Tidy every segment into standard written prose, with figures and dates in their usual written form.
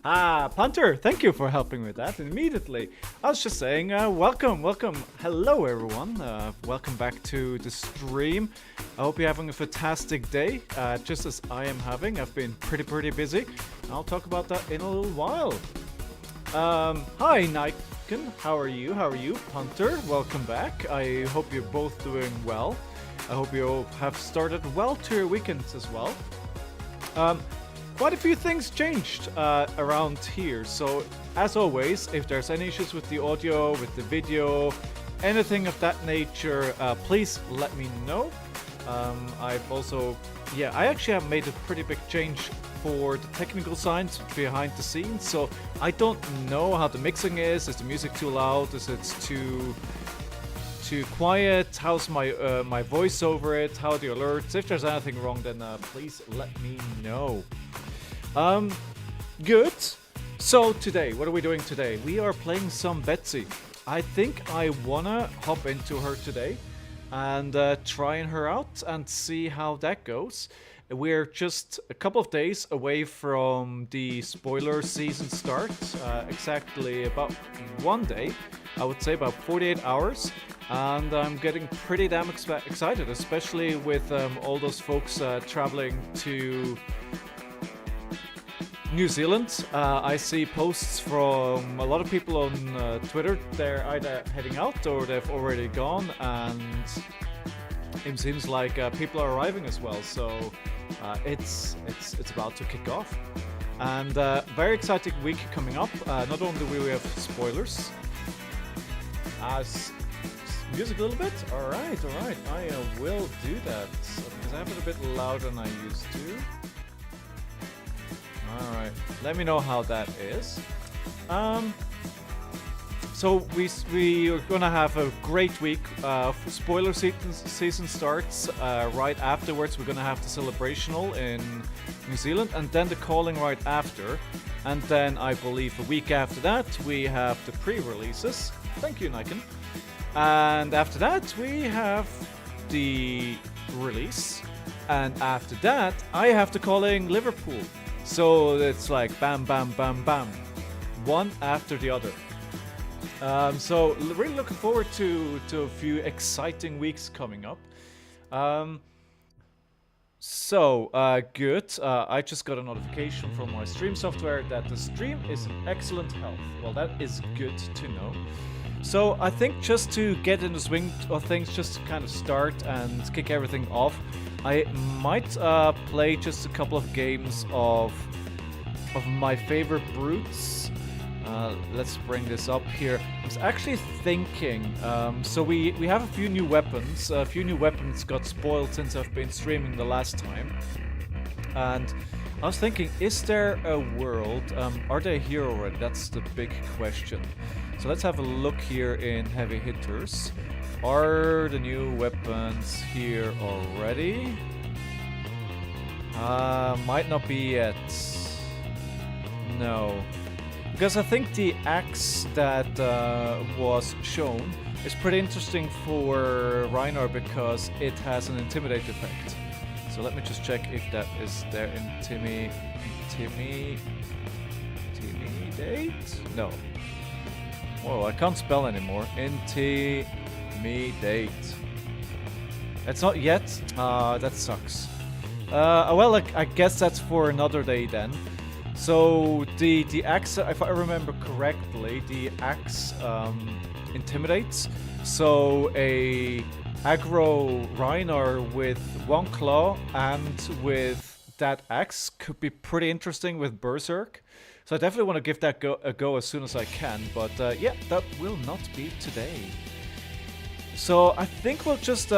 Punter, thank you for helping with that immediately. I was just saying, welcome. Hello, everyone. Welcome back to the stream. I hope you're having a fantastic day, just as I am having. I've been pretty busy. I'll talk about that in a little while. Hi, Niken. How are you? Punter, welcome back. I hope you're both doing well. I hope you have started well to your weekends as well. Quite a few things changed around here, so as always, if there's any issues with the audio, with the video, anything of that nature, please let me know. I actually have made a pretty big change for the technical side behind the scenes, so I don't know how the mixing is the music too loud, is it too quiet, how's my voice over it, how are the alerts, if there's anything wrong then please let me know. Good. So today, what are we doing today? We are playing some Betsy. I think I wanna hop into her today and trying her out and see how that goes. We're just a couple of days away from the spoiler season start, exactly about one day, I would say about 48 hours, and I'm getting pretty damn excited, especially with all those folks traveling to New Zealand. I see posts from a lot of people on Twitter. They're either heading out or they've already gone, and it seems like people are arriving as well. So it's about to kick off, and very exciting week coming up. Not only do we have spoilers, music a little bit. All right. I will do that because I have it a bit louder than I used to. Alright, let me know how that is. So we are gonna have a great week. Spoiler season starts right afterwards. We're gonna have the celebrational in New Zealand, and then the calling right after. And then I believe a week after that we have the pre-releases. Thank you, Niken. And after that we have the release, and after that I have the calling Liverpool. So it's like bam, one after the other. So really looking forward to a few exciting weeks coming up. Good. I just got a notification from my stream software that the stream is in excellent health. Well, that is good to know. So I think just to get in the swing of things, just to kind of start and kick everything off, I might play just a couple of games of my favorite brutes. Let's bring this up here. I was actually thinking, so we have a few new weapons. A few new weapons got spoiled since I've been streaming the last time. And I was thinking, is there a world? Are they here already? That's the big question. So let's have a look here in heavy hitters. Are the new weapons here already? Might not be yet. No. Because I think the axe that was shown is pretty interesting for Reinar because it has an intimidate effect. So let me just check if that is there. Intimidate? No. Whoa, I can't spell anymore. Intimidate. It's not yet? That sucks. Well, I guess that's for another day then. So the axe, if I remember correctly, the axe intimidates. So a aggro Reinar with one claw and with that axe could be pretty interesting with Berserk. So I definitely want to give that a go as soon as I can, but yeah, that will not be today. So I think we'll just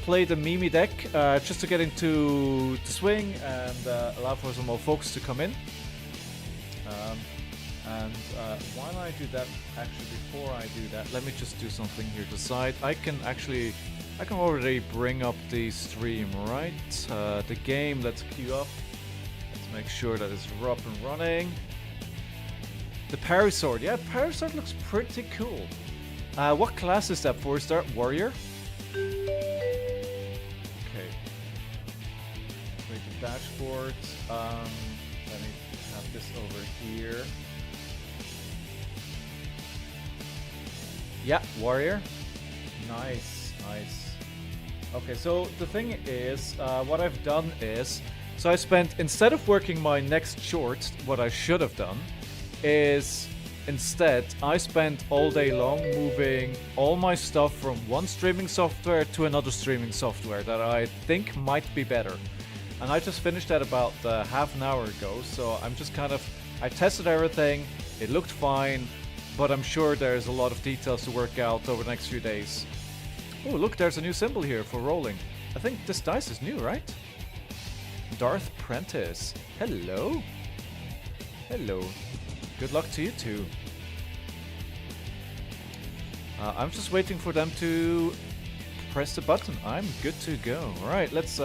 play the Mimi deck just to get into the swing and allow for some more folks to come in. While I do that, actually before I do that, let me just do something here to the side. I can already bring up the stream, right? The game, let's queue up. Let's make sure that it's up and running. The parry sword, yeah, parry sword looks pretty cool. What class is that for? Is that warrior? Okay. Create the dashboard. Let me have this over here. Yeah, warrior. Nice, nice. Okay, so the thing is, what I've done is, so I spent, instead of working my next short, what I should have done is, instead, I spent all day long moving all my stuff from one streaming software to another streaming software that I think might be better. And I just finished that about half an hour ago, so I'm just kind of, I tested everything, it looked fine, but I'm sure there's a lot of details to work out over the next few days. Oh, look, there's a new symbol here for rolling. I think this dice is new, right? Darth Prentice. Hello. Hello. Good luck to you too. I'm just waiting for them to press the button. I'm good to go. Alright, let's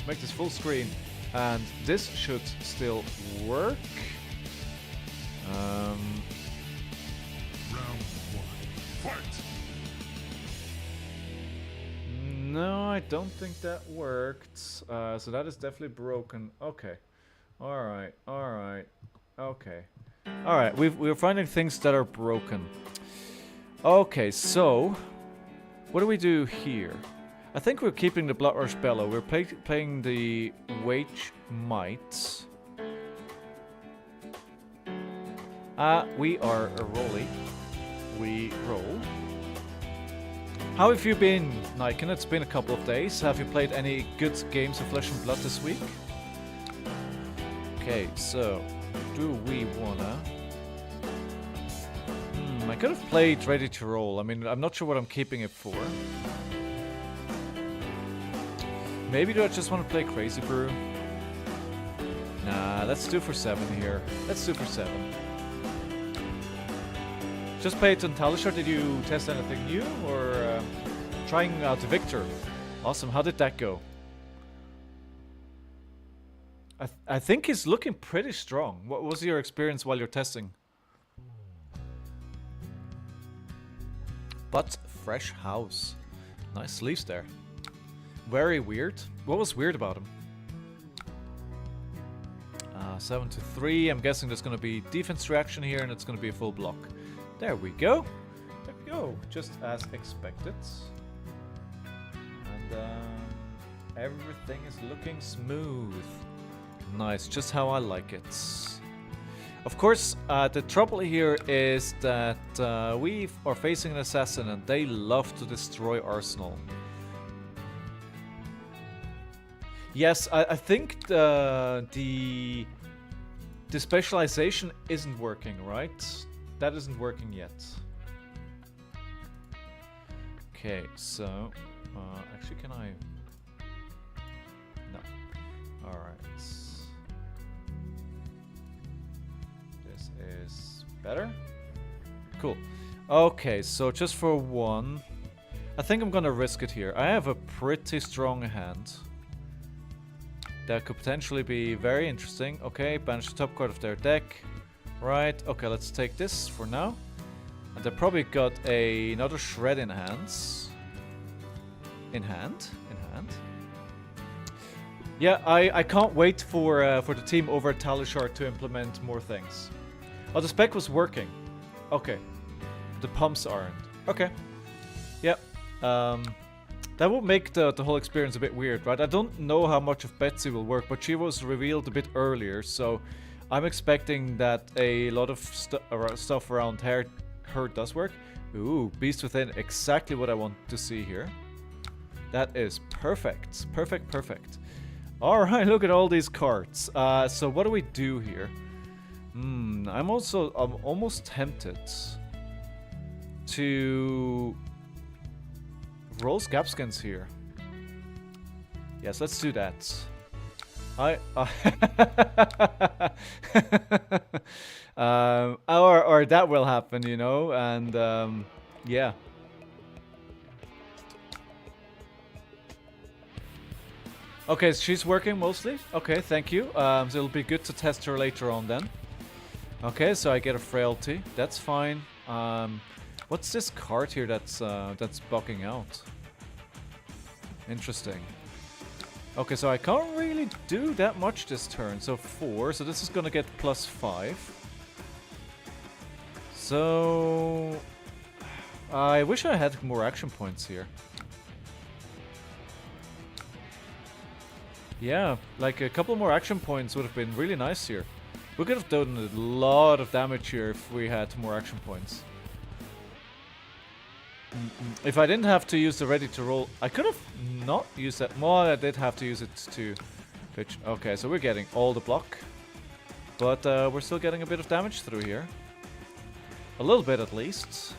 make this full screen. And this should still work. Round 1, fight! No, I don't think that worked. So that is definitely broken. Okay. Alright, alright. Okay. Alright, we're finding things that are broken. Okay, so what do we do here? I think we're keeping the Blood Rush Bellow. We're playing the Wage Might. We are a rolly. We roll. How have you been, Niken? It's been a couple of days. Have you played any good games of Flesh and Blood this week? Okay, so do we wanna... I could have played Ready to Roll. I mean, I'm not sure what I'm keeping it for. Maybe do I just want to play Crazy Brew? Nah, let's do for 7 here. Let's do for 7. Just played on Talishar. Did you test anything new? Or trying out Victor? Awesome. How did that go? I think he's looking pretty strong. What was your experience while you're testing? But fresh house. Nice sleeves there. Very weird. What was weird about him? 7 to 3. I'm guessing there's going to be defense reaction here and it's going to be a full block. There we go. There we go. Just as expected. And everything is looking smooth. Nice. Just how I like it. Of course, the trouble here is that we are facing an assassin and they love to destroy Arsenal. Yes, I think the specialization isn't working, right? That isn't working yet. Okay, so... actually, can I... No. Alright. Is better. Cool. Okay, so just for one, I think I'm gonna risk it here. I have a pretty strong hand that could potentially be very interesting. Okay, banish the top card of their deck. Right. Okay, let's take this for now. And they probably got another shred in hands. In hand. Yeah, I can't wait for the team over at Talishar to implement more things. Oh, the spec was working. Okay. The pumps aren't. Okay. Yep. That will make the whole experience a bit weird, right? I don't know how much of Betsy will work, but she was revealed a bit earlier, so I'm expecting that a lot of stuff around her does work. Ooh, Beast Within, exactly what I want to see here. That is perfect. Perfect. Alright, look at all these cards. So what do we do here? I'm almost tempted to roll Scabskins here. Yes, let's do that. Or that will happen, you know, and yeah. Okay, she's working mostly. Okay, thank you. So it'll be good to test her later on then. Okay, so I get a frailty. That's fine. What's this card here that's bugging out? Interesting. Okay, so I can't really do that much this turn. So 4, so this is gonna get +5. So I wish I had more action points here. Yeah, like a couple more action points would have been really nice here. We could have done a lot of damage here if we had more action points. If I didn't have to use the ready to roll, I could have not used that. Well, I did have to use it to pitch. Okay, so we're getting all the block. But we're still getting a bit of damage through here. A little bit at least.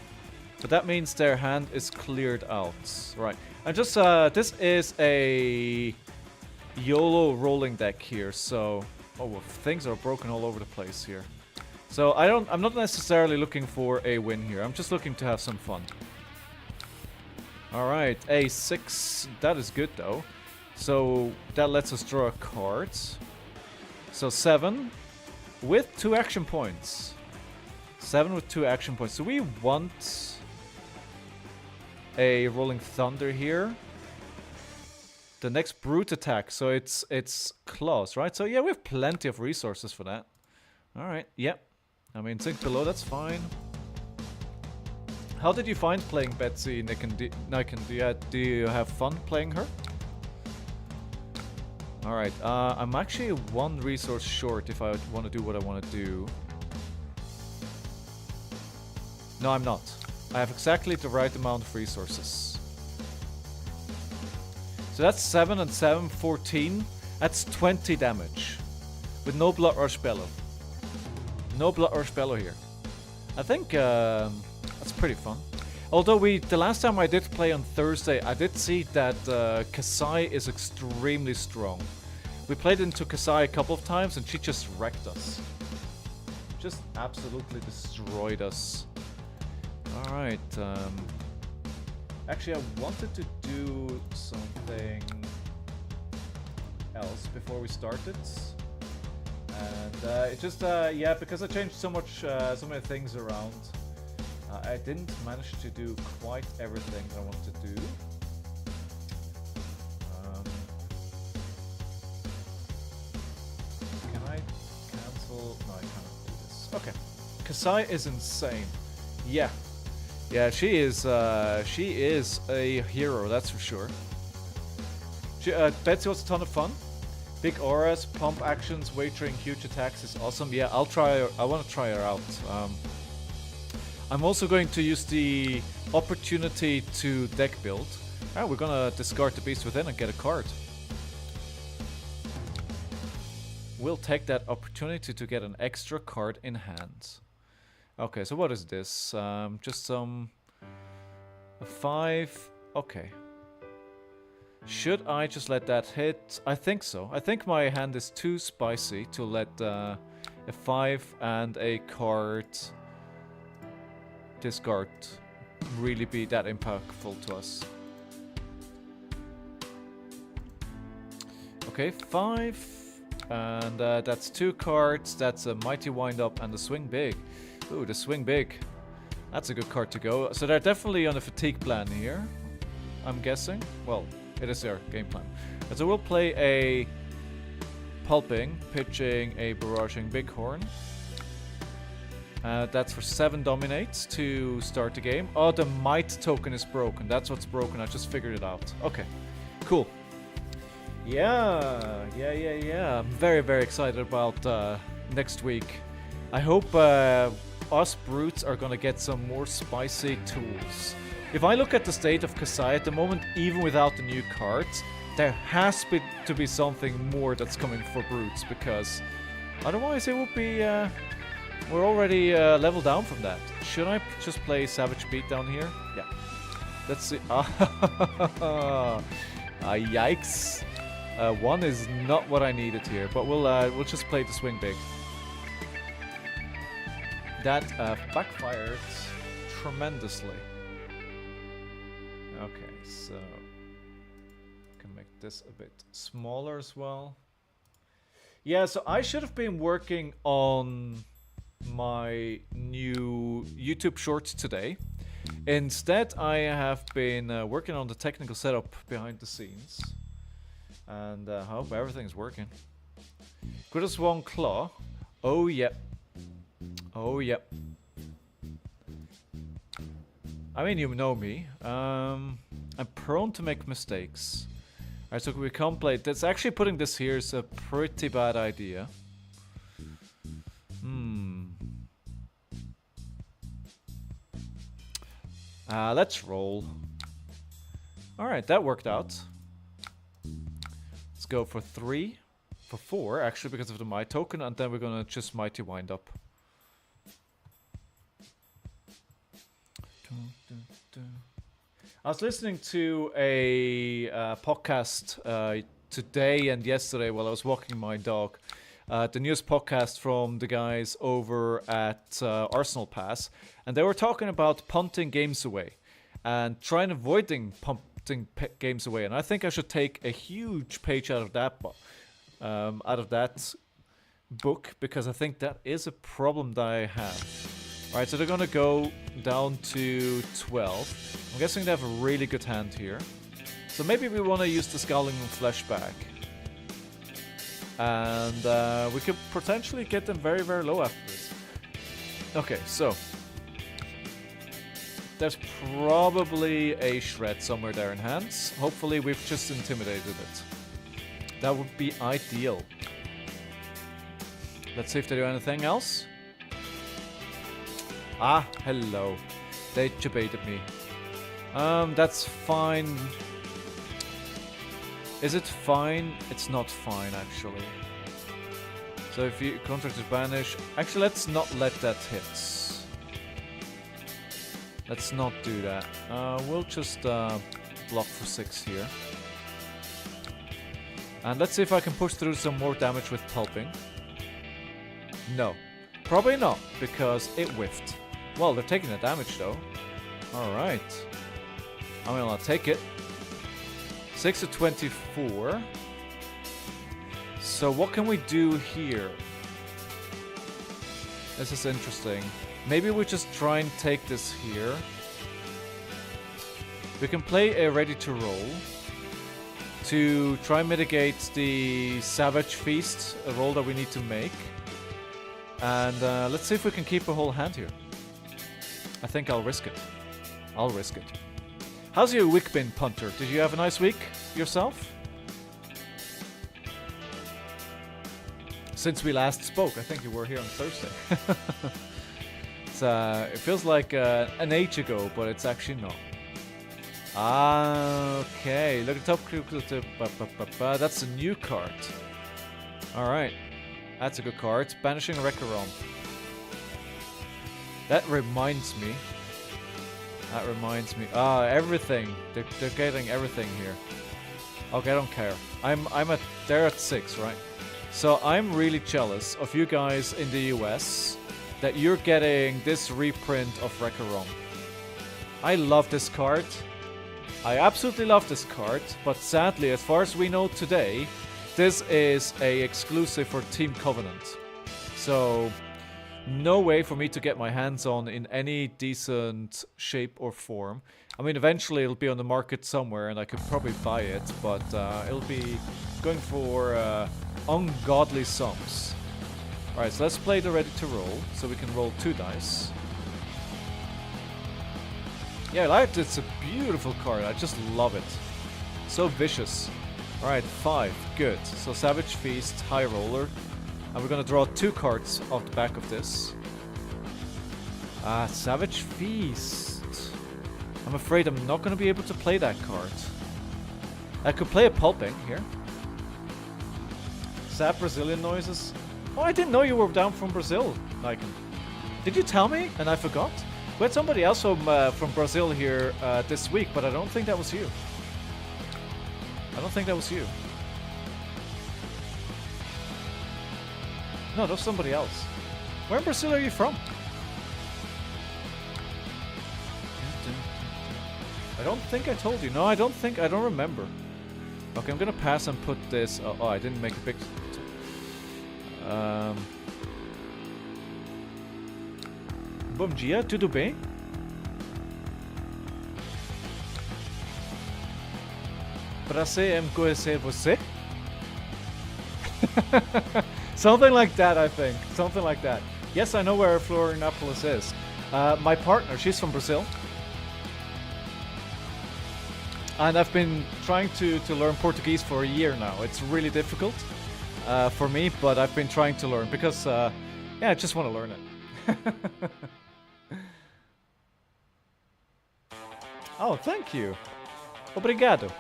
But that means their hand is cleared out. Right. And just, this is a YOLO rolling deck here, so... Oh, well, things are broken all over the place here. So I'm not necessarily looking for a win here. I'm just looking to have some fun. Alright, A6. That is good, though. So that lets us draw a card. So 7 with 2 action points. 7 with 2 action points. So we want a Rolling Thunder here. The next brute attack, so it's claws, right? So yeah, we have plenty of resources for that. All right, yep. I mean, sink below, that's fine. How did you find playing Betsy, Nick and do you have fun playing her? All right, I'm actually 1 resource short if I want to do what I want to do. No, I'm not. I have exactly the right amount of resources. So that's 7 and 7, 14. That's 20 damage. With no Blood Rush Bellow. No Blood Rush Bellow here. I think that's pretty fun. Although the last time I did play on Thursday, I did see that Kasai is extremely strong. We played into Kasai a couple of times and she just wrecked us. Just absolutely destroyed us. Alright, actually, I wanted to do something else before we started, and it just yeah, because I changed so many things around, I didn't manage to do quite everything I wanted to do. Can I cancel? No, I cannot do this. Okay, Kasai is insane. Yeah. Yeah, she is a hero, that's for sure. Betsy was a ton of fun. Big auras, pump actions, wagering huge attacks is awesome. Yeah, I'll try her. I want to try her out. I'm also going to use the opportunity to deck build. Alright, we're gonna discard the Beast Within and get a card. We'll take that opportunity to get an extra card in hand. Okay, so what is this? Just some... A 5... Okay. Should I just let that hit? I think so. I think my hand is too spicy to let a 5 and a card discard really be that impactful to us. Okay, 5. And that's 2 cards. That's a Mighty Wind Up and the Swing Big. Ooh, the Swing Big. That's a good card to go. So they're definitely on a fatigue plan here, I'm guessing. Well, it is their game plan. And so we'll play a Pulping, pitching a Barraging Bighorn. That's for 7 dominates to start the game. Oh, the Might token is broken. That's what's broken. I just figured it out. Okay, cool. Yeah. I'm very, very excited about next week. I hope us brutes are gonna get some more spicy tools. If I look at the state of Kasai at the moment, even without the new cards, there has to be something more that's coming for brutes, because otherwise it would be... we're already leveled down from that. Should I just play Savage Beatdown here? Yeah. Let's see. Yikes. 1 is not what I needed here, but we'll just play the Swing Big. That backfired tremendously. Okay, so can make this a bit smaller as well. Yeah, so I should have been working on my new YouTube shorts today. Instead, I have been working on the technical setup behind the scenes. And I hope everything's working. Good as one claw. Oh, yep. Oh, yep. I mean, you know me. I'm prone to make mistakes. Alright, so we can't play. That's actually putting this here is a pretty bad idea. Let's roll. Alright, that worked out. Let's go for 3. For 4, actually, because of the Might token, and then we're gonna just Mighty Wind up. I was listening to a podcast today and yesterday while I was walking my dog. The newest podcast from the guys over at Arsenal Pass, and they were talking about punting games away and trying avoiding punting games away. And I think I should take a huge page out of that book, because I think that is a problem that I have. Alright, so they're gonna go down to 12. I'm guessing they have a really good hand here. So maybe we want to use the Scowling Flesh back. And we could potentially get them very, very low after this. Okay, so there's probably a shred somewhere there in hands. Hopefully we've just intimidated it. That would be ideal. Let's see if they do anything else. Ah, hello. They debated me. That's fine. Is it fine? It's not fine, actually. So if you contract is banished... Actually, let's not let that hit. Let's not do that. We'll just block for 6 here. And let's see if I can push through some more damage with pulping. No. Probably not, because it whiffed. Well, they're taking the damage, though. Alright. I mean, I'll take it. 6 to 24. So what can we do here? This is interesting. Maybe we just try and take this here. We can play a ready to roll to try and mitigate the Savage Feast, a roll that we need to make. And let's see if we can keep a whole hand here. I think I'll risk it. I'll risk it. How's your week been, Punter? Did you have a nice week yourself? Since we last spoke, I think you were here on Thursday. It feels like an age ago, but it's actually not. Ah, okay. Look at the top. That's a new card. Alright. That's a good card. Banishing a Wrecker Realm. That reminds me. Ah, everything. They're getting everything here. Okay, I don't care. They're at 6, right? So I'm really jealous of you guys in the US that you're getting this reprint of Wrecker Realm. I love this card. I absolutely love this card, but sadly, as far as we know today, this is a exclusive for Team Covenant. So no way for me to get my hands on in any decent shape or form. I mean, eventually it'll be on the market somewhere and I could probably buy it, but it'll be going for ungodly sums. Alright, so let's play the ready to roll, so we can roll 2 dice. Yeah, I like it. It's a beautiful card. I just love it. So vicious. Alright, 5. Good. So Savage Feast, High Roller. And we're gonna draw 2 cards off the back of this. Savage Feast. I'm afraid I'm not gonna be able to play that card. I could play a Pulping here. Sad Brazilian noises. Oh, I didn't know you were down from Brazil, Nikon. Did you tell me? And I forgot? We had somebody else from Brazil here this week, but I don't think that was you. I don't think that was you. No, that was somebody else. Where in Brazil are you from? I don't think I told you. No, I don't remember. Okay, I'm gonna pass and put this... Oh, I didn't make a big... Bom dia, tudo bem? Prazer em conhecer você. Something like that, I think. Something like that. Yes, I know where Florianopolis is. My partner, she's from Brazil. And I've been trying to learn Portuguese for a year now. It's really difficult for me, but I've been trying to learn because, yeah, I just want to learn it. Oh, thank you. Obrigado.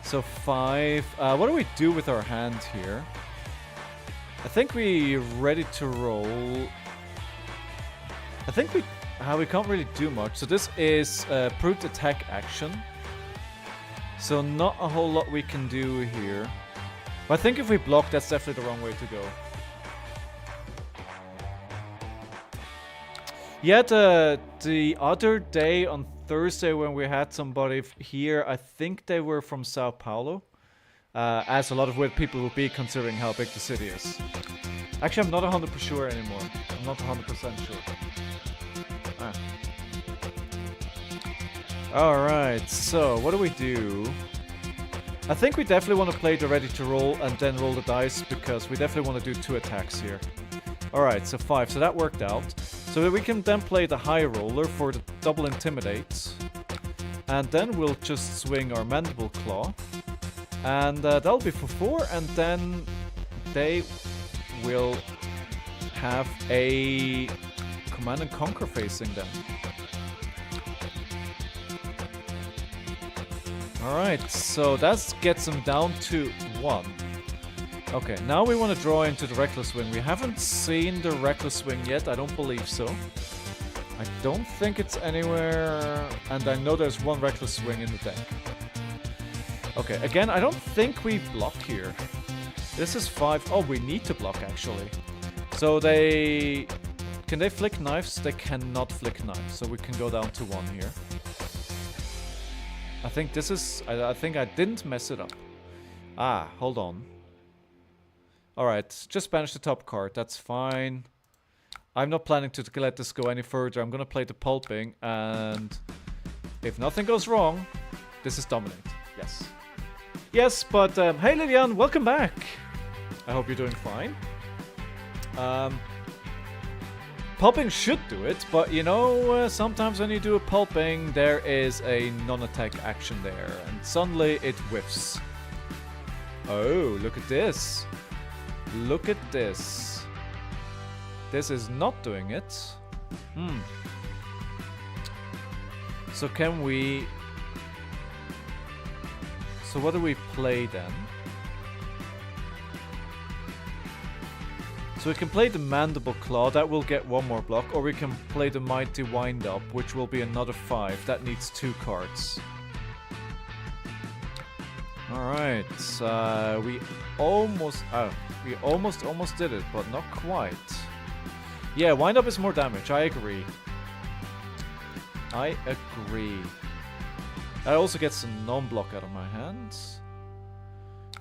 So 5. What do we do with our hand here? I think we're ready to roll. I think we can't really do much. So this is brute attack action. So not a whole lot we can do here. But I think if we block, that's definitely the wrong way to go. Yeah, the other day on Thursday when we had somebody here, I think they were from Sao Paulo. As a lot of weird people will be considering how big the city is. Actually, I'm not 100% sure anymore. I'm not 100% sure. Alright, so what do we do? I think we definitely want to play the ready to roll and then roll the dice because we definitely want to do 2 attacks here. Alright, so 5, so that worked out. So we can then play the high roller for the double intimidate. And then we'll just swing our mandible claw. And that'll be for 4, and then they will have a command and conquer facing them. Alright, so that gets them down to 1. Okay, now we want to draw into the Reckless Swing. We haven't seen the Reckless Swing yet, I don't believe so. I don't think it's anywhere, and I know there's 1 Reckless Swing in the deck. Okay, again, I don't think we block here. This is 5. Oh, we need to block, actually. So they... Can they flick knives? They cannot flick knives, so we can go down to 1 here. I think this is... I think I didn't mess it up. Ah, hold on. Alright, just banish the top card. That's fine. I'm not planning to let this go any further. I'm gonna play the pulping, and... If nothing goes wrong, this is dominate. Yes. Yes, but hey Lilian, welcome back. I hope you're doing fine. Pulping should do it, but you know, sometimes when you do a pulping, there is a non-attack action there, and suddenly it whiffs. Oh, look at this. Look at this. This is not doing it. So can we... So what do we play then? So we can play the Mandible Claw, that will get 1 more block, or we can play the Mighty Wind Up, which will be another 5. That needs 2 cards. Alright, we almost did it, but not quite. Yeah, Wind Up is more damage, I agree. I agree. That also gets a non-block out of my hands.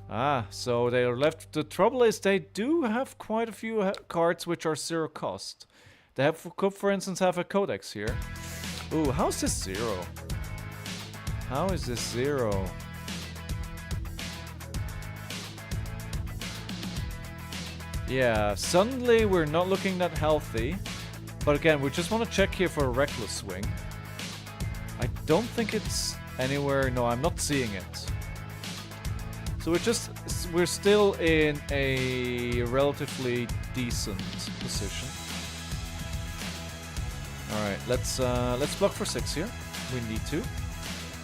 Ah, so they are left. The trouble is they do have quite a few cards which are 0 cost. They have, could for instance have a codex here. Ooh, how's this 0? How is this 0? Yeah, suddenly we're not looking that healthy. But again, we just want to check here for a Reckless Swing. I don't think it's anywhere. No, I'm not seeing it. So we're still in a relatively decent position. All right, let's block for 6 here. We need to.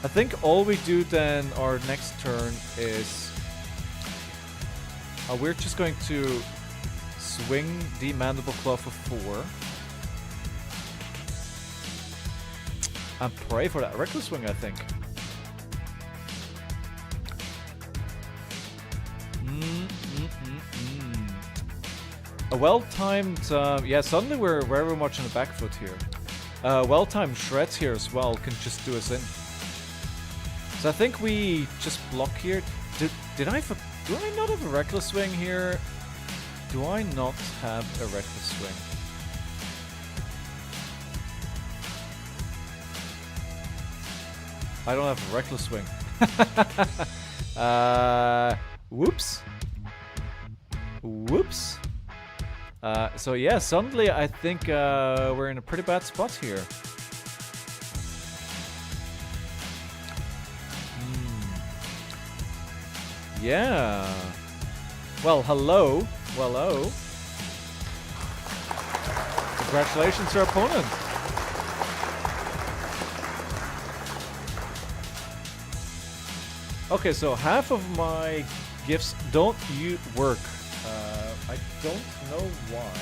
I think all we do then our next turn is we're just going to swing the Mandible Claw for 4. And pray for that Reckless Swing, I think. A well-timed... yeah, suddenly we're very much on the back foot here. Well-timed shreds here as well can just do us in. So I think we just block here. Do I not have a Reckless Swing here? Do I not have a Reckless Swing? I don't have a Reckless Swing. Whoops. Whoops. So yeah, suddenly I think we're in a pretty bad spot here. Yeah. Well, hello. Well, hello. Congratulations to our opponent. Okay, so half of my gifts don't work. I don't know why.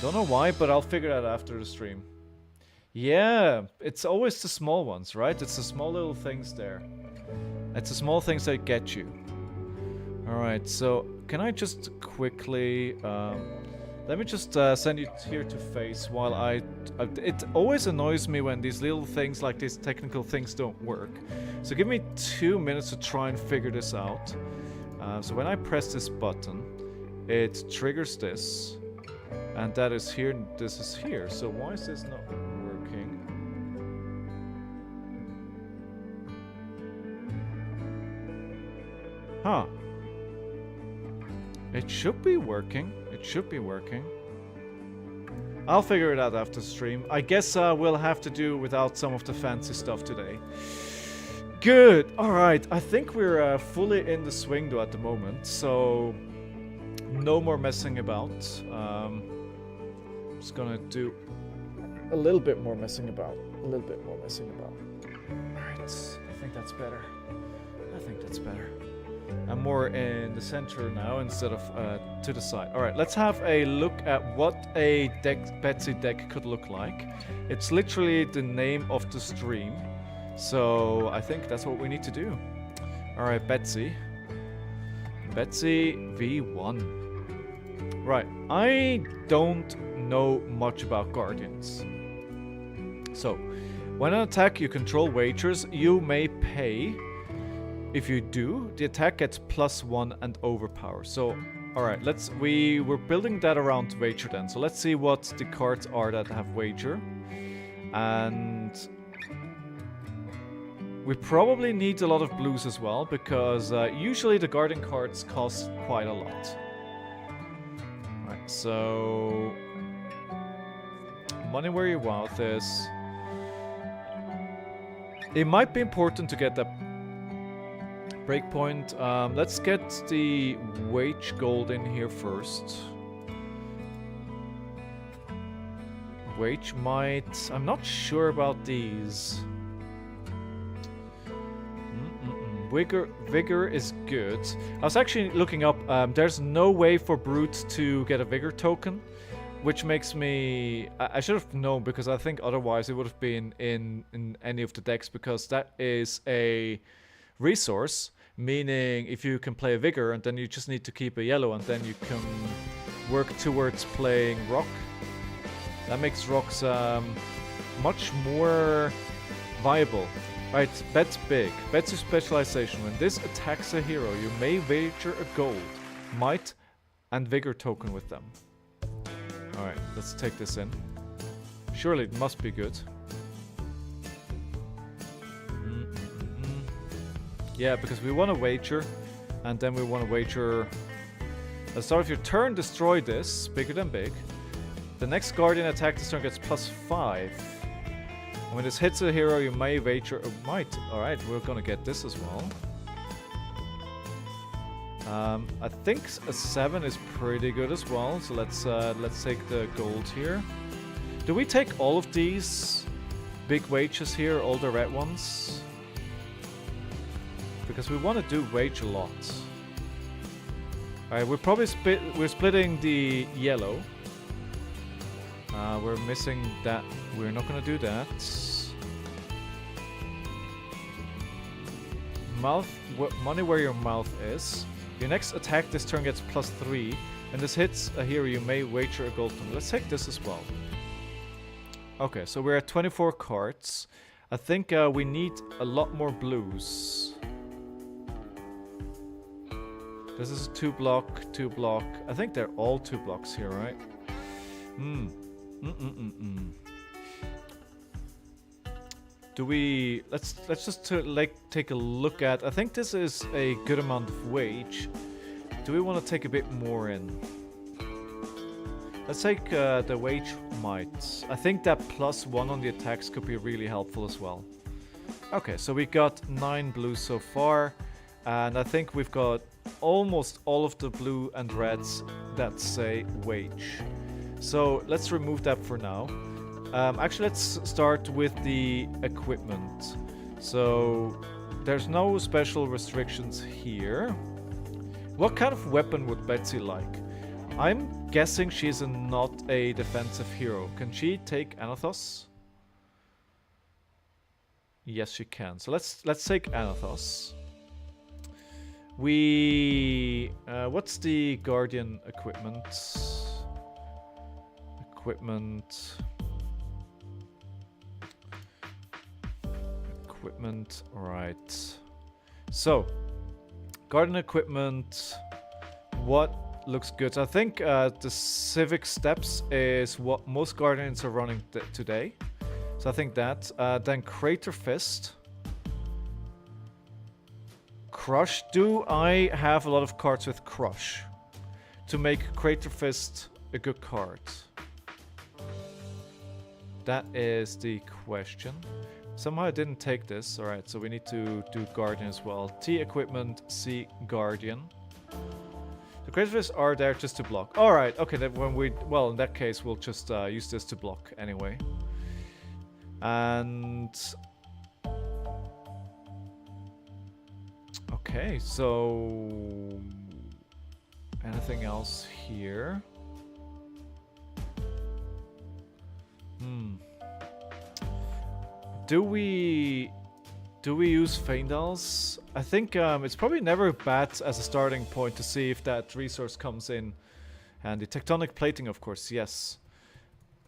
Don't know why, but I'll figure that after the stream. Yeah, it's always the small ones, right? It's the small little things there. It's the small things that get you. Alright, so can I just quickly... let me just send you here to face while it always annoys me when these little things like these technical things don't work. So give me 2 minutes to try and figure this out. So when I press this button, it triggers this. And that is here, and this is here. So why is this not working? Huh. It should be working. It should be working. I'll figure it out after stream. I guess we'll have to do without some of the fancy stuff today. Good. Alright. I think we're fully in the swing though at the moment. So no more messing about. Just gonna do a little bit more messing about. A little bit more messing about. Alright. I think that's better. I think that's better. I'm more in the center now instead of to the side. Alright, let's have a look at what a Betsy deck could look like. It's literally the name of the stream. So I think that's what we need to do. Alright, Betsy. Betsy V1. Right, I don't know much about Guardians. So, when an attack you control wagers, you may pay. If you do, the attack gets +1 and overpower. So, alright, we're building that around wager then. So let's see what the cards are that have wager. And we probably need a lot of blues as well, because usually the Guardian cards cost quite a lot. Alright, so... money where your mouth is. It might be important to get that breakpoint. Let's get the wage gold in here first. Wage might... I'm not sure about these. Vigor is good. I was actually looking up, there's no way for Brute to get a Vigor token, which makes me... I should have known, because I think otherwise it would have been in any of the decks, because that is a resource, meaning if you can play a Vigor and then you just need to keep a yellow and then you can work towards playing Rock. That makes Rocks much more viable. Right, bet big. Bet's your specialization. When this attacks a hero, you may wager a gold, might, and vigor token with them. Alright, let's take this in. Surely it must be good. Yeah, because we want to wager, and then we want to wager... At the start of your turn, destroy this, bigger than big. The next Guardian attack this turn gets +5. When this hits a hero, you may wager a might. Alright, we're gonna get this as well. I think a 7 is pretty good as well, so let's take the gold here. Do we take all of these big wages here, all the red ones? Because we want to do wage a lot. Alright, we're splitting the yellow. We're missing that. We're not gonna do that. Money where your mouth is. Your next attack this turn gets +3. When this hits a hero, you may wager a gold token. Let's take this as well. Okay, so we're at 24 cards. I think we need a lot more blues. This is a 2-block, 2-block. I think they're all 2 blocks here, right? Do we... Let's just take a look at... I think this is a good amount of wage. Do we want to take a bit more in? Let's take the wage might. I think that +1 on the attacks could be really helpful as well. Okay, so we got 9 blue so far. And I think we've got almost all of the blue and reds that say wage. So let's remove that for now. Actually, let's start with the equipment. So there's no special restrictions here. What kind of weapon would Betsy like? I'm guessing she's not a defensive hero. Can she take Anathos? Yes, she can. So let's take Anathos. We what's the Guardian equipment? Equipment, right. So, Guardian equipment, what looks good? I think the Civic Steps is what most Guardians are running today. So I think that. Then Crater Fist. Crush. Do I have a lot of cards with Crush to make Crater Fist a good card? That is the question. Somehow I didn't take this. Alright, so we need to do Guardian as well. T equipment, C Guardian. The Crater Fists are there just to block. Alright, okay, then when we... Well, in that case, we'll just use this to block anyway. And... Okay, so... Anything else here? Do we use Feindals? I think it's probably never bad as a starting point to see if that resource comes in. And the tectonic plating, of course, yes.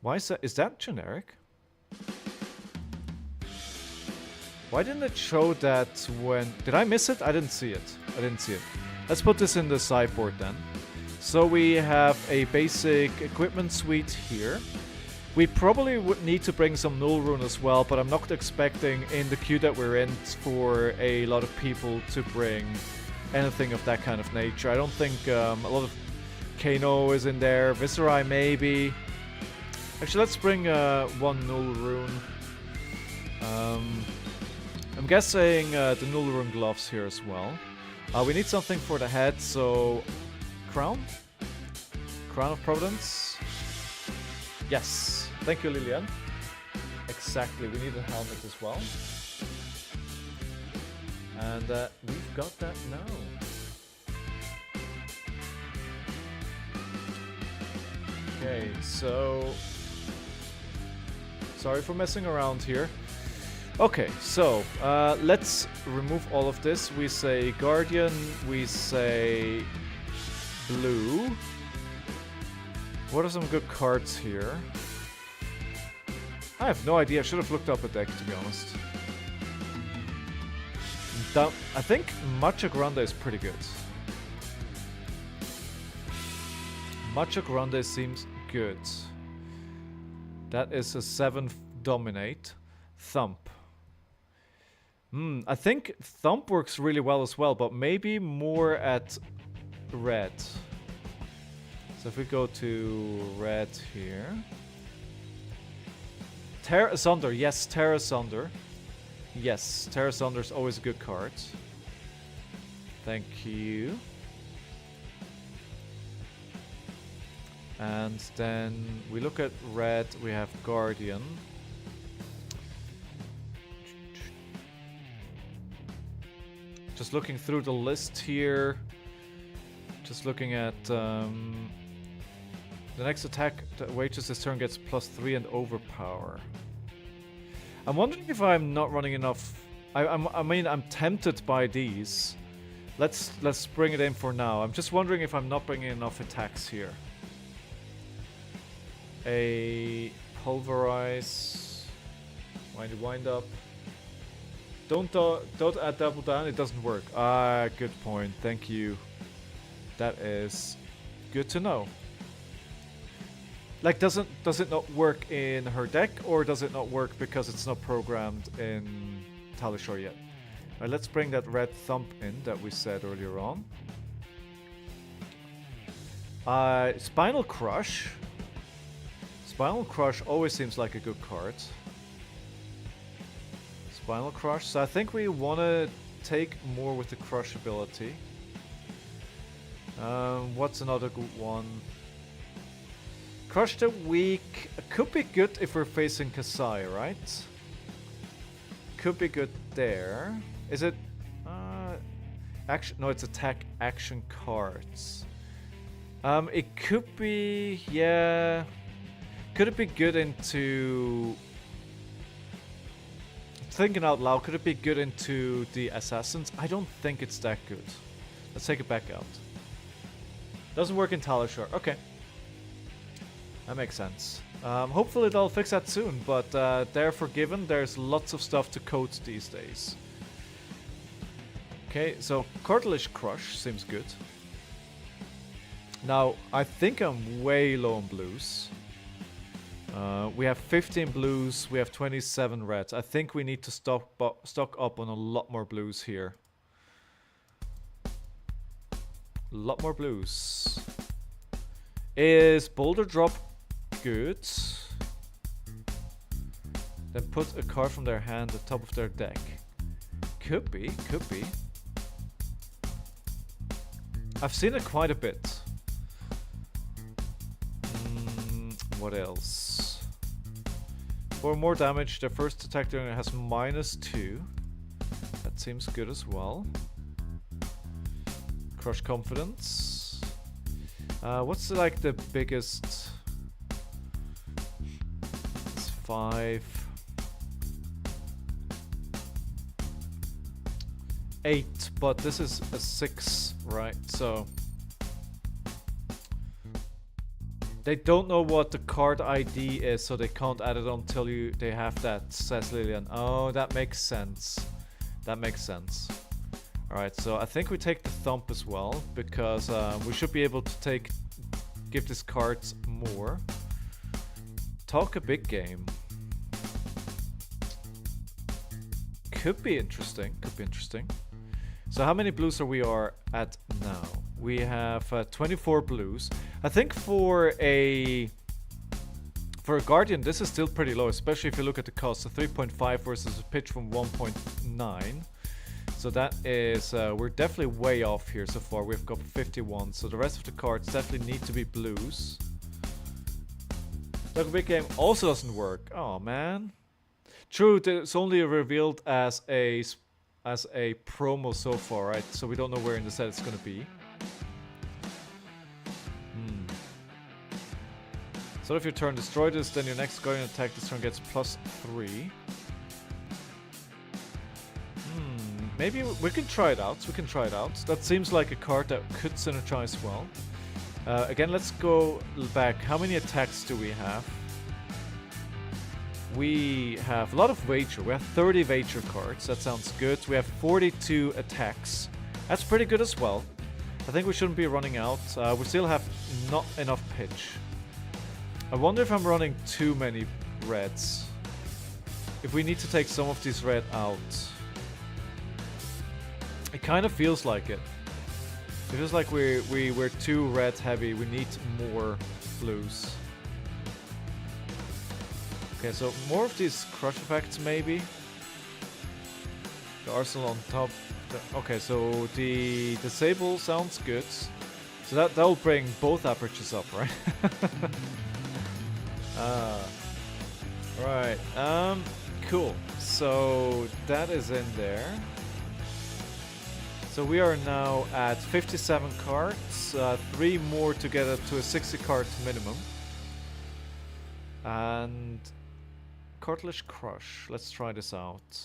Why is that? Is that generic? Why didn't it show that when... Did I miss it? I didn't see it. I didn't see it. Let's put this in the sideboard then. So we have a basic equipment suite here. We probably would need to bring some Null Rune as well, but I'm not expecting in the queue that we're in for a lot of people to bring anything of that kind of nature. I don't think a lot of KAYO is in there. Viserai maybe. Actually, let's bring one Null Rune. I'm guessing the Null Rune gloves here as well. We need something for the head, so... Crown? Crown of Providence? Yes. Thank you, Lilian. Exactly, we need a helmet as well. And we've got that now. Okay, so... Sorry for messing around here. Okay, so let's remove all of this. We say Guardian, we say blue. What are some good cards here? I have no idea. I should have looked up a deck, to be honest. I think Macha Grande is pretty good. Macha Grande seems good. That is a 7 dominate. Thump. I think Thump works really well as well, but maybe more at red. So if we go to red here. Terra Asunder, yes, Terra Asunder. Yes, Terra Asunder is always a good card. Thank you. And then we look at red, we have Guardian. Just looking through the list here. Just looking at the next attack that wages this turn gets +3 and overpower. I'm wondering if I'm not running enough. I mean, I'm tempted by these. Let's bring it in for now. I'm just wondering if I'm not bringing enough attacks here. A pulverize, wind up. Don't add double down. It doesn't work. Ah, good point. Thank you. That is good to know. Like, does it not work in her deck, or does it not work because it's not programmed in Talishar yet? Right, let's bring that red thump in that we said earlier on. Spinal Crush. Spinal Crush always seems like a good card. Spinal Crush. So I think we want to take more with the Crush ability. What's another good one? Crush the Weak. Could be good if we're facing Kasai, right? Could be good there. Is it... action? No, it's attack action cards. It could be... Yeah... Could it be good into... Thinking out loud, could it be good into the Assassins? I don't think it's that good. Let's take it back out. Doesn't work in Talishar. Okay. That makes sense. Hopefully they'll fix that soon, but they're forgiven. There's lots of stuff to code these days. Okay, so Cartilage Crush seems good. Now, I think I'm way low on blues. We have 15 blues, we have 27 reds. I think we need to stock up on a lot more blues here. A lot more blues. Is Boulder Drop good? Then put a card from their hand at the top of their deck. Could be, could be. I've seen it quite a bit. What else? For more damage, their first attack during has -2. That seems good as well. Crush Confidence. What's like the biggest? It's 5. 8, but this is a 6, right? So they don't know what the card ID is, so they can't add it until they have that, says Lillian. Oh, that makes sense. That makes sense. Alright, so I think we take the Thump as well, because we should be able to give these cards more. Talk a big game. Could be interesting, could be interesting. So how many blues are we at now? We have 24 blues. I think for a Guardian, this is still pretty low, especially if you look at the cost. So 3.5 versus a pitch from 1.9. So that is, we're definitely way off here so far. We've got 51. So the rest of the cards definitely need to be blues. Talk a big game also doesn't work. Oh man. True, it's only revealed as a promo so far, right? So we don't know where in the set it's gonna be. So if your turn destroy this, then your next Guardian attack this turn gets +3. Maybe we can try it out. We can try it out. That seems like a card that could synergize well. Again, let's go back. How many attacks do we have? We have a lot of Wager. We have 30 Wager cards. That sounds good. We have 42 attacks. That's pretty good as well. I think we shouldn't be running out. We still have not enough pitch. I wonder if I'm running too many reds. If we need to take some of these red out. It kind of feels like it. It feels like we're too red heavy. We need more blues. Okay, so more of these crush effects maybe. The arsenal on top. Okay, so the disable sounds good. So that'll bring both apertures up, right? Right. Cool. So that is in there. So we are now at 57 cards. 3 more to get up to a 60 card minimum. And Cartilage Crush. Let's try this out.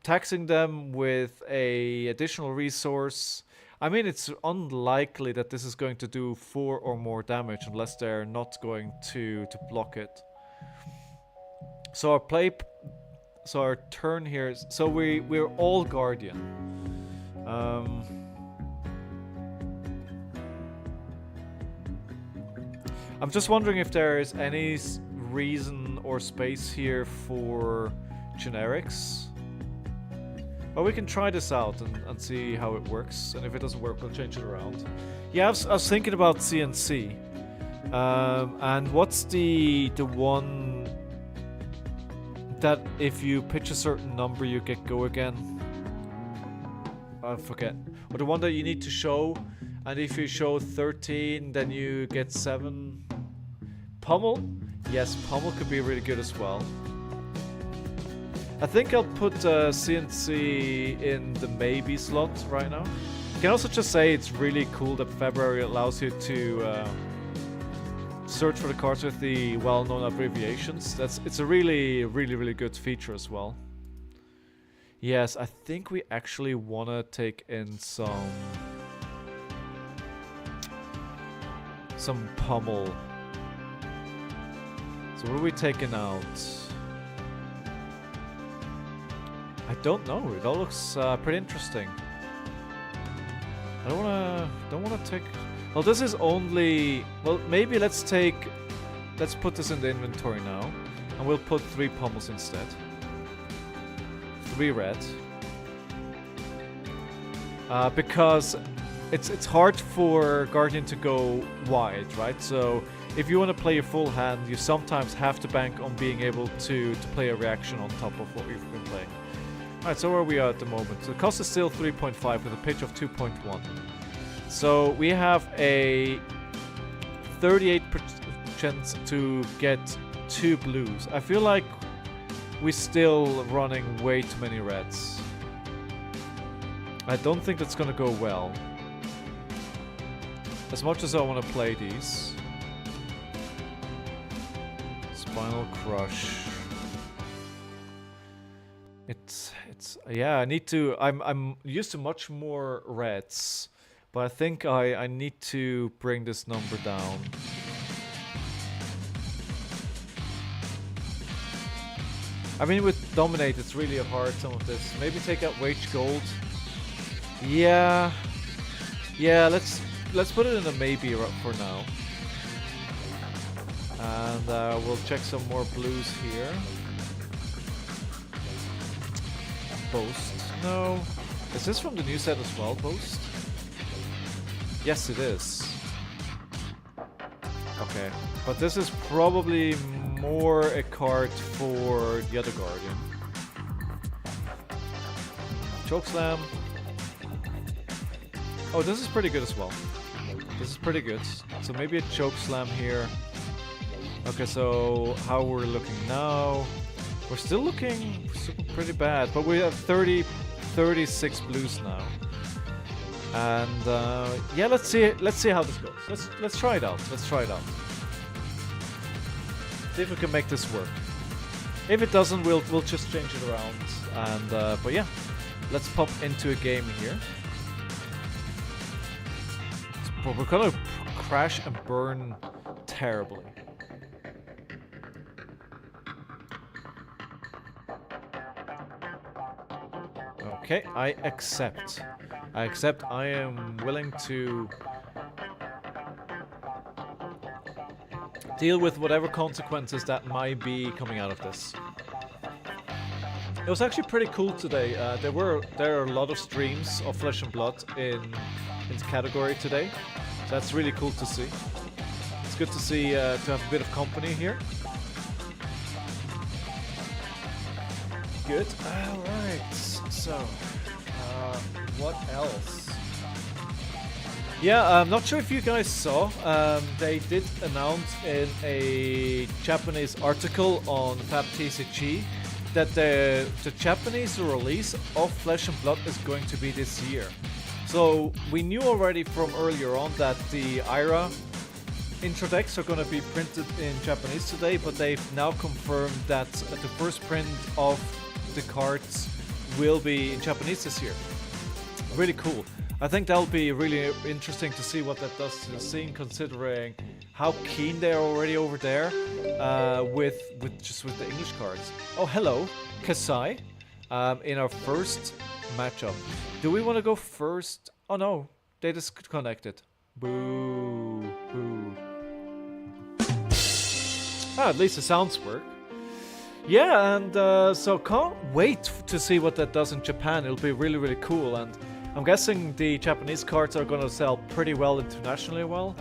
Taxing them with a additional resource. I mean, it's unlikely that this is going to do 4 or more damage unless they're not going to block it. So our turn here is, so we're all Guardian. I'm just wondering if there is any reason or space here for generics. But we can try this out and see how it works. And if it doesn't work, we'll change it around. Yeah, I was thinking about CNC. And what's the one that if you pitch a certain number, you get go again? I forget. Or the one that you need to show, and if you show 13, then you get 7. Pommel? Yes, Pommel could be really good as well. I think I'll put CNC in the maybe slot right now. You can also just say it's really cool that February allows you to search for the cards with the well-known abbreviations. It's a really good feature as well. Yes, I think we actually wanna take in some Pommel. So what are we taking out? I don't know. It all looks pretty interesting. I don't wanna take. Well, this is only. Well, maybe let's put this in the inventory now, and we'll put 3 Pommels instead. 3 red. Because it's hard for Guardian to go wide, right? So if you want to play a full hand, you sometimes have to bank on being able to play a reaction on top of what you've been playing. Alright, so where are we at the moment? So the cost is still 3.5 with a pitch of 2.1. So we have a 38% chance to get 2 blues. I feel like we're still running way too many reds. I don't think that's gonna go well. As much as I want to play these. Spinal Crush. It's yeah, I need to. I'm used to much more reds, but I think I need to bring this number down. I mean, with Dominate, it's really hard, some of this. Maybe take out Wage Gold. Yeah, let's put it in a maybe for now. And we'll check some more blues here. Boast. No. Is this from the new set as well, Boast? Yes, it is. Okay. But this is probably more a card for the other Guardian. Chokeslam. Oh, this is pretty good as well. This is pretty good. So maybe a Chokeslam here. Okay, so how we're looking now. We're still looking pretty bad, but we have 36 blues now. And yeah, let's see how this goes. Let's try it out. Let's try it out. See if we can make this work. If it doesn't, we'll just change it around. And but yeah, let's pop into a game here. But we're gonna crash and burn terribly. Okay, I accept. I am willing to deal with whatever consequences that might be coming out of this. It was actually pretty cool today. There are a lot of streams of Flesh and Blood in the category today. So that's really cool to see. It's good to see to have a bit of company here. Good. All right. So, what else? Yeah, I'm not sure if you guys saw. They did announce in a Japanese article on FAB TCG that the Japanese release of Flesh and Blood is going to be this year. So we knew already from earlier on that the IRA intro decks are going to be printed in Japanese today, but they've now confirmed that the first print of the cards will be in Japanese this year. Really cool. I think that'll be really interesting to see what that does to the scene, considering how keen they are already over there with the English cards. Oh, hello, Kasai. In our first matchup, do we want to go first? Oh no, they disconnected. Boo, boo. Ah, at least the sounds work. Yeah, and so can't wait to see what that does in Japan. It'll be really, really cool, and I'm guessing the Japanese cards are going to sell pretty well internationally. Well,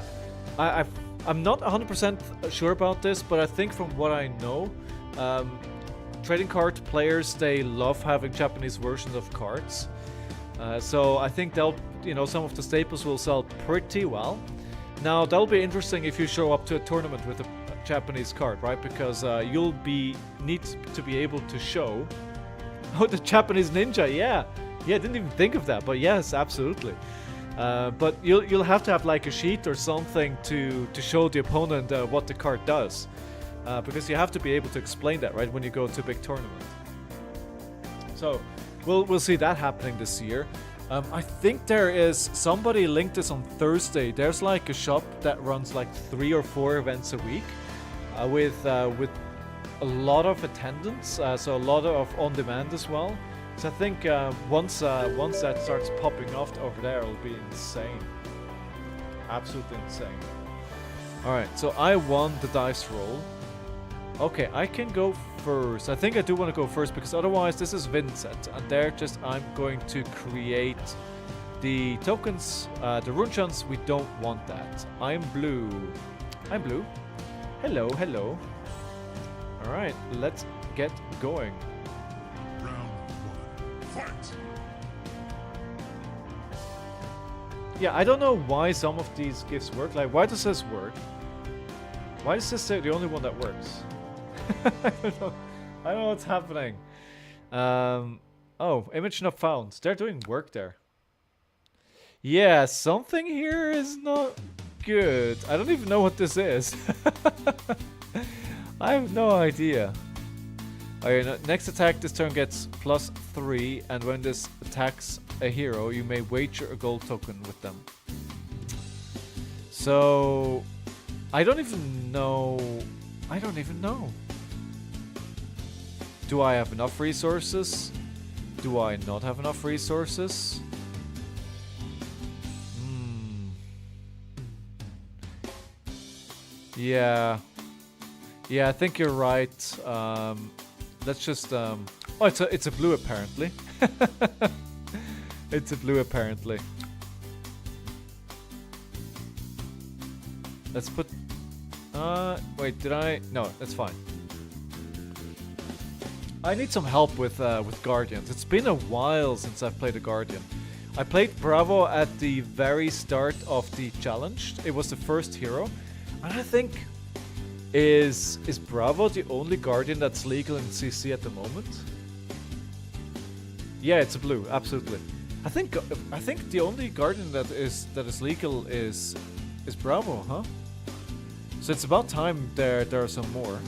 I'm not 100% sure about this, but I think from what I know, trading card players, they love having Japanese versions of cards. So I think they'll, some of the staples will sell pretty well. Now that'll be interesting if you show up to a tournament with a Japanese card, right? Because you'll need to be able to show. Oh, the Japanese ninja, yeah, didn't even think of that, but yes, absolutely. But you'll have to have like a sheet or something to show the opponent what the card does, because you have to be able to explain that, right, when you go to a big tournament. So we'll see that happening this year. I think there is somebody linked this on Thursday. There's like a shop that runs like 3 or 4 events a week, with a lot of attendance, so a lot of on demand as well. So I think once that starts popping off over there, it'll be insane, absolutely insane. All right, so I won the dice roll. Okay, I can go first. I think I do want to go first because otherwise this is Vincent, and I'm going to create the tokens, the rune chants. We don't want that. I'm blue. Hello. All right, let's get going. Round 1. Fight! Yeah, I don't know why some of these gifts work. Like, why does this work? Why is this the only one that works? I don't know what's happening. Oh, image not found. They're doing work there. Yeah, something here is not good. I don't even know what this is. I have no idea. Okay, next attack this turn gets +3, and when this attacks a hero, you may wager a gold token with them. So, I don't even know. Do I have enough resources? Do I not have enough resources? Yeah, I think you're right. Let's just oh, it's a blue apparently. It's a blue apparently. Let's put wait, did I? No, that's fine. I need some help with Guardians. It's been a while since I've played a Guardian. I played Bravo at the very start of the challenge. It was the first hero. And I think, is Bravo the only Guardian that's legal in CC at the moment? Yeah, it's a blue, absolutely. I think the only Guardian that is legal is Bravo, huh? So it's about time there are some more.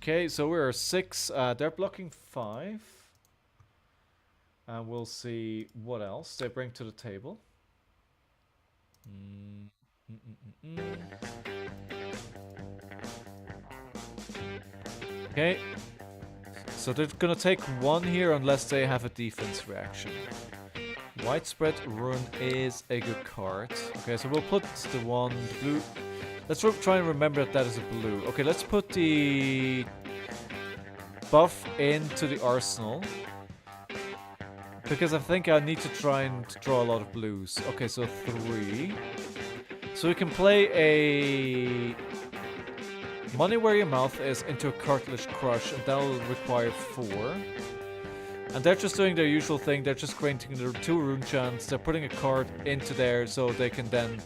Okay, so we're 6. They're blocking 5. And we'll see what else they bring to the table. Okay. So they're gonna take 1 here unless they have a defense reaction. Widespread Rune is a good card. Okay, so we'll put the one blue. Let's try and remember that is a blue. Okay, let's put the buff into the arsenal, because I think I need to try and draw a lot of blues. Okay, so 3. So we can play a Money Where Your Mouth Is into a Cartilage Crush, and that'll require 4. And they're just doing their usual thing. They're just granting their 2 rune chants. They're putting a card into there so they can then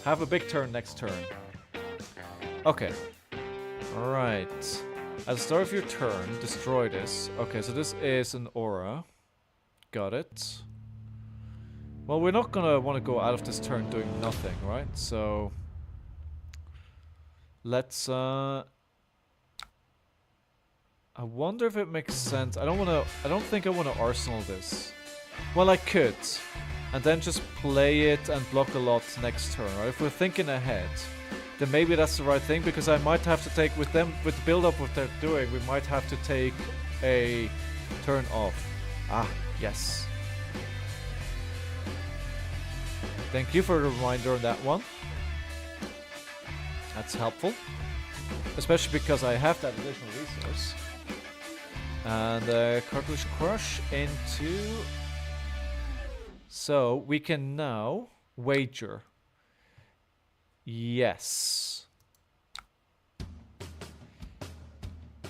have a big turn next turn. Okay. Alright. At the start of your turn, destroy this. Okay, so this is an aura. Got it. Well, we're not gonna want to go out of this turn doing nothing, right? So let's I wonder if it makes sense. I don't think I wanna arsenal this. Well, I could. And then just play it and block a lot next turn, right? If we're thinking ahead, then maybe that's the right thing, because I might have to take with the build up what they're doing, we might have to take a turn off. Ah, yes. Thank you for the reminder on that one. That's helpful. especially because I have that additional resource. And Cartilage Crush into... So, we can now wager. Yes.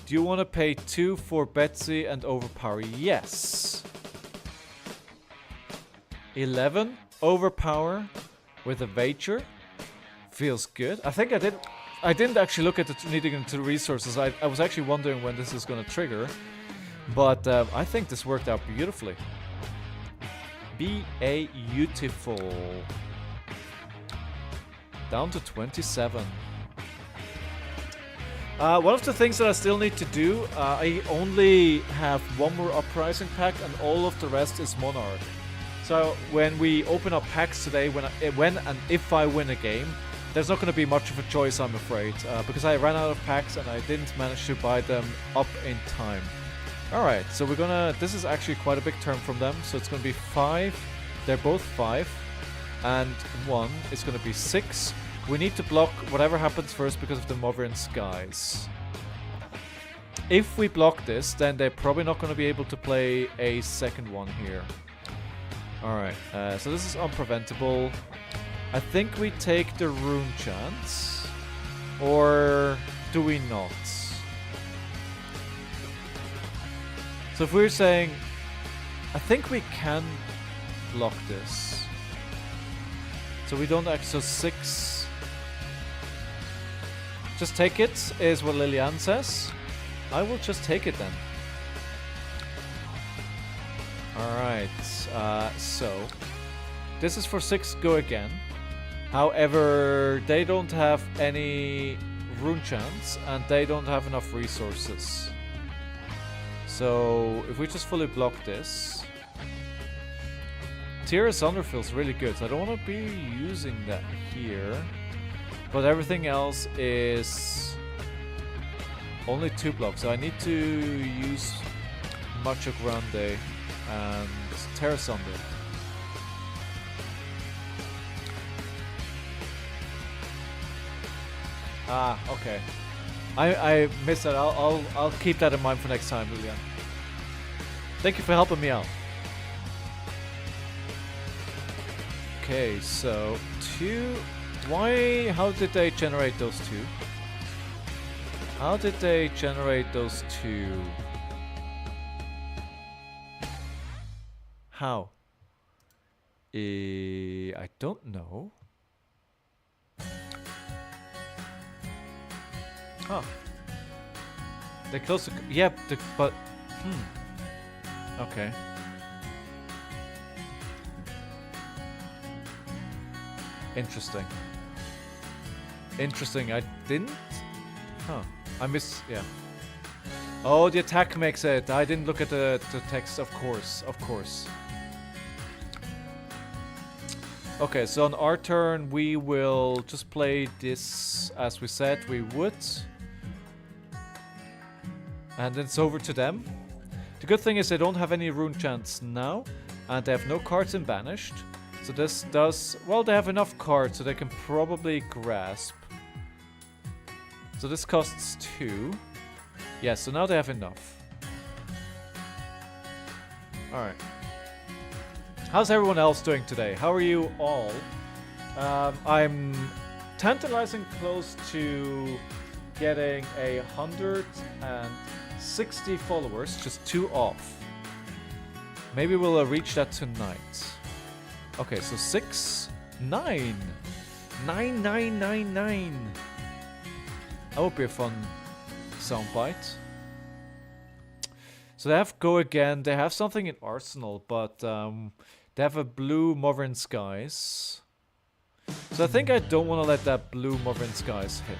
Do you want to pay 2 for Betsy and Overpower? Yes. 11. Overpower with a wager. Feels good. I think I didn't actually look at the needing into resources. I was actually wondering when this is going to trigger. But I think this worked out beautifully. Beautiful. Down to 27. One of the things that I still need to do, I only have one more Uprising pack and all of the rest is Monarch. So when we open up packs today, when and if I win a game, there's not going to be much of a choice, I'm afraid, because I ran out of packs and I didn't manage to buy them up in time. Alright, so we're gonna... This is actually quite a big turn from them, so it's gonna be 5. They're both 5. And 1 is gonna be 6. We need to block whatever happens first because of the Mothering Skies. If we block this, then they're probably not gonna be able to play a second one here. Alright, so this is unpreventable. I think we take the Rune chance. Or do we not? So if we're saying, I think we can block this. So we don't actually, so 6. Just take it, is what Liliane says. I will just take it then. Alright, so this is for 6, go again. However, they don't have any rune chance and they don't have enough resources. So, if we just fully block this... Tier Asunder feels really good, so I don't want to be using that here. But everything else is... only 2 blocks, so I need to use Macho Grande and Terra Asunder. Ah, okay. I missed that. I'll keep that in mind for next time, Liliane. Thank you for helping me out. Okay, so 2. Why? How did they generate those 2? How did they generate those 2? How? I don't know. Huh. They're close to... Yeah, but... Okay. Interesting. Interesting, I didn't... Huh. I missed... Yeah. Oh, the attack makes it. I didn't look at the text, of course. Of course. Okay, so on our turn, we will just play this as we said we would. And then it's over to them. The good thing is they don't have any rune chants now. And they have no cards in Banished. So this does... Well, they have enough cards so they can probably grasp. So this costs 2. Yeah, so now they have enough. Alright. How's everyone else doing today? How are you all? I'm tantalizing close to getting 160 followers, just 2 off. Maybe we'll reach that tonight. Okay, so 6, 9. 9999. That would be a fun soundbite. So they have Go Again. They have something in Arsenal, but they have a blue Mothering Skies. So I think I don't want to let that blue Mothering Skies hit.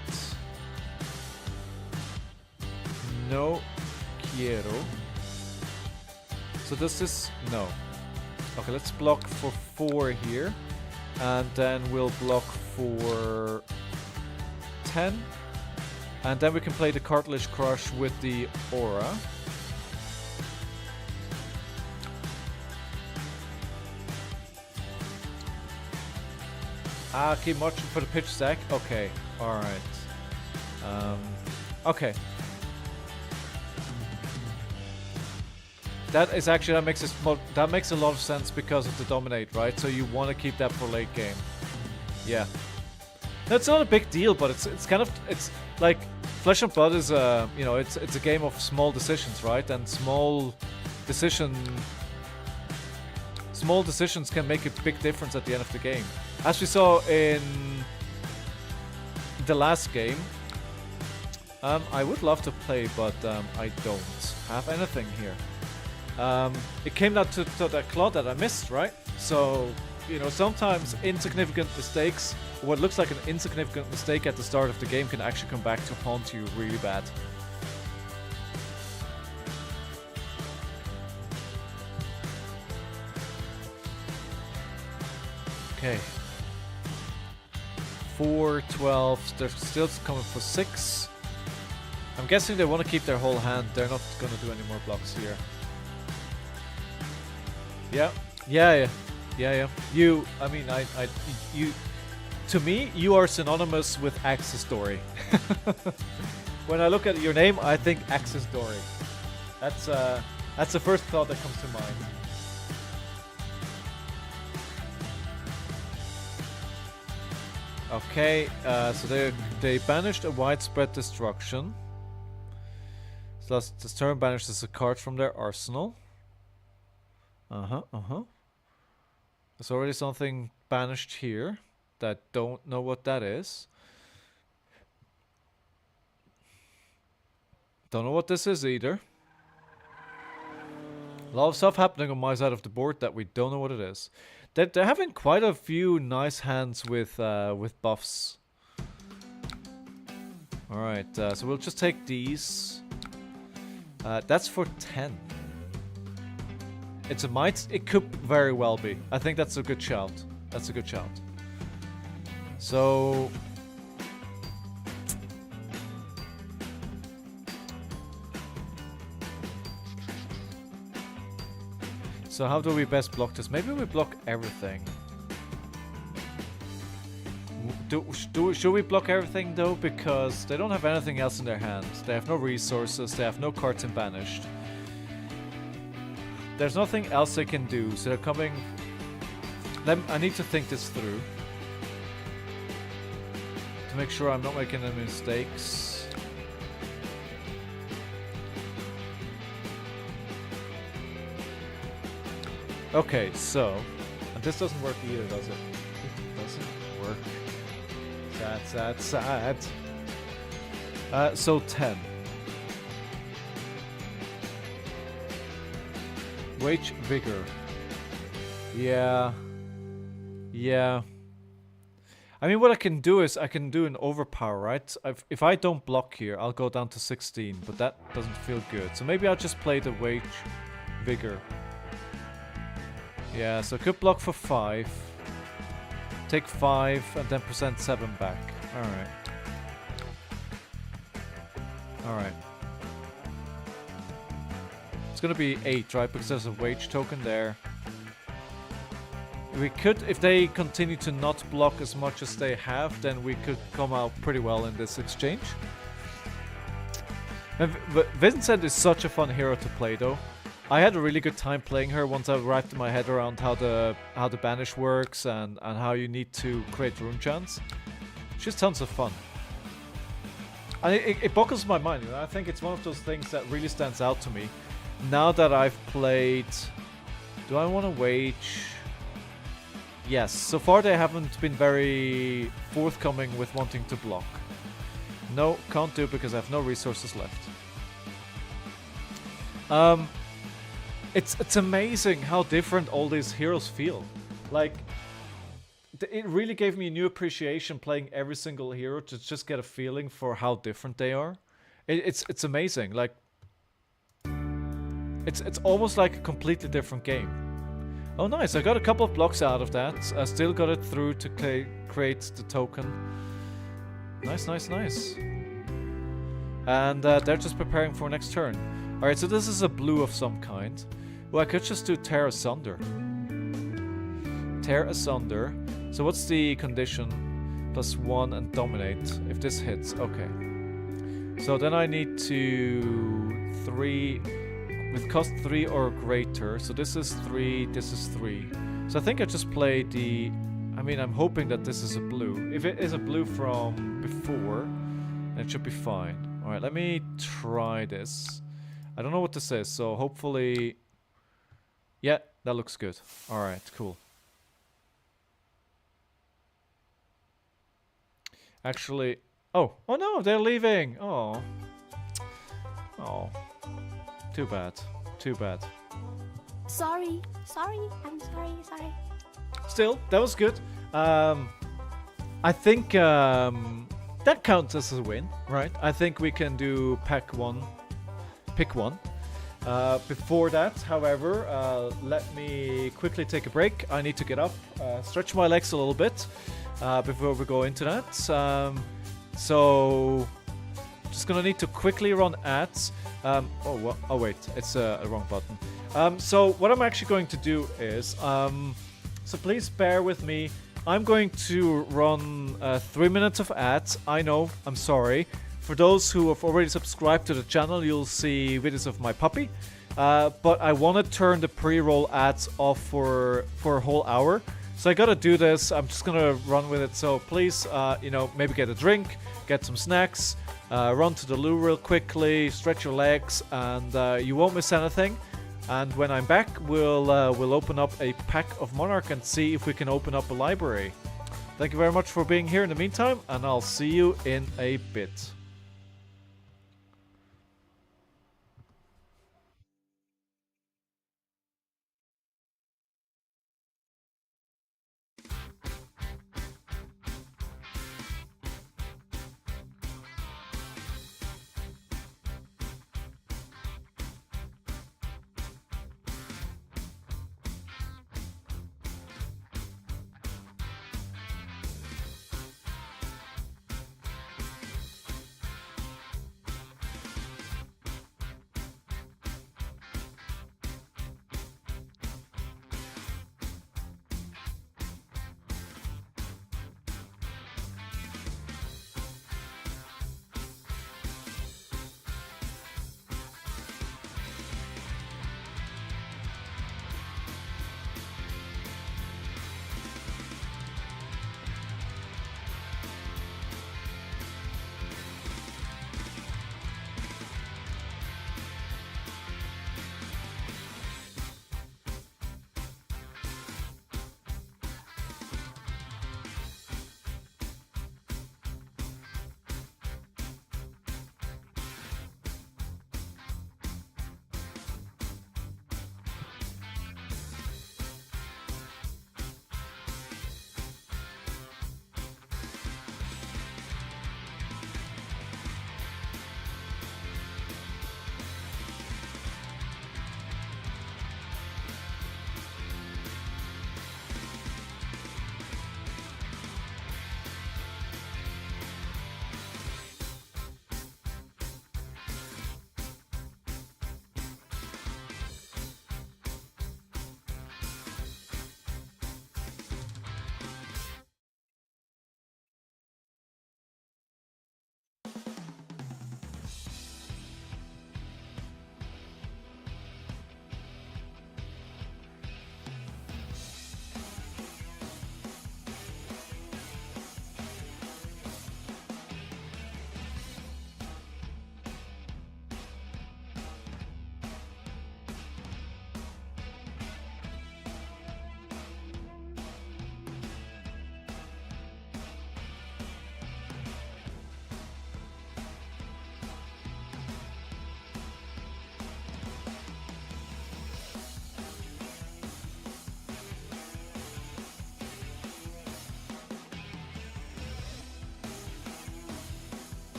No quiero. So does this... No. Okay, let's block for 4 here. And then we'll block for 10. And then we can play the Cartilage Crush with the Aura. Ah, keep watching for the pitch stack? Okay, alright. Okay. That is actually, that makes a lot of sense because of the dominate, right? So you want to keep that for late game. Yeah. That's not a big deal, but it's kind of, it's like Flesh and Blood is a, you know, it's a game of small decisions, right? And small decisions can make a big difference at the end of the game. As we saw in the last game, I would love to play, but I don't have anything here. It came down to that claw that I missed, right? So, you know, sometimes insignificant mistakes, what looks like an insignificant mistake at the start of the game can actually come back to haunt you really bad. Okay. 4, 12, they're still coming for 6. I'm guessing they want to keep their whole hand, they're not going to do any more blocks here. Yeah, yeah. You, I mean, you, to me, you are synonymous with Axis Dory. When I look at your name, I think Axis Dory. That's the first thought that comes to mind. Okay, so they banished a widespread destruction. So this turn banishes a card from their arsenal. There's already something banished here that don't know what that is. Don't know what this is either. A lot of stuff happening on my side of the board that we don't know what it is. They're having quite a few nice hands with buffs. All right, so we'll just take these. That's for 10. It's a might. It could very well be. I think that's a good shout. That's a good shout. So how do we best block this? Maybe we block everything. Should we block everything though? Because they don't have anything else in their hands. They have no resources. They have no cards in banished. There's nothing else they can do, so they're coming. I need to think this through to make sure I'm not making any mistakes. Okay, so, and this doesn't work either, does it? It doesn't work. Sad. So 10. Wage Vigor. Yeah. I mean, what I can do is I can do an overpower, right? If I don't block here, I'll go down to 16, but that doesn't feel good. So maybe I'll just play the Wage Vigor. Yeah, so I could block for 5. Take 5 and then present 7 back. Alright. It's gonna be 8, right? Because there's a wage token there. We could, if they continue to not block as much as they have, then we could come out pretty well in this exchange. And Vincent is such a fun hero to play though. I had a really good time playing her once I wrapped my head around how the banish works and how you need to create rune chants. She's tons of fun. And it boggles my mind, you know? I think it's one of those things that really stands out to me. Now that I've played... Do I want to wage... Yes, so far they haven't been very forthcoming with wanting to block. No, can't do because I have no resources left. It's amazing how different all these heroes feel. Like, it really gave me a new appreciation playing every single hero to just get a feeling for how different they are. It's amazing. Like, it's almost like a completely different game. Oh, nice! I got a couple of blocks out of that. I still got it through to create the token. Nice. And they're just preparing for next turn. Alright, so this is a blue of some kind. Well, I could just do Tear Asunder. Tear Asunder. So what's the condition? +1 and Dominate. If this hits, okay. So then I need to 3 with cost 3 or greater. So this is 3, this is 3. So I think I just play the... I mean, I'm hoping that this is a blue. If it is a blue from before, then it should be fine. Alright, let me try this. I don't know what this is, so hopefully... Yeah, that looks good. Alright, cool. Actually... Oh no, they're leaving! Oh. Oh. Too bad. Too bad. Sorry. I'm sorry. Still, that was good. I think that counts as a win, right? I think we can do pick one. Before that, however, let me quickly take a break. I need to get up, stretch my legs a little bit before we go into that. So, just gonna need to quickly run ads. Oh wait, it's a wrong button. So what I'm actually going to do is, so please bear with me. I'm going to run 3 minutes of ads. I know, I'm sorry. For those who have already subscribed to the channel, you'll see videos of my puppy. But I want to turn the pre-roll ads off for a whole hour. So I gotta do this. I'm just gonna run with it. So please, you know, maybe get a drink, get some snacks, run to the loo real quickly, stretch your legs, and you won't miss anything. And when I'm back, we'll open up a pack of Monarch and see if we can open up a library. Thank you very much for being here in the meantime, and I'll see you in a bit.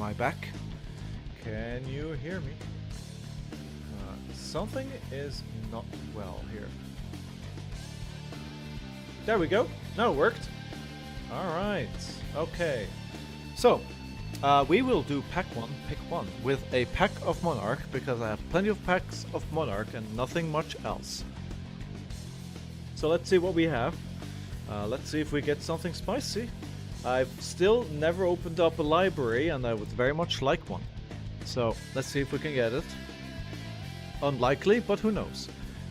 my back. Can you hear me? Something is not well here. There we go. Now it worked. Alright. Okay. So, we will do pack 1, pick 1, with a pack of Monarch, because I have plenty of packs of Monarch and nothing much else. So let's see what we have. Let's see if we get something spicy. I've still never opened up a library, and I would very much like one. So let's see if we can get it. Unlikely, but who knows.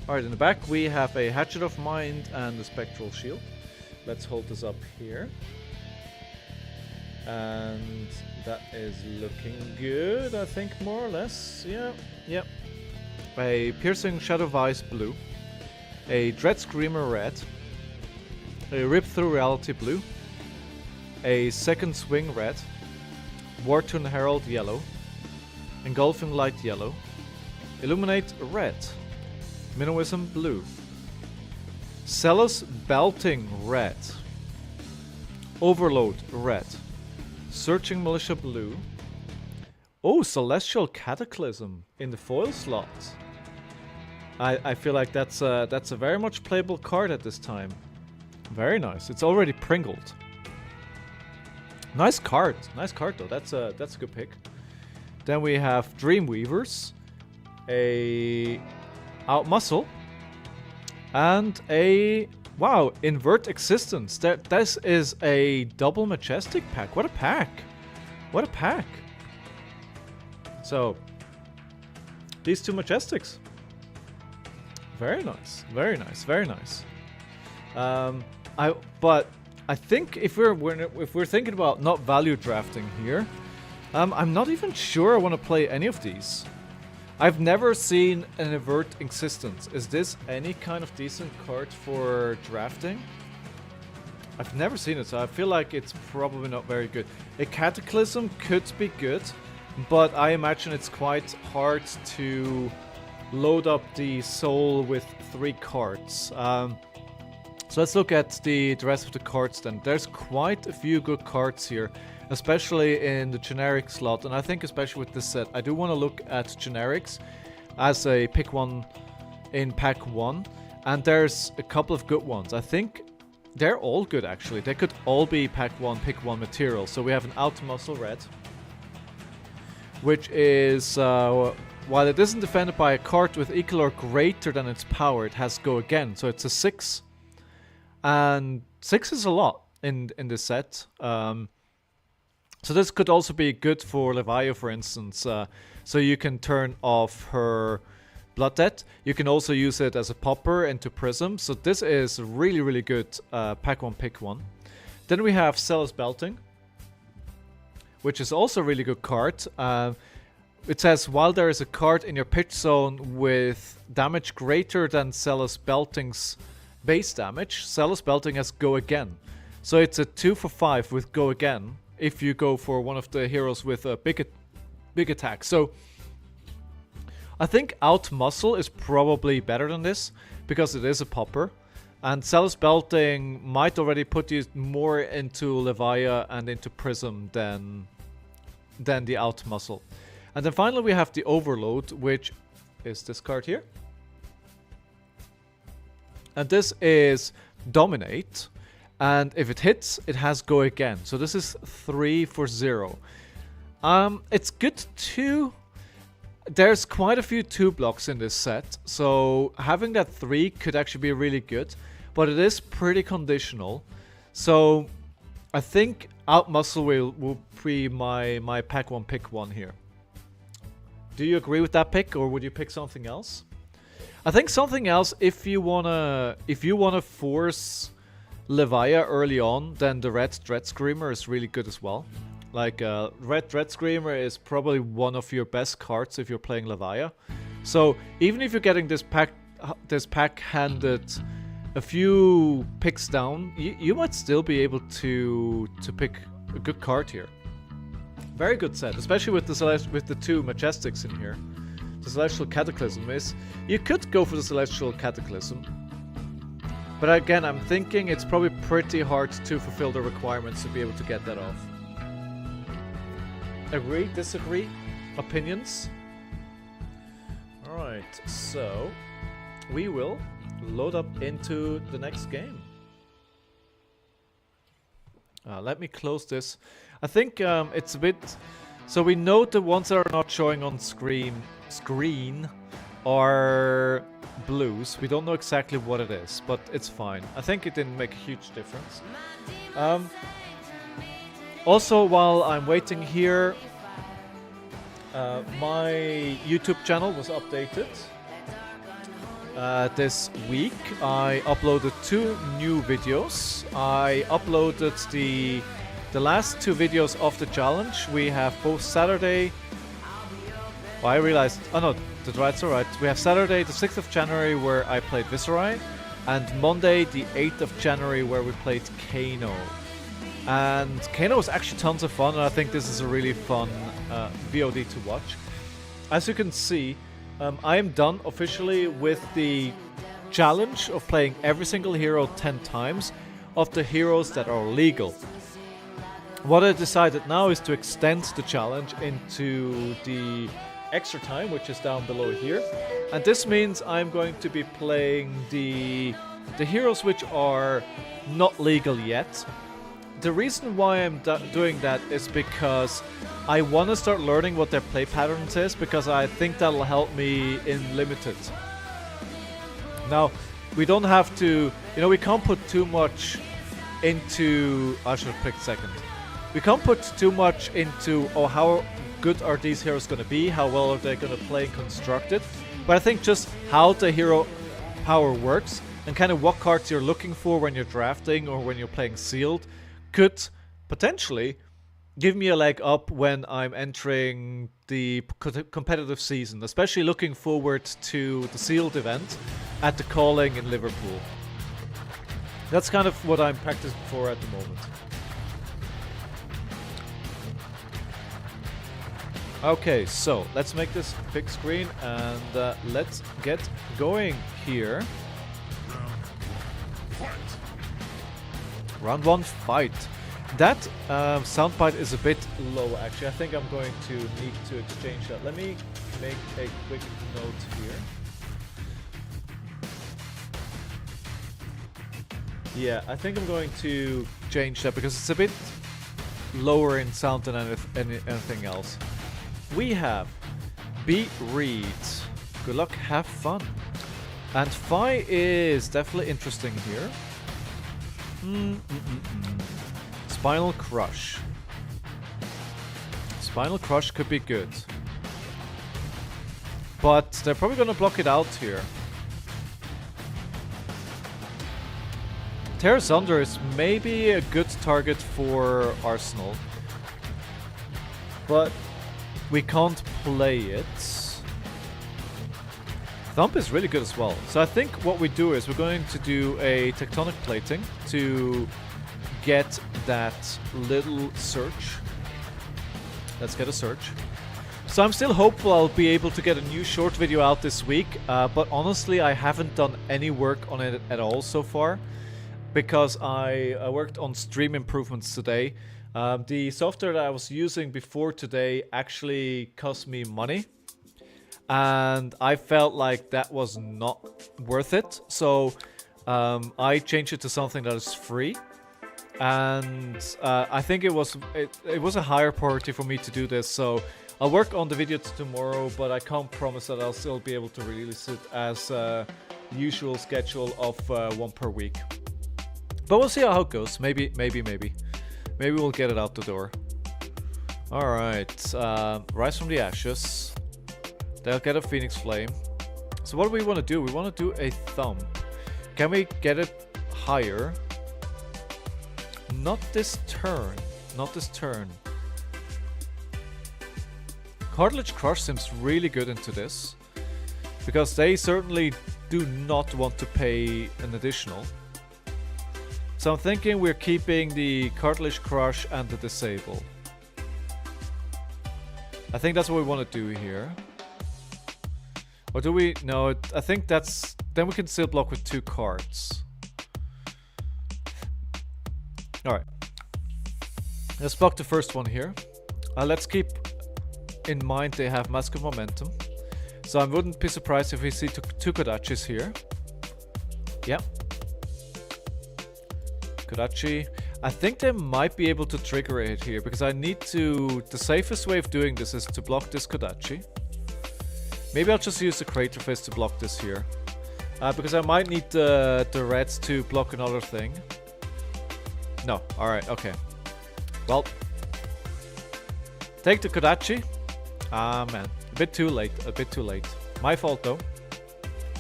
Alright, in the back we have a Hatchet of Mind and a Spectral Shield. Let's hold this up here. And that is looking good, I think, more or less. Yeah. A Piercing Shadow Vice blue. A Dread Screamer red. A Rip Through Reality blue. A Second Swing red. Wartune Herald yellow. Engulfing Light yellow. Illuminate red. Minnowism blue. Celos Belting red. Overload red. Searching Militia blue. Oh, Celestial Cataclysm in the foil slot. I feel like that's a very much playable card at this time. Very nice. It's already pringled. Nice card though. That's a good pick. Then we have Dreamweavers, a Outmuscle, and a Invert Existence. This is a double Majestic pack. What a pack! What a pack! So these two Majestics. Very nice. Very nice. Very nice. But I think if we're thinking about not value drafting here, I'm not even sure I want to play any of these. I've never seen an Invert Existence. Is this any kind of decent card for drafting? I've never seen it, so I feel like it's probably not very good. A Cataclysm could be good, but I imagine it's quite hard to load up the soul with 3 cards. So let's look at the rest of the cards then. There's quite a few good cards here, especially in the generic slot, and I think especially with this set, I do want to look at generics as a pick 1 in pack 1, and there's a couple of good ones. I think they're all good actually. They could all be pack 1, pick 1 material. So we have an Outmuscle red, which is, while it isn't defended by a card with equal or greater than its power, it has Go Again. So it's a 6, and 6 is a lot in this set. So this could also be good for Leviah, for instance. So you can turn off her Blood Debt. You can also use it as a popper into Prism. So this is really, really good pack 1, pick 1. Then we have Celos Belting, which is also a really good card. It says, while there is a card in your pitch zone with damage greater than Celos Belting's base damage, Celos Belting has Go Again. So it's a 2 for 5 with Go Again if you go for one of the heroes with a big attack. So I think Outmuscle is probably better than this because it is a popper, and Celos Belting might already put you more into Leviah and into Prism than the Outmuscle. And then finally we have the Overload, which is this card here. And this is Dominate. And if it hits, it has Go Again. So this is 3 for 0. It's good too. There's quite a few 2 blocks in this set. So having that 3 could actually be really good. But it is pretty conditional. So I think Outmuscle will be my pack 1, pick 1 here. Do you agree with that pick, or would you pick something else? I think something else, if you wanna force Leviah early on, then the Red Dread Screamer is really good as well. Like Red Dread Screamer is probably one of your best cards if you're playing Leviah. So even if you're getting this pack handed a few picks down, you might still be able to pick a good card here. Very good set, especially with the 2 Majestics in here. The Celestial Cataclysm is... You could go for the Celestial Cataclysm. But again, I'm thinking it's probably pretty hard to fulfill the requirements to be able to get that off. Agree, disagree, opinions? Alright, so we will load up into the next game. Let me close this. I think it's a bit... So we know the ones that are not showing on screen are blues. We don't know exactly what it is, but it's fine. I think it didn't make a huge difference. Also, while I'm waiting here, my YouTube channel was updated. This week I uploaded 2 new videos. I uploaded the last 2 videos of the challenge. We have both Saturday... Oh, I realized... Oh no, that's alright. We have Saturday the 6th of January where I played Viserai, and Monday the 8th of January where we played KAYO. And KAYO was actually tons of fun, and I think this is a really fun VOD to watch. As you can see, I am done officially with the challenge of playing every single hero 10 times of the heroes that are legal. What I decided now is to extend the challenge into the extra time, which is down below here. And this means I'm going to be playing the heroes which are not legal yet. The reason why I'm doing that is because I want to start learning what their play patterns is, because I think that'll help me in Limited. Now, we don't have to... You know, we can't put too much into... I should have picked second. We can't put too much into, oh, how good are these heroes going to be? How well are they going to play and constructed? But I think just how the hero power works and kind of what cards you're looking for when you're drafting or when you're playing sealed could potentially give me a leg up when I'm entering the competitive season, especially looking forward to the sealed event at the Calling in Liverpool. That's kind of what I'm practicing for at the moment. Okay, so let's make this big screen and let's get going here. Round 1 fight. That soundbite is a bit low actually. I think I'm going to need to exchange that. Let me make a quick note here. Yeah, I think I'm going to change that because it's a bit lower in sound than anything else. We have B. Reed. Good luck, have fun. And Phi is definitely interesting here. Spinal Crush. Spinal Crush could be good. But they're probably going to block it out here. Terra Sunder is maybe a good target for Arsenal. But we can't play it. Thump is really good as well. So I think what we do is we're going to do a tectonic plating to get that little search. Let's get a search. So I'm still hopeful I'll be able to get a new short video out this week, but honestly I haven't done any work on it at all so far because I worked on stream improvements today. The software that I was using before today actually cost me money. And I felt like that was not worth it. So I changed it to something that is free. And I think it was a higher priority for me to do this. So I'll work on the video tomorrow, but I can't promise that I'll still be able to release it as usual schedule of 1 per week. But we'll see how it goes. Maybe we'll get it out the door. Alright, Rise from the Ashes. They'll get a Phoenix Flame. So what do we want to do? We want to do a Thump. Can we get it higher? Not this turn. Not this turn. Cartilage Crush seems really good into this. Because they certainly do not want to pay an additional. So I'm thinking we're keeping the Cartilage Crush and the Disable. I think that's what we want to do here. Or do we? No, I think that's... Then we can still block with 2 cards. Alright. Let's block the first one here. Let's keep in mind they have Mask of Momentum. So I wouldn't be surprised if we see two Kodachis here. Yeah. Kodachi. I think they might be able to trigger it here because I need to... The safest way of doing this is to block this Kodachi. Maybe I'll just use the Crater Fist to block this here. Because I might need the reds to block another thing. No, alright, okay. Well. Take the Kodachi. Ah, man. A bit too late, a bit too late. My fault though.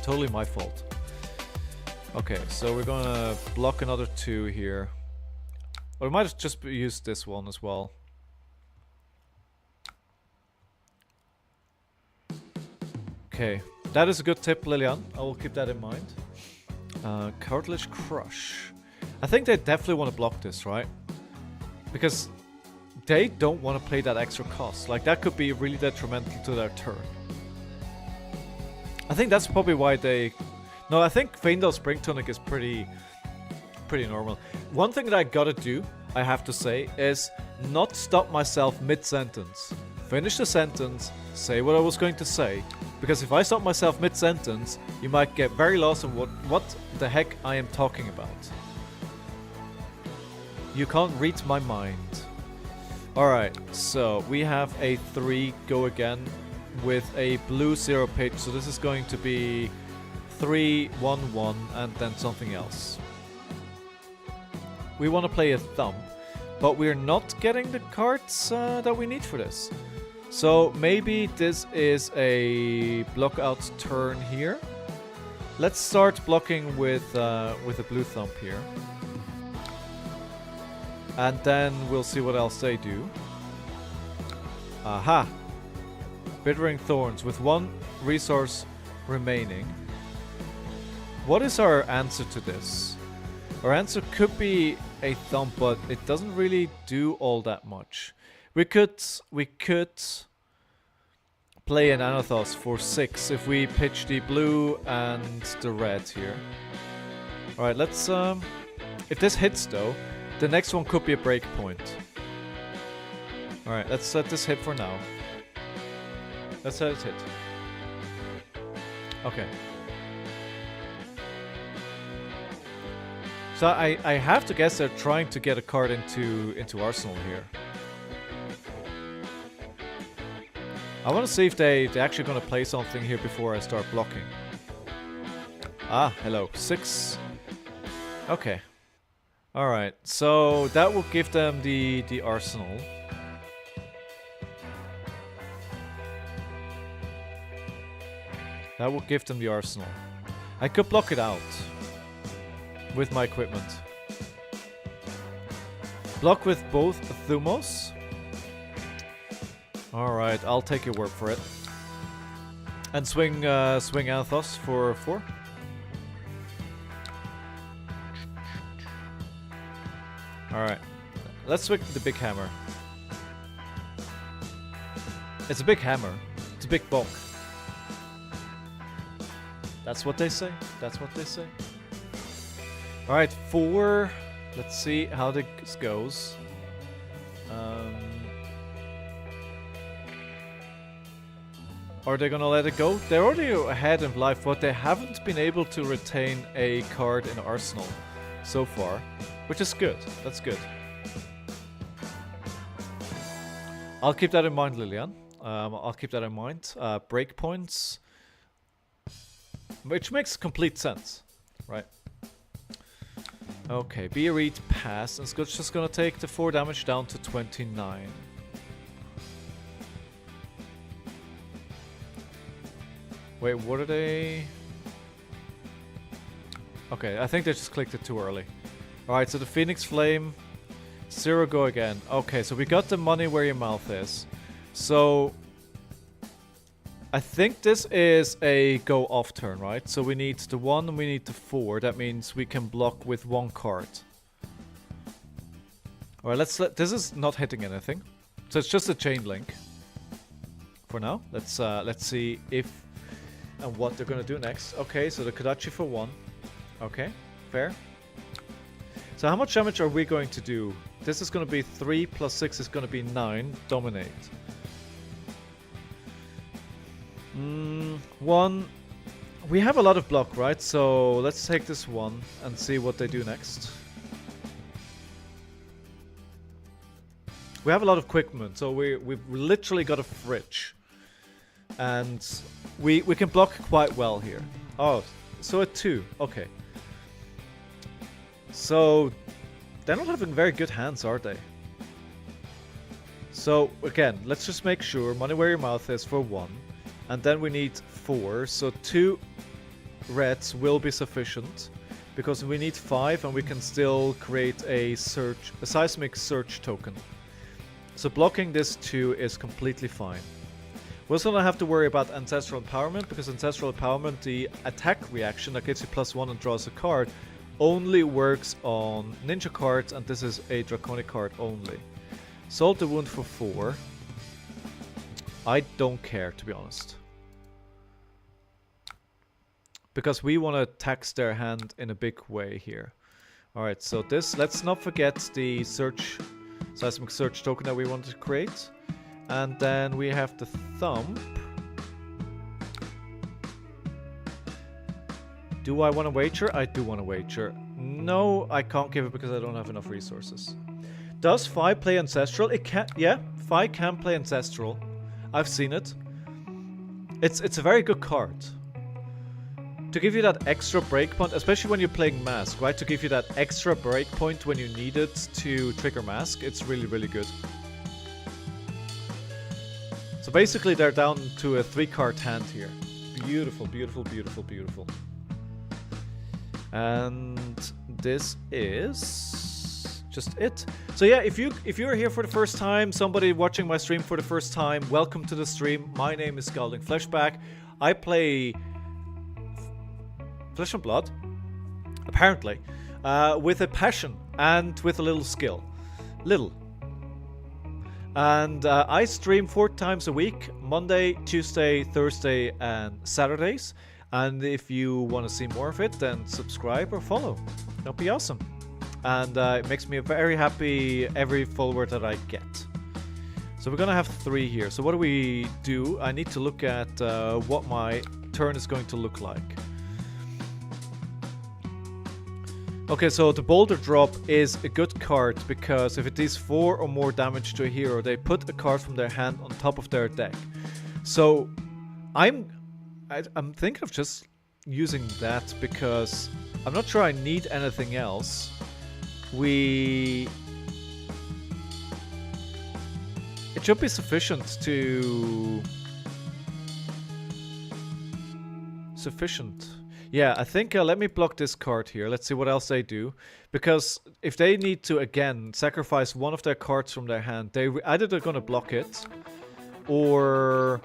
Totally my fault. Okay, so we're gonna block another 2 here. Or we might have just used this one as well. Okay, that is a good tip, Lilian. I will keep that in mind. Cartilage Crush. I think they definitely want to block this, right? Because they don't want to play that extra cost. Like, that could be really detrimental to their turn. I think that's probably why they... No, I think Faendal Spring Tonic is pretty normal. One thing that I gotta do, I have to say, is not stop myself mid-sentence. Finish the sentence, say what I was going to say. Because if I stop myself mid-sentence, you might get very lost on what the heck I am talking about. You can't read my mind. Alright, so we have a 3 go again with a blue 0 pitch. So this is going to be 3, 1, 1, and then something else. We want to play a thumb, but we're not getting the cards that we need for this. So maybe this is a block out turn here. Let's start blocking with a blue thumb here. And then we'll see what else they do. Aha! Bittering Thorns with 1 resource remaining. What is our answer to this? Our answer could be a thumb, but it doesn't really do all that much. We could play an Anathos for 6 if we pitch the blue and the red here. Alright, let's if this hits though, the next one could be a break point. Alright, let's let this hit for now. Let's let it hit. Okay. So I have to guess they're trying to get a card into Arsenal here. I want to see if they're actually going to play something here before I start blocking. Ah, hello. 6. Okay. Alright, so that will give them the Arsenal. That will give them the Arsenal. I could block it out with my equipment. Block with both Thumos. Alright, I'll take your word for it. And swing Anthos for 4. Alright. Let's swing the big hammer. It's a big hammer. It's a big bonk. That's what they say. That's what they say. Alright, 4. Let's see how this goes. Are they gonna let it go? They're already ahead in life, but they haven't been able to retain a card in Arsenal so far, which is good. That's good. I'll keep that in mind, Lilian. I'll keep that in mind. Breakpoints, which makes complete sense, right? Okay, be a read, pass, and Scott's just gonna take the 4 damage down to 29. Wait, what are they? Okay, I think they just clicked it too early. Alright, so the Phoenix Flame, 0 go again. Okay, so we got the money where your mouth is. So I think this is a go off turn, right? So we need the 1 and we need the 4. That means we can block with 1 card. Alright, this is not hitting anything. So it's just a chain link. For now. Let's see if and what they're gonna do next. Okay, so the Kodachi for 1. Okay, fair. So how much damage are we going to do this is going to be 3 plus 6 is going to be 9. Dominate. 1. We have a lot of block, right? So let's take this 1 and see what they do next. We have a lot of quick movement, so we've literally got a fridge. And we can block quite well here. Oh, so at 2. Okay. So they're not having very good hands, are they? So again, let's just make sure money where your mouth is for 1. And then we need 4. So 2 reds will be sufficient. Because we need 5 and we can still create a seismic search token. So blocking this 2 is completely fine. We also don't have to worry about Ancestral Empowerment, because Ancestral Empowerment, the attack reaction that gives you +1 and draws a card, only works on ninja cards, and this is a draconic card only. Salt the wound for 4. I don't care, to be honest. Because we want to tax their hand in a big way here. Alright, so this, let's not forget the seismic search token that we want to create. And then we have the thump. Do I want to wager? I do want to wager. No, I can't give it because I don't have enough resources. Does Fi play Ancestral? It can, yeah, Fi can play Ancestral. I've seen it. It's a very good card. To give you that extra breakpoint, especially when you're playing Mask, right? To give you that extra breakpoint when you need it to trigger Mask, it's really, really good. So basically they're down to a 3-card hand here. Beautiful, beautiful, beautiful, beautiful. And this is just it. So yeah, if you're here for the first time, somebody watching my stream for the first time, welcome to the stream. My name is Scalding Fleshback. I play Flesh and Blood, apparently, with a passion and with a little skill. And I stream 4 times a week, Monday, Tuesday, Thursday, and Saturdays. And if you want to see more of it, then subscribe or follow. That'll be awesome. And it makes me very happy every follower that I get. So we're going to have 3 here. So what do we do? I need to look at what my turn is going to look like. Okay, so the Boulder Drop is a good card because if it deals 4 or more damage to a hero, they put a card from their hand on top of their deck. So I'm thinking of just using that because I'm not sure I need anything else. It should be sufficient to... Yeah, I think let me block this card here. Let's see what else they do. Because if they need to, again, sacrifice one of their cards from their hand, either they're going to block it, or...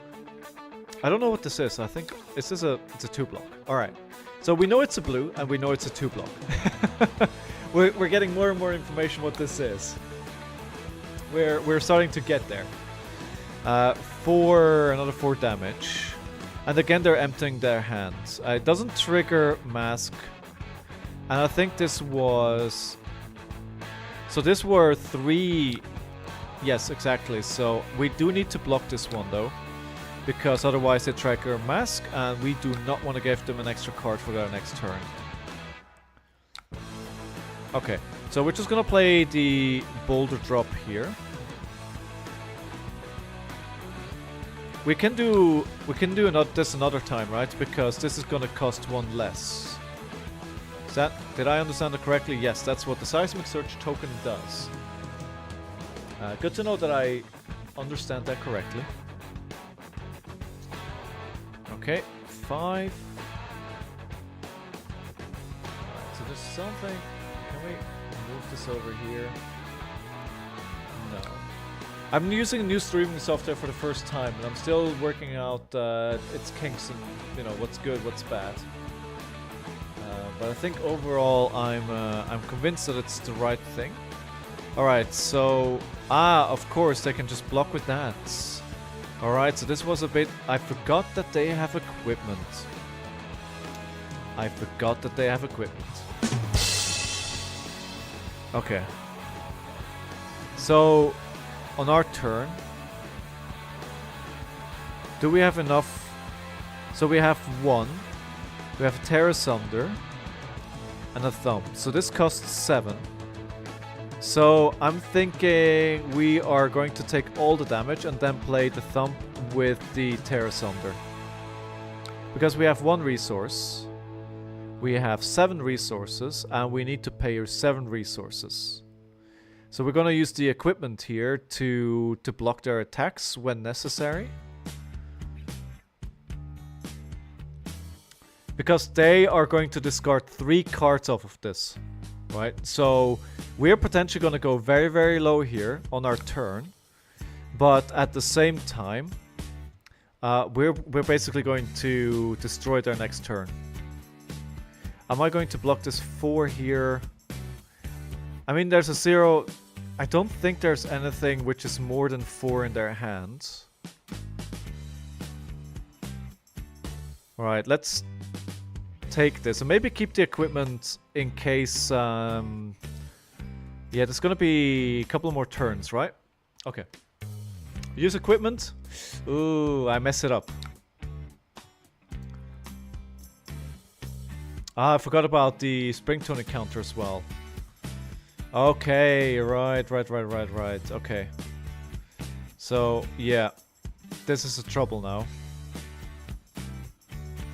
I don't know what this is. I think it's a 2-block. Alright. So we know it's a blue, and we know it's a 2-block. we're getting more and more information what this is. We're starting to get there. Another 4 damage. And again, they're emptying their hands. It doesn't trigger Mask. And I think this was... So this were 3... Yes, exactly. So we do need to block this one, though. Because otherwise they trigger Mask, and we do not want to give them an extra card for their next turn. Okay, so we're just going to play the Boulder Drop here. We can do this another time, right? Because this is gonna cost 1 less. Did I understand it correctly? Yes, that's what the Seismic Search token does. Good to know that I understand that correctly. Okay, 5. Alright, so there's something. Can we move this over here? No. I'm using a new streaming software for the first time, and I'm still working out its kinks and, you know, what's good, what's bad. But I think overall I'm convinced that it's the right thing. Alright, so... of course, they can just block with that. Alright, so this was a bit... I forgot that they have equipment. So, on our turn, do we have enough? So we have one. We have a Tear Asunder and a Thump. So this costs 7. So I'm thinking we are going to take all the damage and then play the Thump with the Tear Asunder. Because we have 1 resource. We have 7 resources and we need to pay her 7 resources. So we're gonna use the equipment here to block their attacks when necessary. Because they are going to discard 3 cards off of this, right? So we're potentially going to go very, very low here on our turn. But at the same time, we're basically going to destroy their next turn. Am I going to block this 4 here? I mean, there's a 0. I don't think there's anything which is more than 4 in their hands. Alright, let's take this and maybe keep the equipment in case yeah, there's gonna be a couple more turns, right? Okay, use equipment. Ooh, I messed it up. I forgot about the spring tonic counter as well. Okay, right. Okay, so yeah, this is a trouble now.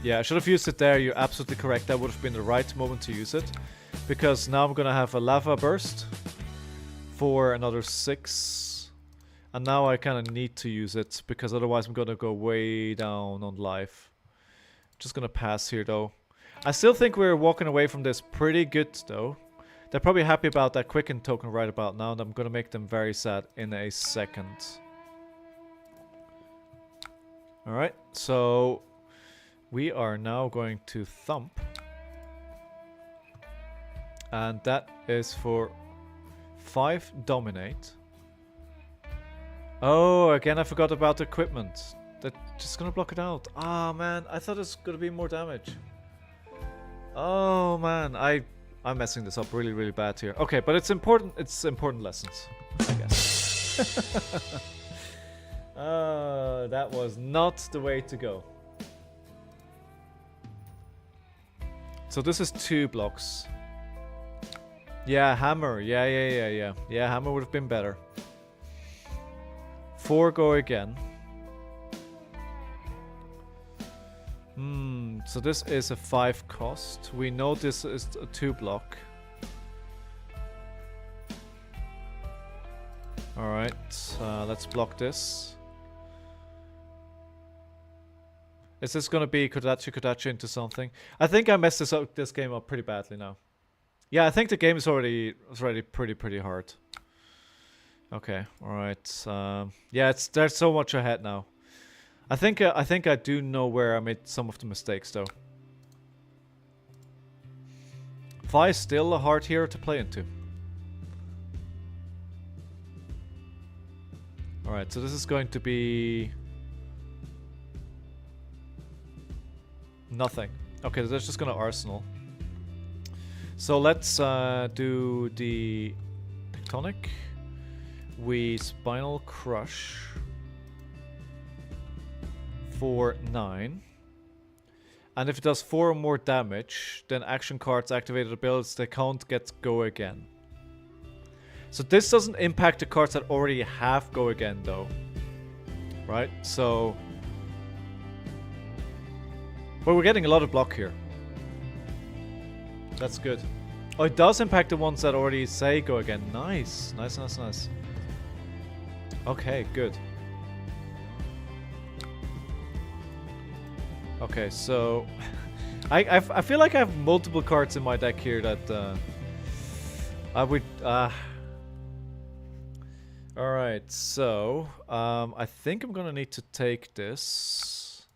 Yeah, I should have used it there. You're absolutely correct. That would have been the right moment to use it. Because now I'm going to have a lava burst for another 6. And now I kind of need to use it. Because otherwise I'm going to go way down on life. Just going to pass here though. I still think we're walking away from this pretty good though. They're probably happy about that quicken token right about now. And I'm going to make them very sad in a second. Alright, so we are now going to Thump. And that is for 5 Dominate. Oh, again I forgot about the equipment. That's just gonna block it out. Ah, man, I thought it was gonna be more damage. Oh man, I'm messing this up really, really bad here. Okay, but it's important lessons, I guess. That was not the way to go. So this is 2 blocks. Yeah, hammer. Yeah. Yeah, hammer would have been better. 4 go again. So this is a 5 cost. We know this is a 2 block. Alright, let's block this. Is this gonna be Kodachi into something? I think I messed this game up pretty badly now. Yeah, I think the game is already pretty hard. Okay, alright. Yeah, there's so much ahead now. I think I do know where I made some of the mistakes though. Fi is still a hard hero to play into. Alright, so this is going to be nothing. Okay, that's just gonna Arsenal. So let's do the Tectonic. We Spinal Crush for 9. And if it does 4 or more damage, then action cards activated abilities, they can't get go again. So this doesn't impact the cards that already have go again though. Right? So well, we're getting a lot of block here. That's good. Oh, it does impact the ones that already say go again. Nice. Nice. Okay, good. Okay, so I feel like I have multiple cards in my deck here that I would Alright, so I think I'm gonna need to take this.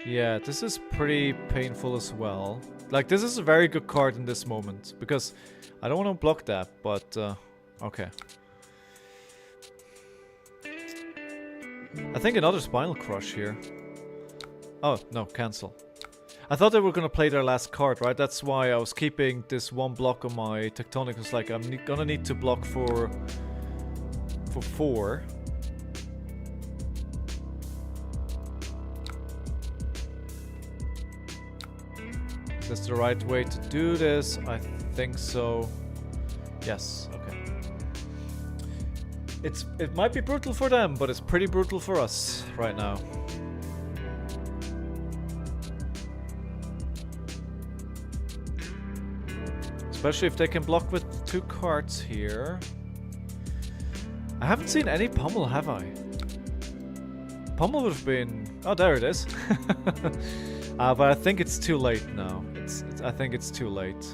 Yeah, this is pretty painful as well. Like, this is a very good card in this moment, because I don't want to block that, but okay. I think another Spinal Crush here. Oh, no, cancel. I thought they were gonna play their last card, right? That's why I was keeping this one block on my tectonic. It's like I'm gonna need to block for 4. Is this the right way to do this? I think so. Yes, okay. It might be brutal for them, but it's pretty brutal for us right now. Especially if they can block with 2 cards here. I haven't seen any Pummel, have I? Pummel would have been... Oh, there it is. But I think it's too late now. I think it's too late.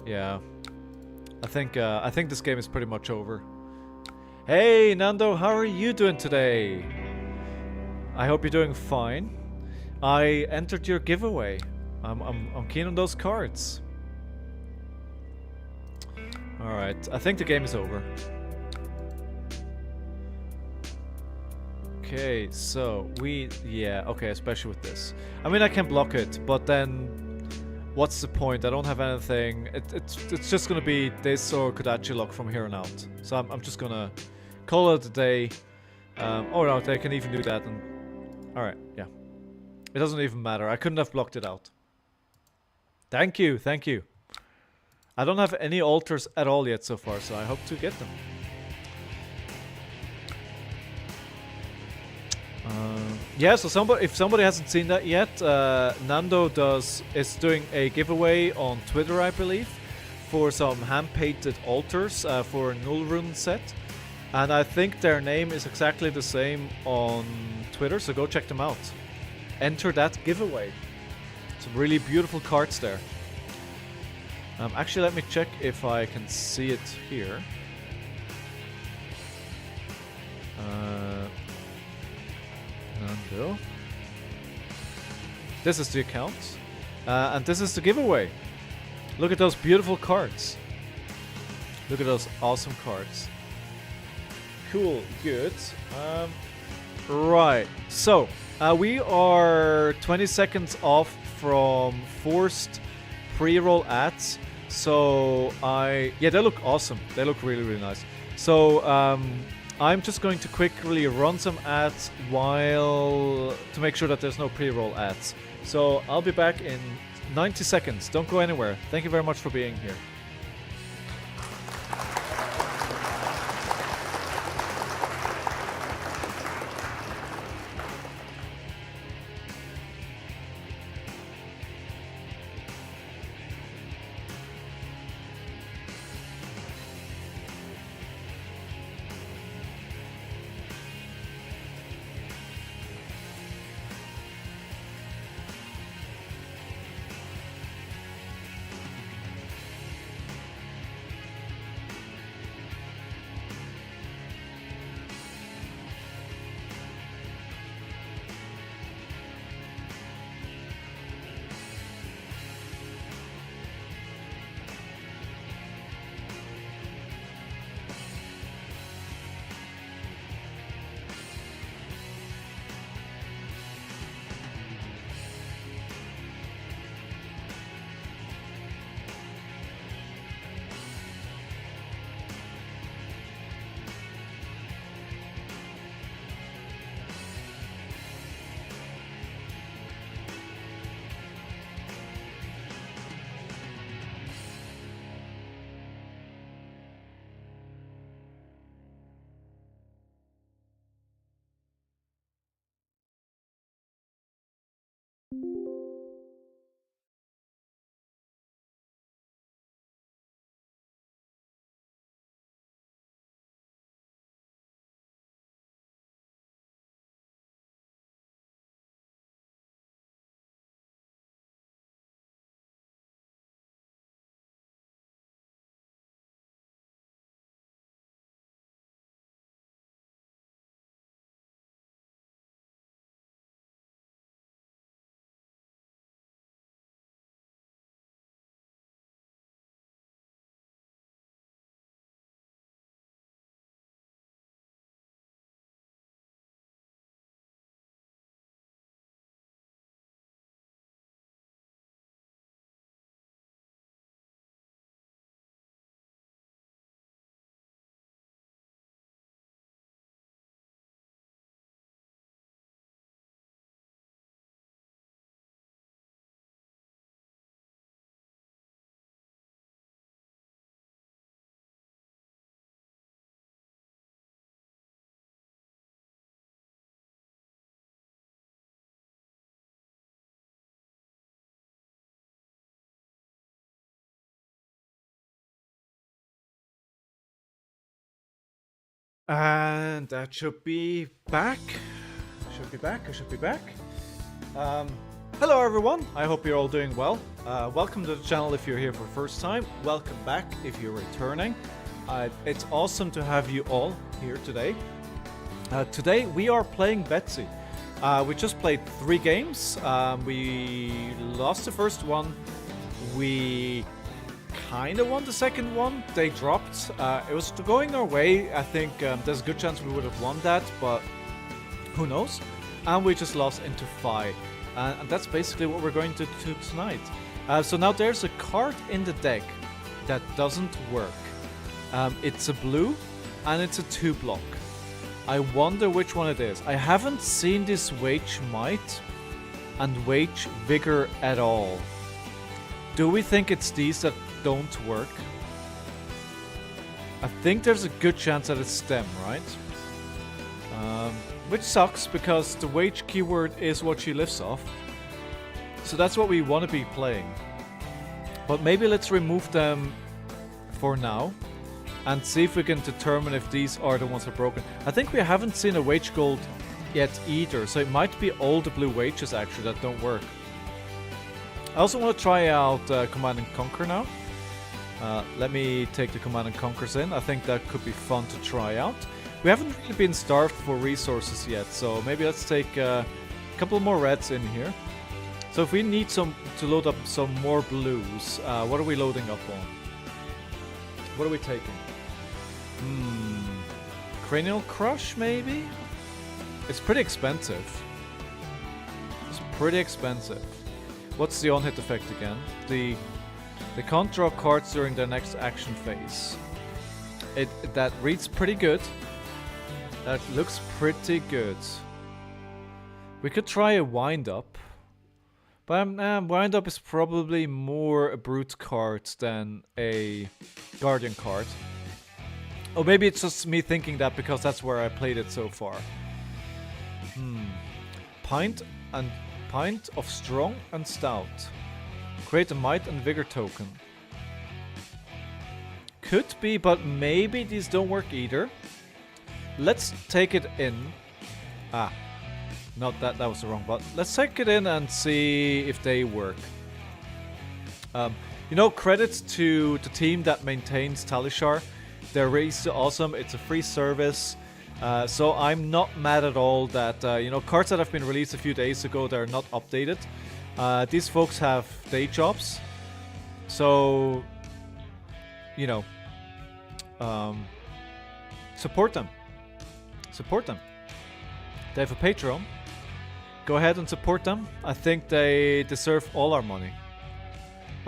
Yeah. I think this game is pretty much over. Hey, Nando, how are you doing today? I hope you're doing fine. I entered your giveaway. I'm keen on those cards. Alright, I think the game is over. Okay, so yeah, okay, especially with this. I mean, I can block it, but then what's the point? I don't have anything. It's just gonna be this or Kodachi lock from here on out. So I'm just gonna call it a day. Oh no, they can even do that. And alright, yeah. It doesn't even matter. I couldn't have blocked it out. Thank you, thank you. I don't have any altars at all yet so far, so I hope to get them. Yeah, so if somebody hasn't seen that yet, Nando is doing a giveaway on Twitter, I believe, for some hand-painted altars for a Null Rune set. And I think their name is exactly the same on Twitter, so go check them out. Enter that giveaway. Some really beautiful cards there. Actually, let me check if I can see it here. Nando. This is the account. And this is the giveaway. Look at those beautiful cards. Look at those awesome cards. Cool, good. Right, so we are 20 seconds off from forced pre-roll ads. So yeah, they look awesome. They look really, really nice. So I'm just going to quickly run some ads to make sure that there's no pre-roll ads. So I'll be back in 90 seconds. Don't go anywhere. Thank you very much for being here. And that should be back. I should be back. Um, hello everyone, I hope you're all doing well. Welcome to the channel if you're here for the first time. Welcome back if you're returning. It's awesome to have you all here today. Today we are playing Betsy. We just played 3 games. We lost the first one. We kind of won the second one. They dropped. It was going our way. I think there's a good chance we would have won that, but who knows? And we just lost into FAB. And that's basically what we're going to do tonight. So now there's a card in the deck that doesn't work. It's a blue and it's a 2-block. I wonder which one it is. I haven't seen this Wage Might and Wage Vigor at all. Do we think it's these that don't work? I think there's a good chance that it's STEM, right? Which sucks because the wage keyword is what she lives off. So that's what we want to be playing. But maybe let's remove them for now and see if we can determine if these are the ones that are broken. I think we haven't seen a wage gold yet either, so it might be all the blue wages actually that don't work. I also want to try out Command and Conquer now. Let me take the Command and Conquers in. I think that could be fun to try out. We haven't really been starved for resources yet, so maybe let's take a couple more reds in here. So if we need to load up some more blues, what are we loading up on? What are we taking? Cranial Crush, maybe? It's pretty expensive. It's pretty expensive. What's the on-hit effect again? They can't draw cards during their next action phase. That reads pretty good. That looks pretty good. We could try a wind-up. But wind-up is probably more a brute card than a guardian card. Or maybe it's just me thinking that because that's where I played it so far. Pint of Strong and Stout. Create a Might and Vigor token. Could be, but maybe these don't work either. Let's take it in. Not that was the wrong button. Let's take it in and see if they work. You know, credits to the team that maintains Talishar. They're really so awesome. It's a free service. So I'm not mad at all that, you know, cards that have been released a few days ago, they're not updated. These folks have day jobs. So, you know, support them. Support them. They have a Patreon. Go ahead and support them. I think they deserve all our money.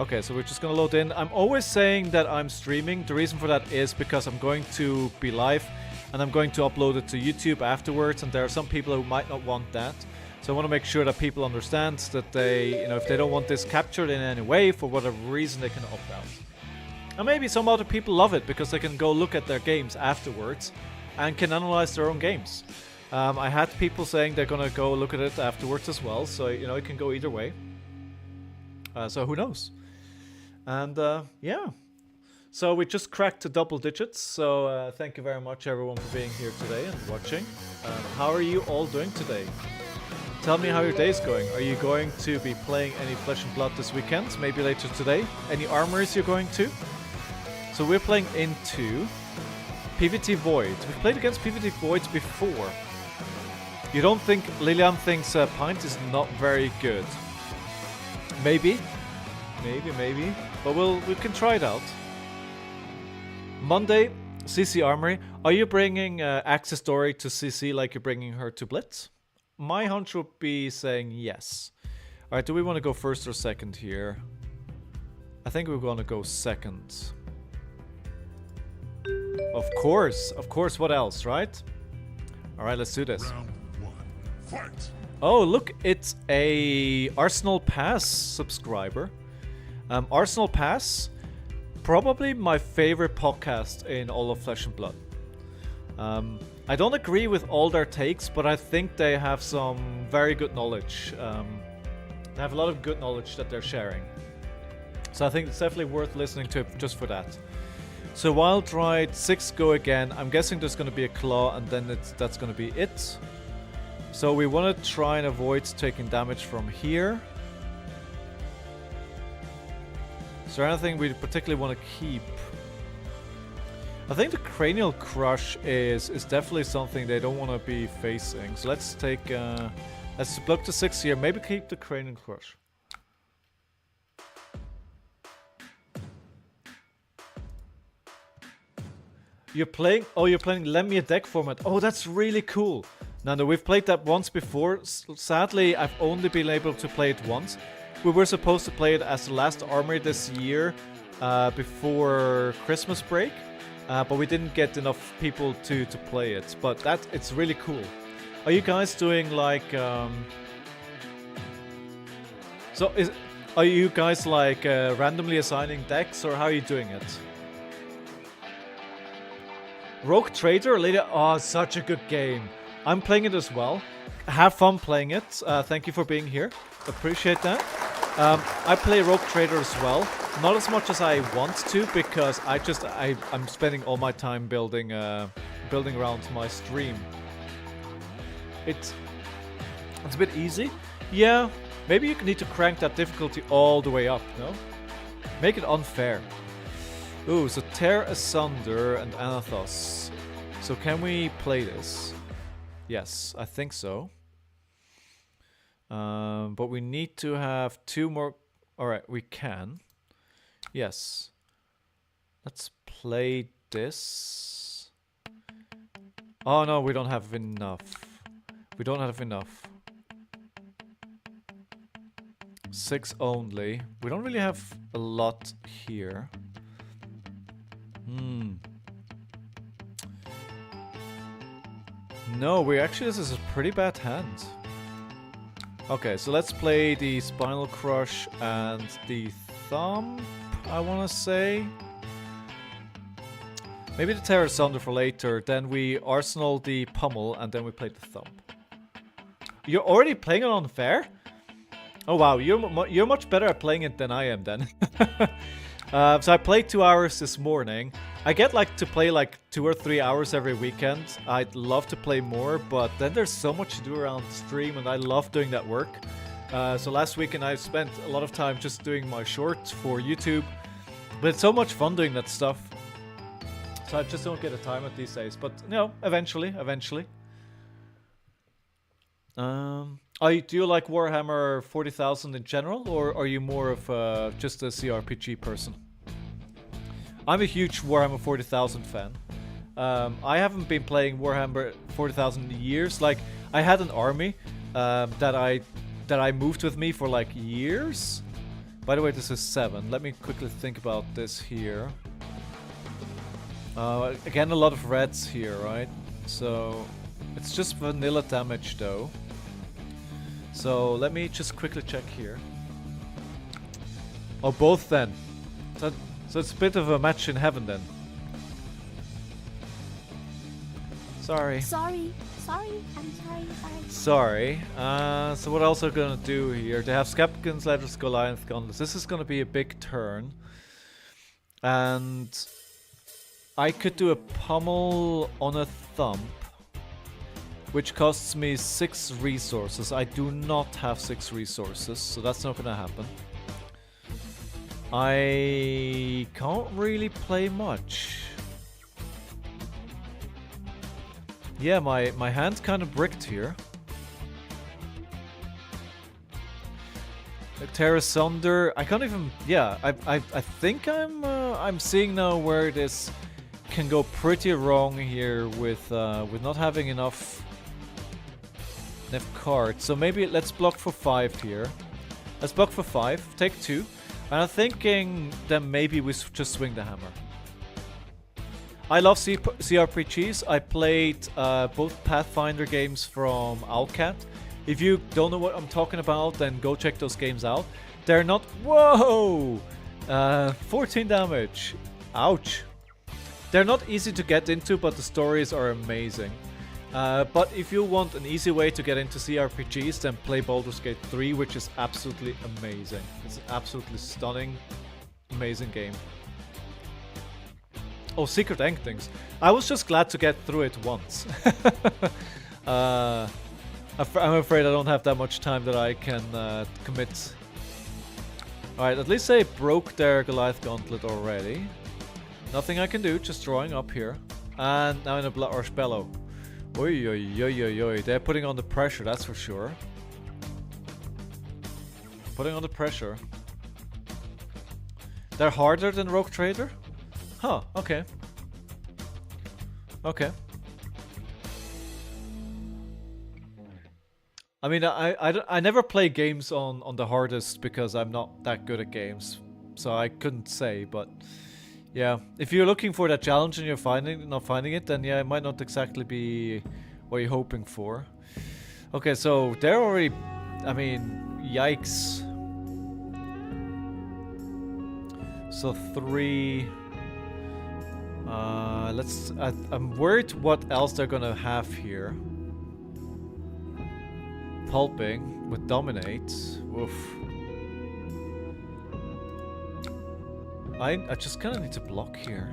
Okay, so we're just gonna load in. I'm always saying that I'm streaming. The reason for that is because I'm going to be live and I'm going to upload it to YouTube afterwards, and there are some people who might not want that. So I want to make sure that people understand that they, you know, if they don't want this captured in any way, for whatever reason, they can opt out. And maybe some other people love it because they can go look at their games afterwards and can analyze their own games. I had people saying they're gonna go look at it afterwards as well, so you know it can go either way. So who knows? And yeah, so we just cracked the double digits. So thank you very much everyone for being here today and watching. How are you all doing today? Tell me how your day's going. Are you going to be playing any Flesh and Blood this weekend? Maybe later today? Any armories you're going to? So we're playing into PVT Void. We've played against PVT Voids before. You don't think Lilian thinks Pint is not very good? Maybe. Maybe. But we can try it out. Monday, CC Armory. Are you bringing Access Story to CC like you're bringing her to Blitz? My hunch would be saying yes. Alright, do we want to go first or second here? I think we're going to go second. Of course, what else, right? Alright, let's do this. Round 1. Fight! Oh, look, it's a Arsenal Pass subscriber. Arsenal Pass, probably my favorite podcast in all of Flesh and Blood. I don't agree with all their takes, but I think they have some very good knowledge. They have a lot of good knowledge that they're sharing. So I think it's definitely worth listening to just for that. So Wild Ride, 6 go again. I'm guessing there's going to be a claw and then that's going to be it. So we want to try and avoid taking damage from here. Is there anything we particularly want to keep? I think the Cranial Crush is definitely something they don't want to be facing. So let's take... let's block the 6 here. Maybe keep the Cranial Crush. You're playing... Oh, you're playing Lend Me a Deck format. Oh, that's really cool. No, we've played that once before. Sadly, I've only been able to play it once. We were supposed to play it as the last armory this year, before Christmas break. But we didn't get enough people to play it. But it's really cool. Are you guys doing like... Are you guys like randomly assigning decks, or how are you doing it? Rogue Trader, later. Oh, such a good game. I'm playing it as well. Have fun playing it. Thank you for being here. Appreciate that. I play Rogue Trader as well. Not as much as I want to, because I'm spending all my time building around my stream. It's a bit easy. Yeah, maybe you need to crank that difficulty all the way up, no? Make it unfair. Ooh, so Tear Asunder and Anathos. So can we play this? Yes, I think so. But we need to have 2 more... Alright, we can. Yes. Let's play this. Oh no, we don't have enough. We don't have enough. 6 only. We don't really have a lot here. No, this is a pretty bad hand. Okay, so let's play the Spinal Crush and the Thump, I want to say. Maybe the Terror Sunder for later, then we Arsenal the Pummel, and then we play the Thump. You're already playing it on fair? Oh wow, you're much better at playing it than I am then. So I played 2 hours this morning. I get like to play like 2 or 3 hours every weekend. I'd love to play more, but then there's so much to do around the stream, and I love doing that work. So last weekend I spent a lot of time just doing my shorts for YouTube. But it's so much fun doing that stuff. So I just don't get the time at these days. But, you know, eventually. Do you like Warhammer 40,000 in general, or are you more of just a CRPG person? I'm a huge Warhammer 40,000 fan. I haven't been playing Warhammer 40,000 in years. Like, I had an army that I moved with me for like years. By the way, this is 7. Let me quickly think about this here. Again, a lot of reds here, right? So it's just vanilla damage though. So let me just quickly check here. Oh, both then. So it's a bit of a match in heaven then. Sorry. Sorry. I'm sorry. So what else are we gonna do here? They have Scapkins, Letters, Goliath, Gunless. This is gonna be a big turn. And I could do a Pummel on a Thump, which costs me 6 resources. I do not have 6 resources, so that's not gonna happen. I can't really play much. Yeah, my hand's kind of bricked here. Terra Sunder, I can't even... Yeah, I think I'm seeing now where this can go pretty wrong here with not having enough cards. So maybe let's block for 5 here. Let's block for 5, take 2. And I'm thinking then maybe we just swing the hammer. I love CRPGs. I played both Pathfinder games from Owlcat. If you don't know what I'm talking about, then go check those games out. They're not... Whoa! 14 damage. Ouch. They're not easy to get into, but the stories are amazing. But if you want an easy way to get into CRPGs, then play Baldur's Gate 3, which is absolutely amazing. It's an absolutely stunning, amazing game. Oh, secret endings. I was just glad to get through it once. I'm afraid I don't have that much time that I can commit. Alright, at least they broke their Goliath Gauntlet already. Nothing I can do, just drawing up here. And now in a Blood Rush Bellow. Oi, oi, oi, oi, oi. They're putting on the pressure, that's for sure. Putting on the pressure. They're harder than Rogue Trader? Huh, okay. Okay. I mean, I never play games on the hardest because I'm not that good at games. So I couldn't say, but yeah. If you're looking for that challenge and you're not finding it, then yeah, it might not exactly be what you're hoping for. Okay, so they're already, I mean, yikes. So 3. I'm worried what else they're gonna have here. Pulping with Dominate. Oof. I just kind of need to block here.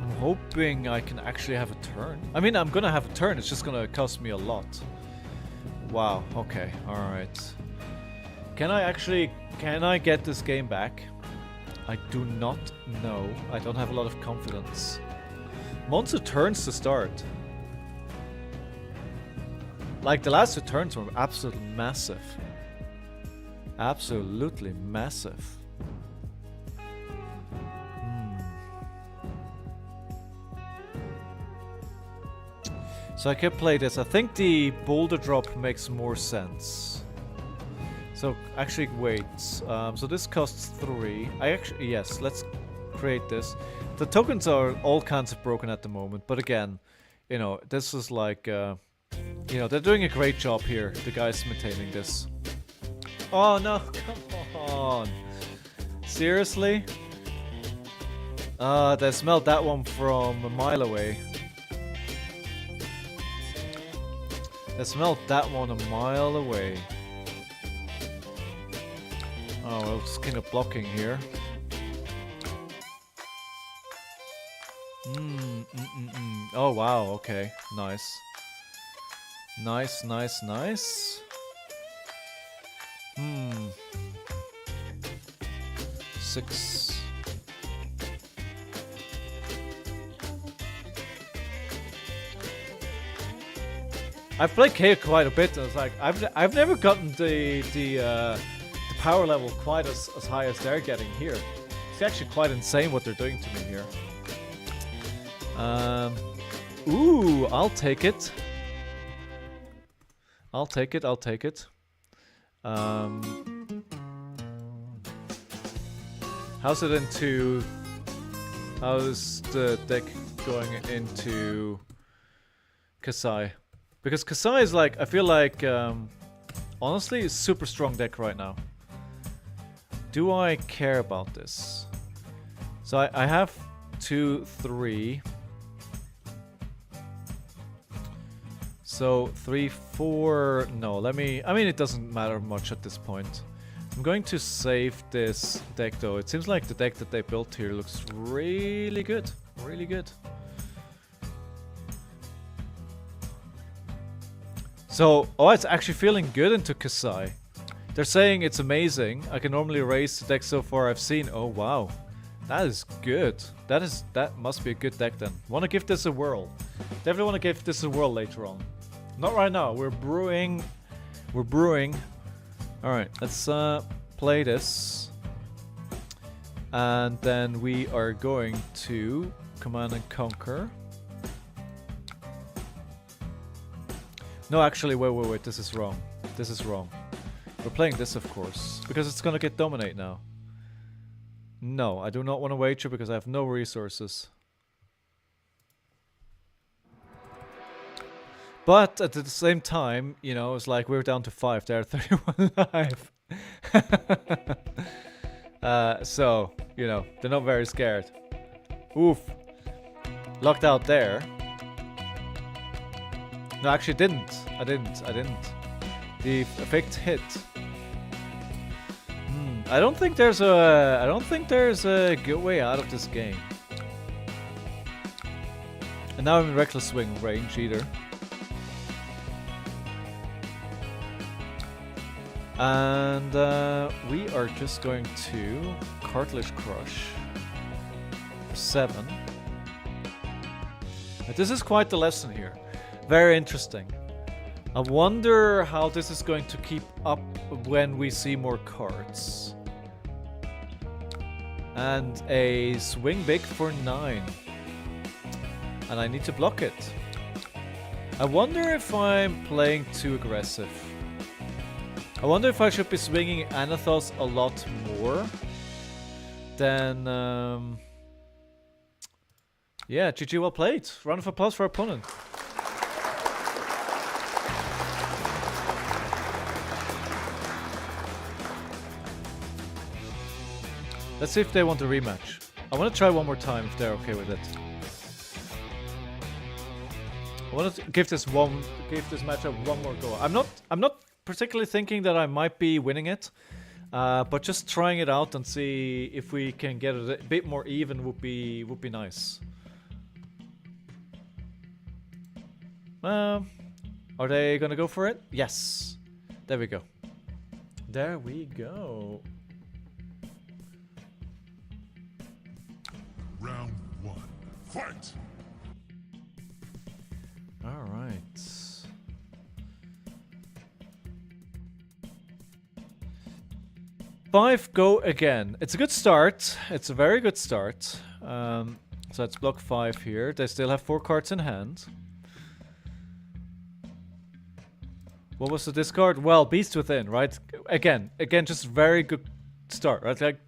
I'm hoping I can actually have a turn. I mean, I'm gonna have a turn. It's just gonna cost me a lot. Wow. Okay. All right. Can I get this game back? I do not know. I don't have a lot of confidence. Monster turns to start. Like, the last 2 turns were absolutely massive. Absolutely massive. So I can play this. I think the boulder drop makes more sense. So actually wait, so this costs 3. Yes, let's create this. The tokens are all kinds of broken at the moment, but again, you know, this is like, you know, they're doing a great job here, the guys maintaining this. Oh no, come on. Seriously? They smelled that one from a mile away. They smelled that one a mile away. Oh, I was kind of blocking here. Oh wow, okay, nice. Nice, nice, nice. 6. I've played KAYO quite a bit, and it's like I've never gotten the power level quite as high as they're getting here. It's actually quite insane what they're doing to me here. Ooh, I'll take it. I'll take it, I'll take it. How's the deck going into Kasai? Because Kasai is like, I feel like, honestly, it's a super strong deck right now. Do I care about this? So I have 2, 3. So 3, 4. No, I mean, it doesn't matter much at this point. I'm going to save this deck though. It seems like the deck that they built here looks really good. Really good. So, oh, it's actually feeling good into Kasai. They're saying it's amazing. I can normally raise the deck so far I've seen. Oh wow, that is good. That must be a good deck then. Want to give this a whirl? Definitely want to give this a whirl later on. Not right now. We're brewing. We're brewing. All right, let's play this, and then we are going to Command and Conquer. No, actually, wait. This is wrong. This is wrong. We're playing this, of course, because it's gonna get Dominate now. No, I do not want to wager because I have no resources. But at the same time, you know, it's like we're down to 5. They're 31 life. So, you know, they're not very scared. Oof. Locked out there. No, actually didn't. I didn't. The effect hit. I don't think there's a good way out of this game. And now I'm in reckless swing range either. And we are just going to Cartilage Crush for 7. But this is quite the lesson here. Very interesting. I wonder how this is going to keep up when we see more cards. And a swing big for 9. And I need to block it. I wonder if I'm playing too aggressive. I wonder if I should be swinging Anathos a lot more than... Yeah, GG, well played. Round of applause for our opponent. Let's see if they want a rematch. I want to try one more time if they're okay with it. I want to give this matchup one more go. I'm not particularly thinking that I might be winning it, but just trying it out and see if we can get it a bit more even would be nice. Are they gonna go for it? Yes. There we go. There we go. Round 1. Fight! Alright. Five, go again. It's a good start. It's a very good start. So let's block 5 here. They still have 4 cards in hand. What was the discard? Well, Beast Within, right? Again, just very good start, right? Like,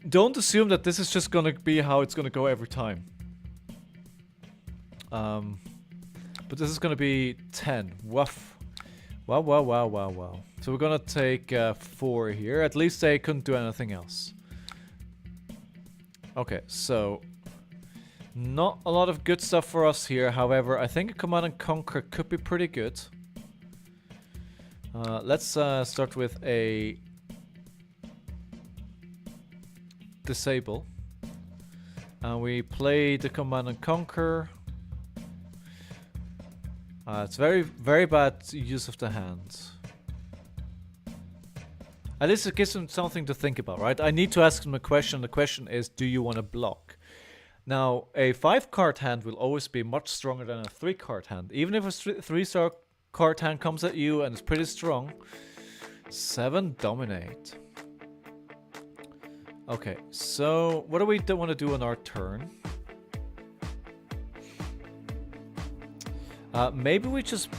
don't assume that this is just gonna be how it's gonna go every time. But this is gonna be 10. Woof. Wow, wow, wow, wow, wow. So we're gonna take 4 here. At least they couldn't do anything else. Okay, so not a lot of good stuff for us here. However, I think a Command and Conquer could be pretty good. Let's start with a disable. And we play the Command and Conquer. It's very, very bad use of the hands. At least it gives them something to think about, right? I need to ask them a question. The question is, do you want to block? Now, a 5-card hand will always be much stronger than a 3-card hand. Even if a 3-star card hand comes at you and it's pretty strong. 7 dominate. Okay, so what do we want to do on our turn? Maybe we just...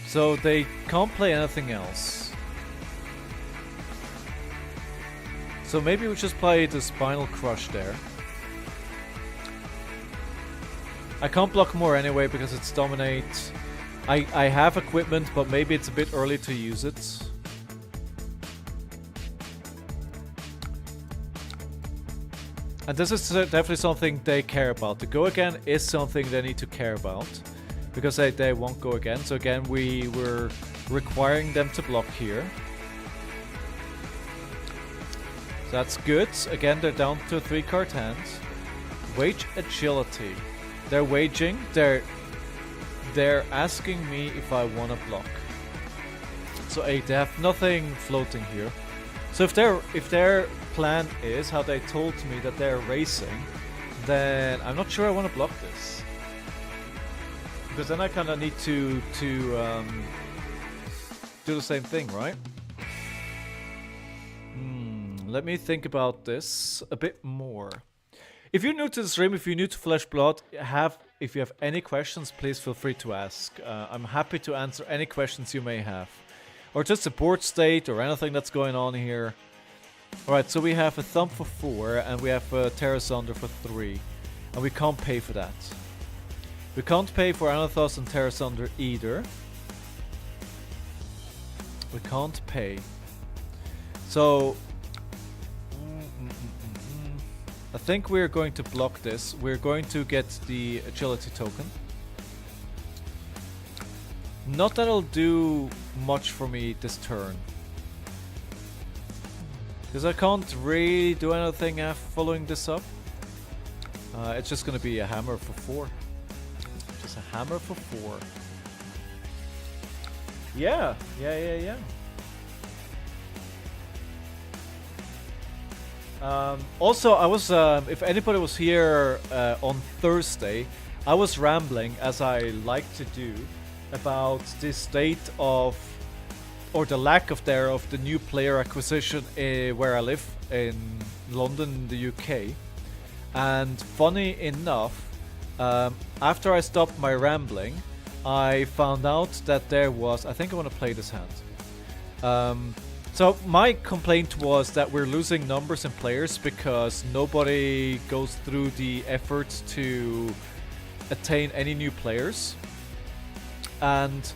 So they can't play anything else. So maybe we just play the Spinal Crush there. I can't block more anyway because it's dominate. I have equipment, but maybe it's a bit early to use it. And this is definitely something they care about. The go again is something they need to care about. Because they won't go again. So again, we were requiring them to block here. So that's good. Again, they're down to 3-card hands. Wage agility. They're waging. They're asking me if I want to block. So they have nothing floating here. So if their plan is how they told me that they're racing, then I'm not sure I want to block this. Because then I kind of need to do the same thing, right? Let me think about this a bit more. If you're new to the stream, if you're new to Flesh Blood, if you have any questions, please feel free to ask. I'm happy to answer any questions you may have. Or just the board state or anything that's going on here. Alright, so we have a Thumb for 4 and we have a Terrasunder for 3. And we can't pay for that. We can't pay for Anathos and Terrasunder either. We can't pay. So... I think we're going to block this. We're going to get the agility token. Not that it'll do much for me this turn. Because I can't really do anything following this up. It's just gonna be a hammer for 4. Just a hammer for 4. Yeah. Also, I was, if anybody was here on Thursday, I was rambling, as I like to do, about the state of, or the lack of the new player acquisition where I live, in London, the UK. And funny enough, after I stopped my rambling, I found out that there was, I think I want to play this hand. So my complaint was that we're losing numbers in players because nobody goes through the efforts to attain any new players. And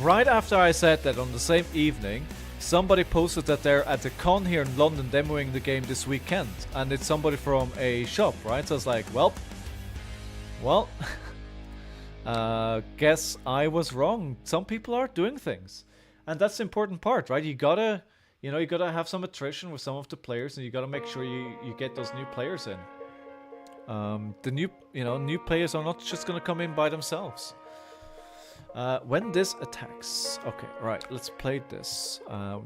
right after I said that, on the same evening, somebody posted that they're at the con here in London demoing the game this weekend. And it's somebody from a shop, right? So I was like, well, guess I was wrong. Some people are doing things. And that's the important part, right? You gotta have some attrition with some of the players, and you gotta make sure you get those new players in. The new players are not just gonna come in by themselves. When this attacks, okay, right, let's play this.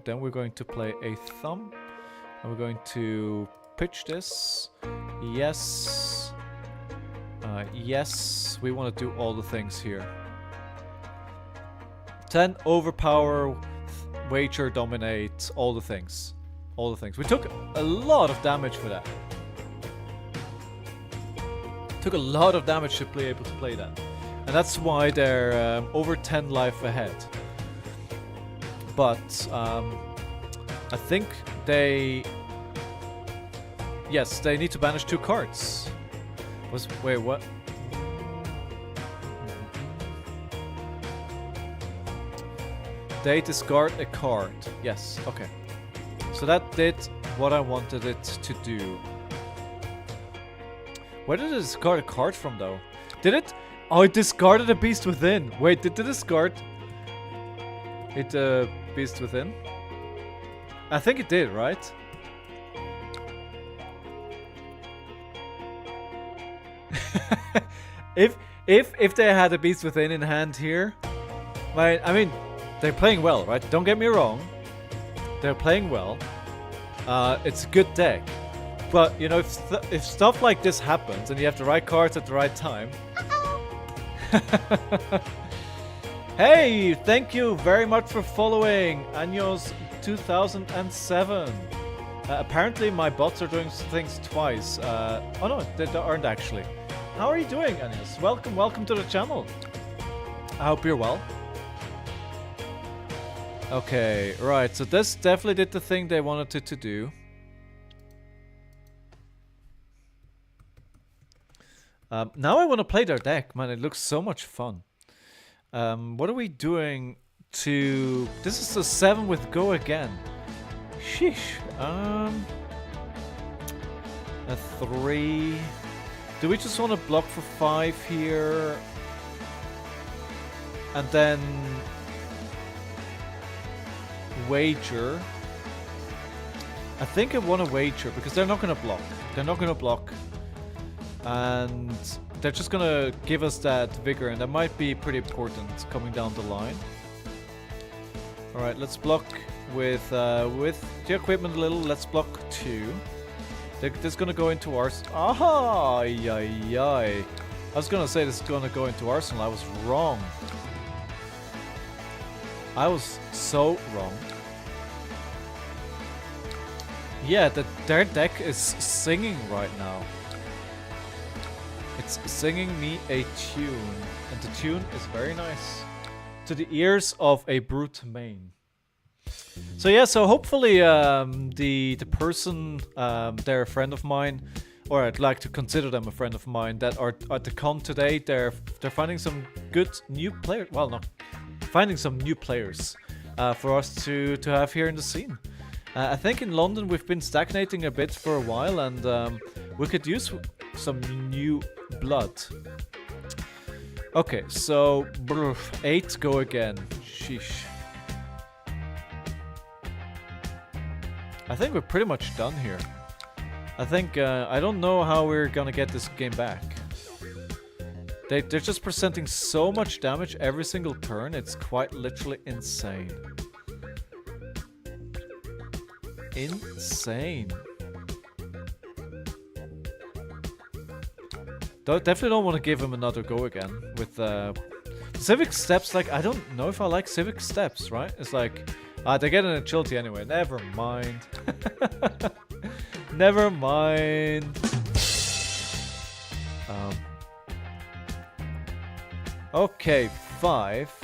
Then we're going to play a thumb, and we're going to pitch this. Yes. Yes, we want to do all the things here. 10, overpower, wager, dominate, all the things. All the things. We took a lot of damage for that. Took a lot of damage to be able to play that. And that's why they're over 10 life ahead. But I think they... Yes, they need to banish 2 cards. Wait, what? They discard a card. Yes, okay. So that did what I wanted it to do. Where did it discard a card from, though? Did it? Oh, it discarded a Beast Within. Wait, did it discard it Beast Within? I think it did, right? If they had a Beast Within in hand here, I mean, they're playing well, right? Don't get me wrong. They're playing well. It's a good deck. But, you know, if stuff like this happens and you have the right cards at the right time... Hey, thank you very much for following Años 2007. Apparently my bots are doing things twice. Oh no, they aren't actually. How are you doing, Años? Welcome to the channel. I hope you're well. Okay, right, so this definitely did the thing they wanted it to do. Now I want to play their deck, man, it looks so much fun. What are we doing to... This is the 7 with Go again. Sheesh. A 3... Do we just want to block for 5 here? And then... wager. I think I want to wager because they're not going to block. They're not going to block. And they're just going to give us that vigor, and that might be pretty important coming down the line. Alright, let's block with the equipment a little. Let's block 2. This is going to go into Arsenal. Aha! I was going to say this is going to go into Arsenal. I was wrong. I was so wrong. Yeah, their deck is singing right now. It's singing me a tune, and the tune is very nice to the ears of a brute main. So yeah, so hopefully the person, they're a friend of mine, or I'd like to consider them a friend of mine, that are at the con today. They're finding some good new players. Well, not finding some new players for us to have here in the scene. I think in London we've been stagnating a bit for a while, and we could use some new blood. Okay, so 8 go again. Sheesh. I think we're pretty much done here. I think I don't know how we're gonna get this game back. They're just presenting so much damage every single turn. It's quite literally insane. Insane. Definitely don't want to give him another go again with Civic Steps. Like, I don't know if I like Civic Steps, right? It's like, they're getting a agility anyway. Never mind. Never mind. Okay, 5.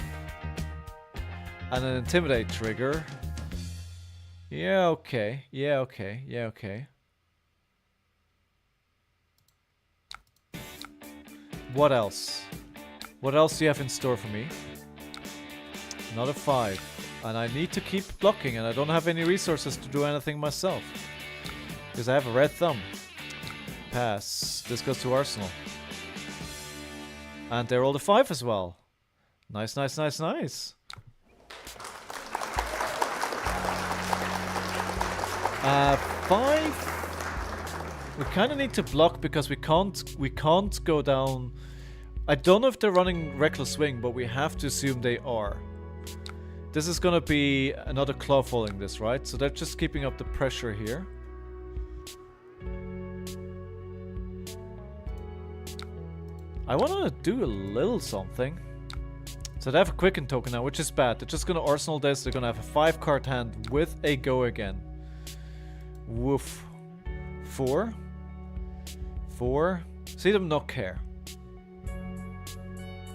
And an Intimidate trigger. Yeah, okay. Yeah, okay. Yeah, okay. What else? What else do you have in store for me? Another 5. And I need to keep blocking, and I don't have any resources to do anything myself. Because I have a red thumb. Pass. This goes to Arsenal. And they rolled a 5 as well. Nice, nice, nice, nice. 5. We kind of need to block because we can't go down. I don't know if they're running Reckless Swing, but we have to assume they are. This is gonna be another claw falling this, right? So they're just keeping up the pressure here. I want to do a little something. So they have a Quicken token now, which is bad. They're just gonna Arsenal this. They're gonna have a 5-card hand with a go again. Woof. 4. 4. See them not care.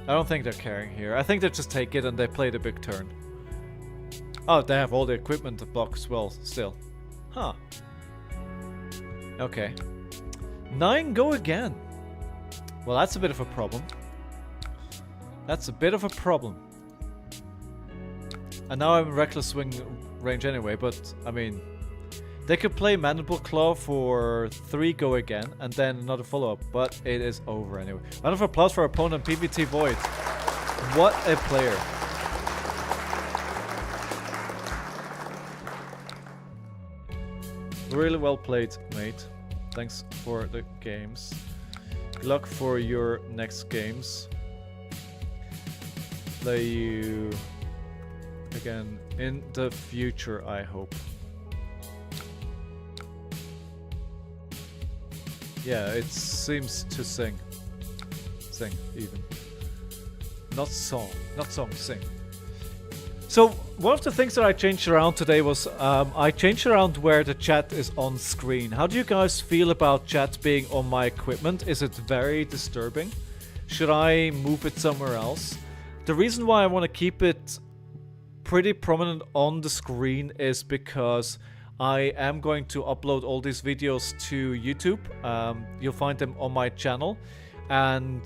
I don't think they're caring here. I think they just take it and they play the big turn. Oh, they have all the equipment to block as well, still. Huh. Okay. 9 go again. Well, that's a bit of a problem. That's a bit of a problem. And now I'm in Reckless Swing range anyway, but, I mean... They could play Mandible Claw for 3 go again, and then another follow-up, but it is over anyway. Round of applause for our opponent, PVT Void. What a player. Really well played, mate. Thanks for the games. Good luck for your next games. Play you again in the future, I hope. Yeah, it seems to sing. Sing, even. Not song. Not song, sing. So, one of the things that I changed around today was I changed around where the chat is on screen. How do you guys feel about chat being on my equipment? Is it very disturbing? Should I move it somewhere else? The reason why I want to keep it pretty prominent on the screen is because I am going to upload all these videos to YouTube. You'll find them on my channel. And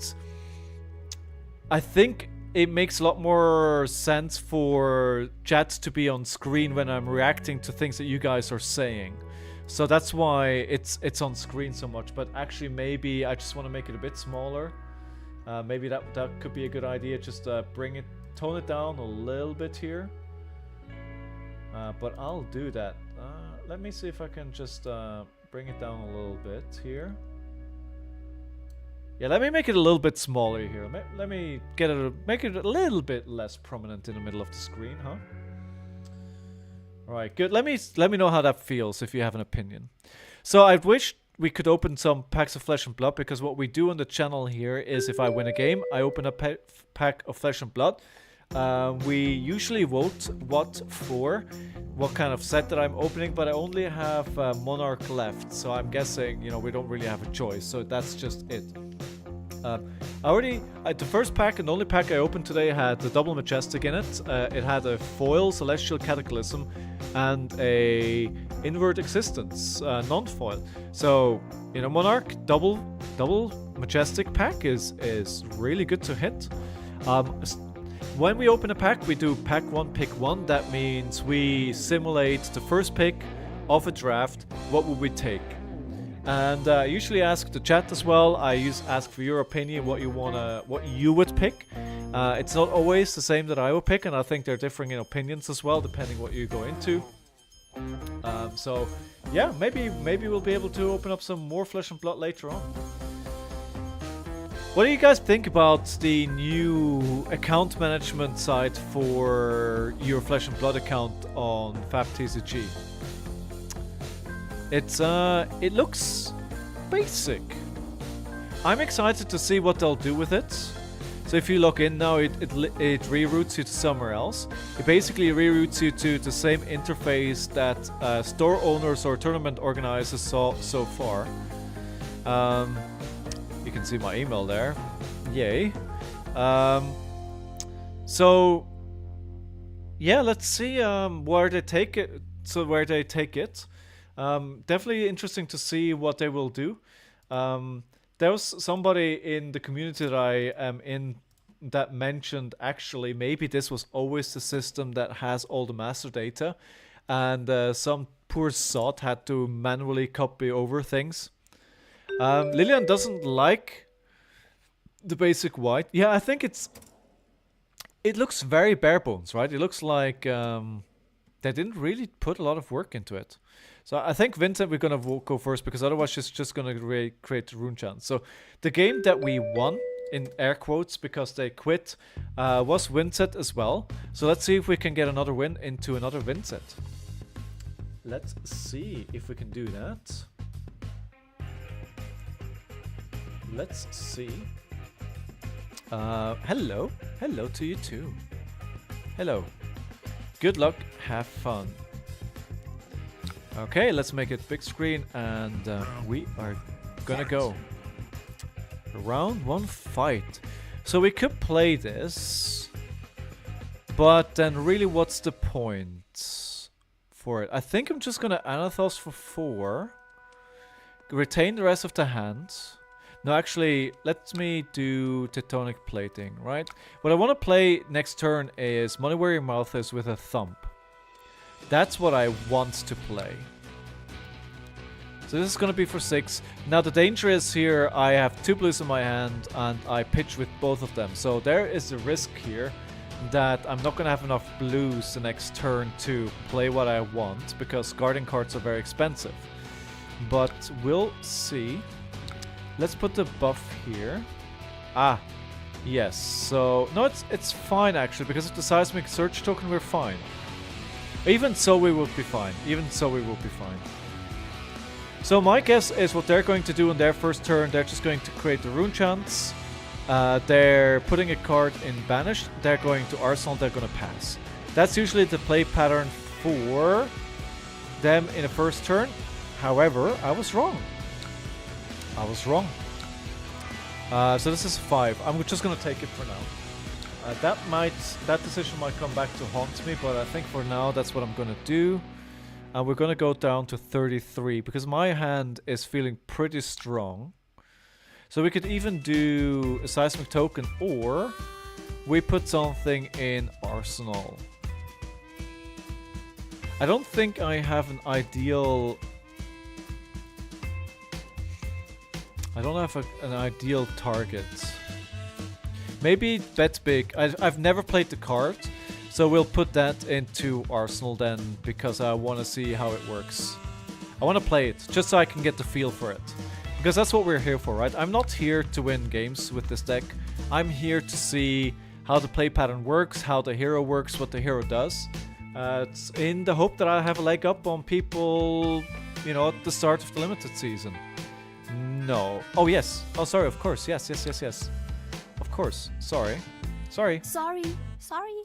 I think it makes a lot more sense for chat to be on screen when I'm reacting to things that you guys are saying. So that's why it's on screen so much. But actually maybe I just want to make it a bit smaller. Maybe that could be a good idea. Just tone it down a little bit here. But I'll do that. Let me see if I can just bring it down a little bit here. Yeah, let me make it a little bit smaller here. Let me make it a little bit less prominent in the middle of the screen, huh? All right, good. Let me know how that feels if you have an opinion. So I wish we could open some packs of Flesh and Blood, because what we do on the channel here is if I win a game, I open a pack of Flesh and Blood. We usually vote what kind of set that I'm opening, but I only have Monarch left, so I'm guessing, you know, we don't really have a choice, so that's just it. The first pack and the only pack I opened today had the double Majestic in it. It had a foil Celestial Cataclysm and a Invert Existence non-foil. So, you know, Monarch double Majestic pack is really good to hit. When we open a pack, we do pack 1, pick 1. That means we simulate the first pick of a draft. What would we take? And I usually ask the chat as well. I ask for your opinion, what you would pick. It's not always the same that I would pick, and I think they're differing in opinions as well, depending what you go into. So yeah, maybe we'll be able to open up some more Flesh and Blood later on. What do you guys think about the new account management site for your Flesh and Blood account on FAB TCG? It looks basic. I'm excited to see what they'll do with it. So if you log in now, it reroutes you to somewhere else. It basically reroutes you to the same interface that store owners or tournament organizers saw so far. You can see my email there. Yay. So yeah, let's see where they take it. Definitely interesting to see what they will do. There was somebody in the community that I am in that mentioned actually maybe this was always the system that has all the master data, and some poor sod had to manually copy over things. Lillian doesn't like the basic white. Yeah, I think it looks very bare bones, right? It looks like they didn't really put a lot of work into it. So I think Vincent, we're gonna go first, because otherwise it's just gonna create rune chance. So the game that we won, in air quotes, because they quit, was Vincent as well. So let's see if we can get another win into another Vincent. Let's see if we can do that. Let's see. Hello to you too. Hello. Good luck, have fun. Okay, let's make it big screen, and we are gonna go. Round 1 fight. So we could play this, but then really what's the point for it? I think I'm just gonna Anathos for 4. Retain the rest of the hand. No, actually, let me do Tectonic Plating, right? What I want to play next turn is Money Where Your Mouth Is with a Thump. That's what I want to play. So this is going to be for 6. Now the danger is here, I have 2 blues in my hand and I pitch with both of them. So there is the risk here that I'm not going to have enough blues the next turn to play what I want, because guarding cards are very expensive. But we'll see. Let's put the buff here. Ah, yes. So no, it's fine actually, because of the seismic search token we're fine. Even so we will be fine. So my guess is what they're going to do on their first turn, they're just going to create the rune chants. They're putting a card in banished. They're going to arsenal. They're going to pass. That's usually the play pattern for them in a first turn. However, I was wrong. So this is 5. I'm just gonna take it for now. That decision might come back to haunt me, but I think for now that's what I'm gonna do. And we're gonna go down to 33 because my hand is feeling pretty strong. So we could even do a seismic token, or we put something in arsenal. I don't think I have an ideal. I don't have an ideal target. Maybe bet big. I've never played the card, so we'll put that into Arsenal then, because I want to see how it works. I want to play it, just so I can get the feel for it. Because that's what we're here for, right? I'm not here to win games with this deck. I'm here to see how the play pattern works, how the hero works, what the hero does. It's in the hope that I have a leg up on people, you know, at the start of the limited season. No. Oh, yes. Oh, sorry, of course. Yes. Of course. Sorry. Sorry. I'm sorry.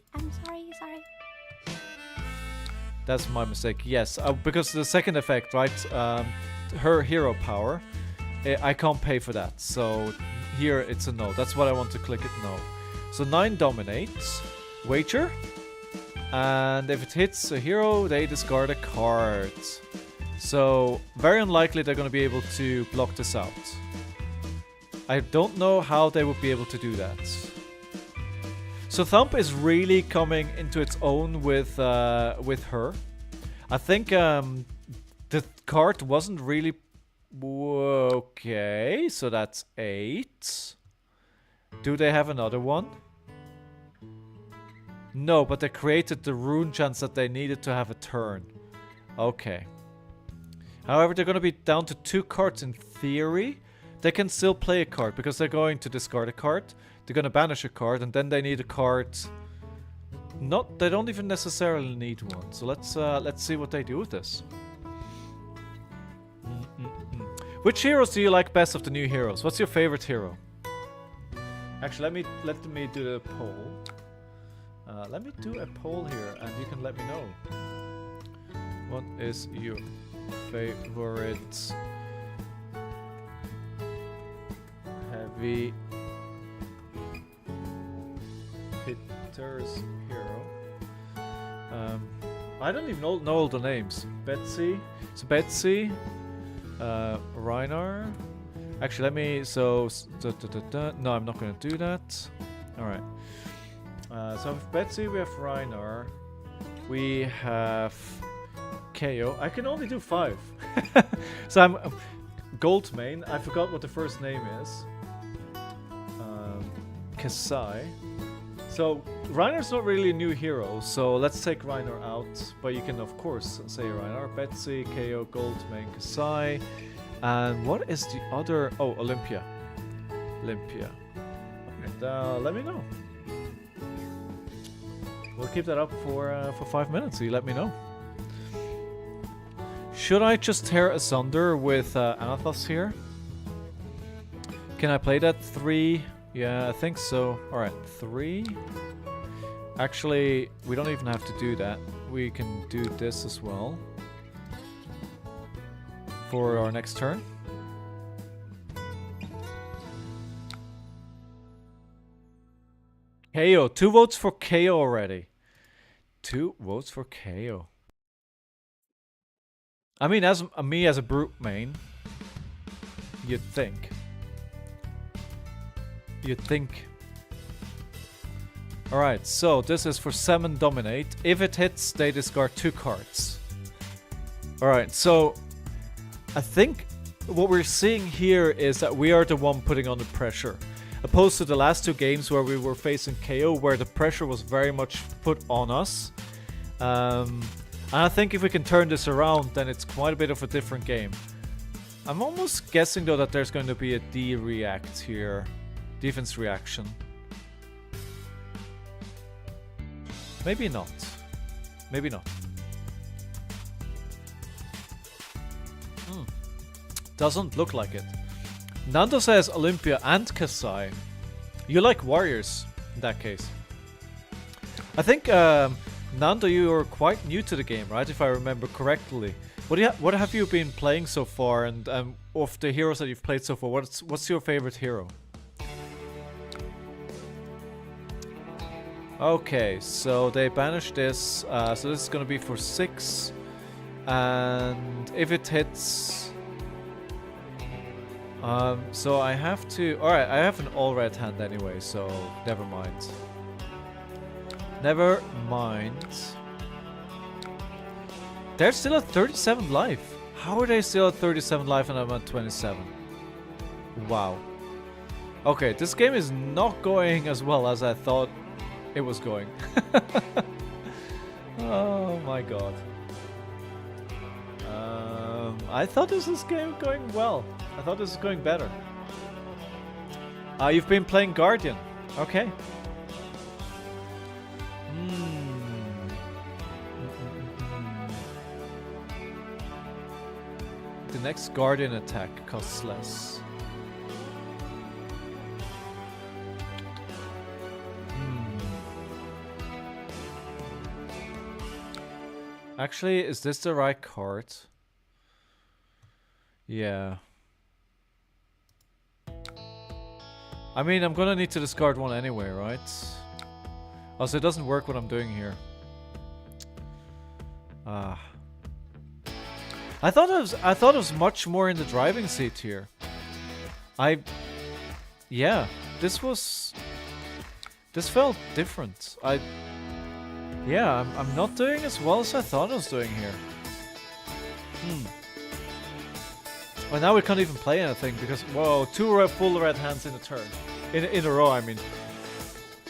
That's my mistake. Yes, because the second effect, right? Her hero power. I can't pay for that. So here it's a no. That's what I want to click it no. So 9 dominates. Wager. And if it hits a hero, they discard a card. So, very unlikely they're going to be able to block this out. I don't know how they would be able to do that. So Thump is really coming into its own with her. I think the card wasn't really Okay, so that's 8. Do they have another one? No, but they created the rune chance that they needed to have a turn. Okay. However, they're going to be down to 2 cards in theory. They can still play a card because they're going to discard a card. They're going to banish a card and then they need a card. They don't even necessarily need one. So let's see what they do with this. Which heroes do you like best of the new heroes? What's your favorite hero? Actually, let me do the poll. Let me do a poll here, and you can let me know. What is your favorite heavy hitters hero? I don't even know all the names. Betsy. So Betsy. Reinar. Actually, let me. No, I'm not going to do that. All right. So with Betsy, we have Reinar. We have KAYO. I can only do 5. So I'm Gold main. I forgot what the first name is. Kasai. So Reinar's not really a new hero, so let's take Reinar out. But you can of course say Reinar, Betsy, KAYO, Goldmain, Kasai. And what is the other? Oh, Olympia. Olympia. And let me know. We'll keep that up for 5 minutes, so you let me know. Should I just tear asunder with Anathos here? Can I play that 3? Yeah, I think so. Alright, 3. Actually, we don't even have to do that. We can do this as well. For our next turn. KAYO. 2 votes for KAYO already. 2 votes for KAYO. I mean, as me as a brute main, you'd think. You'd think. Alright, so this is for 7 dominate. If it hits, they discard 2 cards. Alright, so I think what we're seeing here is that we are the one putting on the pressure. Opposed to the last 2 games where we were facing KAYO, where the pressure was very much put on us. And I think if we can turn this around, then it's quite a bit of a different game. I'm almost guessing though that there's going to be a D-react here. Defense reaction. Maybe not. Maybe not. Doesn't look like it. Nando says Olympia and Kasai. You like warriors in that case. I think Nando, you are quite new to the game, right? If I remember correctly. What have you been playing so far? And of the heroes that you've played so far, what's your favorite hero? Okay, so they banished this. So this is gonna be for 6, and if it hits. So I have to... Alright, I have an all-red hand anyway, so never mind. Never mind. They're still at 37 life. How are they still at 37 life and I'm at 27? Wow. Okay, this game is not going as well as I thought it was going. Oh my god. I thought this was game going well. I thought this was going better. You've been playing Guardian. Okay. The next Guardian attack costs less. Actually, is this the right card? Yeah. I mean, I'm gonna need to discard one anyway, right? Also, it doesn't work what I'm doing here. I thought it was much more in the driving seat here. Yeah, this felt different. Yeah, I'm not doing as well as I thought I was doing here. Well, now we can't even play anything because, whoa, 2 full red hands in a turn. In a row, I mean.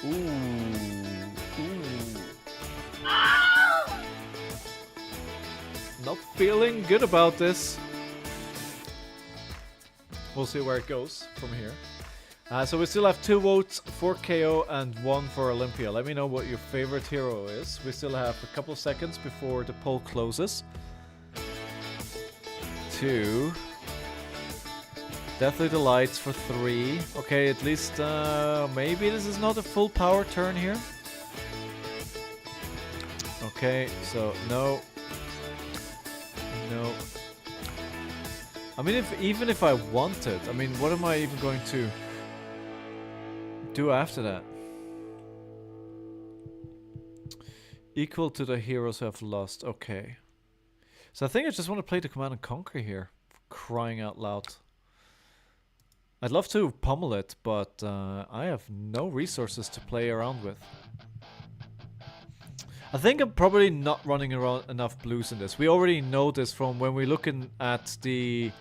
Ooh. Not feeling good about this. We'll see where it goes from here. So we still have 2 votes for KO and 1 for Olympia. Let me know what your favorite hero is. We still have a couple of seconds before the poll closes. 2. Deathly Delights for 3. Okay, at least maybe this is not a full power turn here. Okay, so no. No. I mean, even if I wanted, I mean, what am I even going to do after that? Equal to the heroes who have lost. Okay. So I think I just want to play the Command and Conquer here. Crying out loud. I'd love to pummel it, but I have no resources to play around with. I think I'm probably not running around enough blues in this. We already know this from when we're looking at the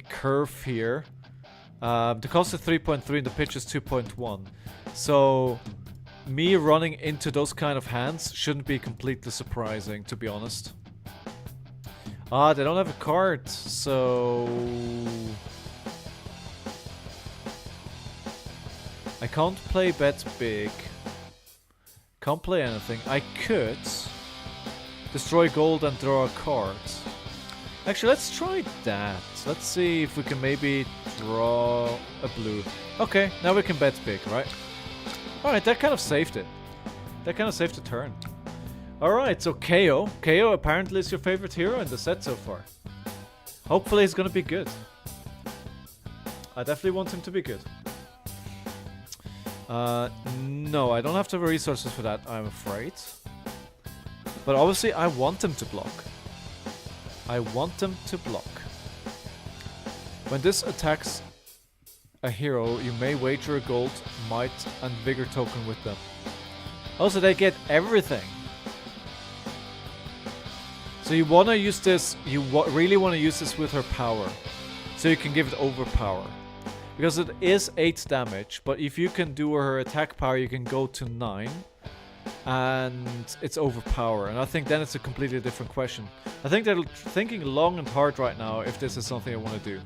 curve here. The cost is 3.3 and the pitch is 2.1. So me running into those kind of hands shouldn't be completely surprising, to be honest. Ah, they don't have a card, so I can't play bet big. Can't play anything. I could destroy gold and draw a card. Actually, let's try that. Let's see if we can maybe draw a blue. Okay, now we can bet big, right? Alright, that kind of saved it. That kind of saved the turn. Alright, so KO. KO apparently is your favorite hero in the set so far. Hopefully he's gonna be good. I definitely want him to be good. No, I don't have the resources for that, I'm afraid. But obviously I want him to block. I want him to block. When this attacks a hero, you may wager a gold, might, and vigor token with them. Also, they get everything. So you want to use this, you really want to use this with her power. So you can give it overpower. Because it is 8 damage, but if you can do her attack power, you can go to 9. And it's overpower. And I think then it's a completely different question. I think they're thinking long and hard right now if this is something I want to do.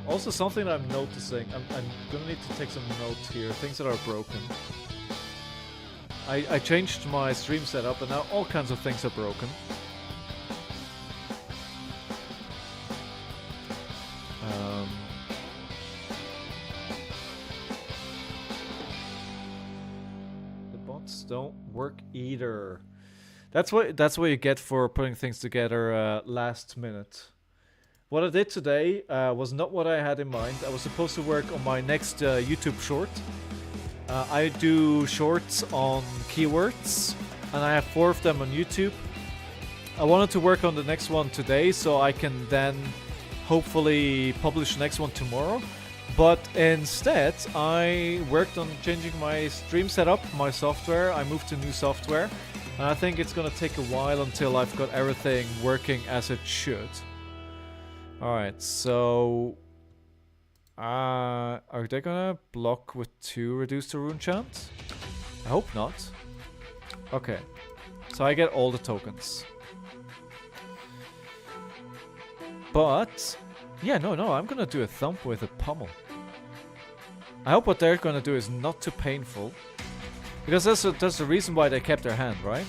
Also something that I'm noticing, I'm gonna need to take some notes here, things that are broken. I changed my stream setup and now all kinds of things are broken. The bots don't work either. That's what you get for putting things together last minute. What I did today was not what I had in mind. I was supposed to work on my next YouTube short. I do shorts on keywords, and I have 4 of them on YouTube. I wanted to work on the next one today, so I can then hopefully publish the next one tomorrow. But instead, I worked on changing my stream setup, my software. I moved to new software, and I think it's gonna take a while until I've got everything working as it should. Alright, so are they gonna block with 2 reduced to rune chant? I hope not. Okay, so I get all the tokens. But yeah, no, I'm gonna do a thump with a pummel. I hope what they're gonna do is not too painful, because that's the reason why they kept their hand, right?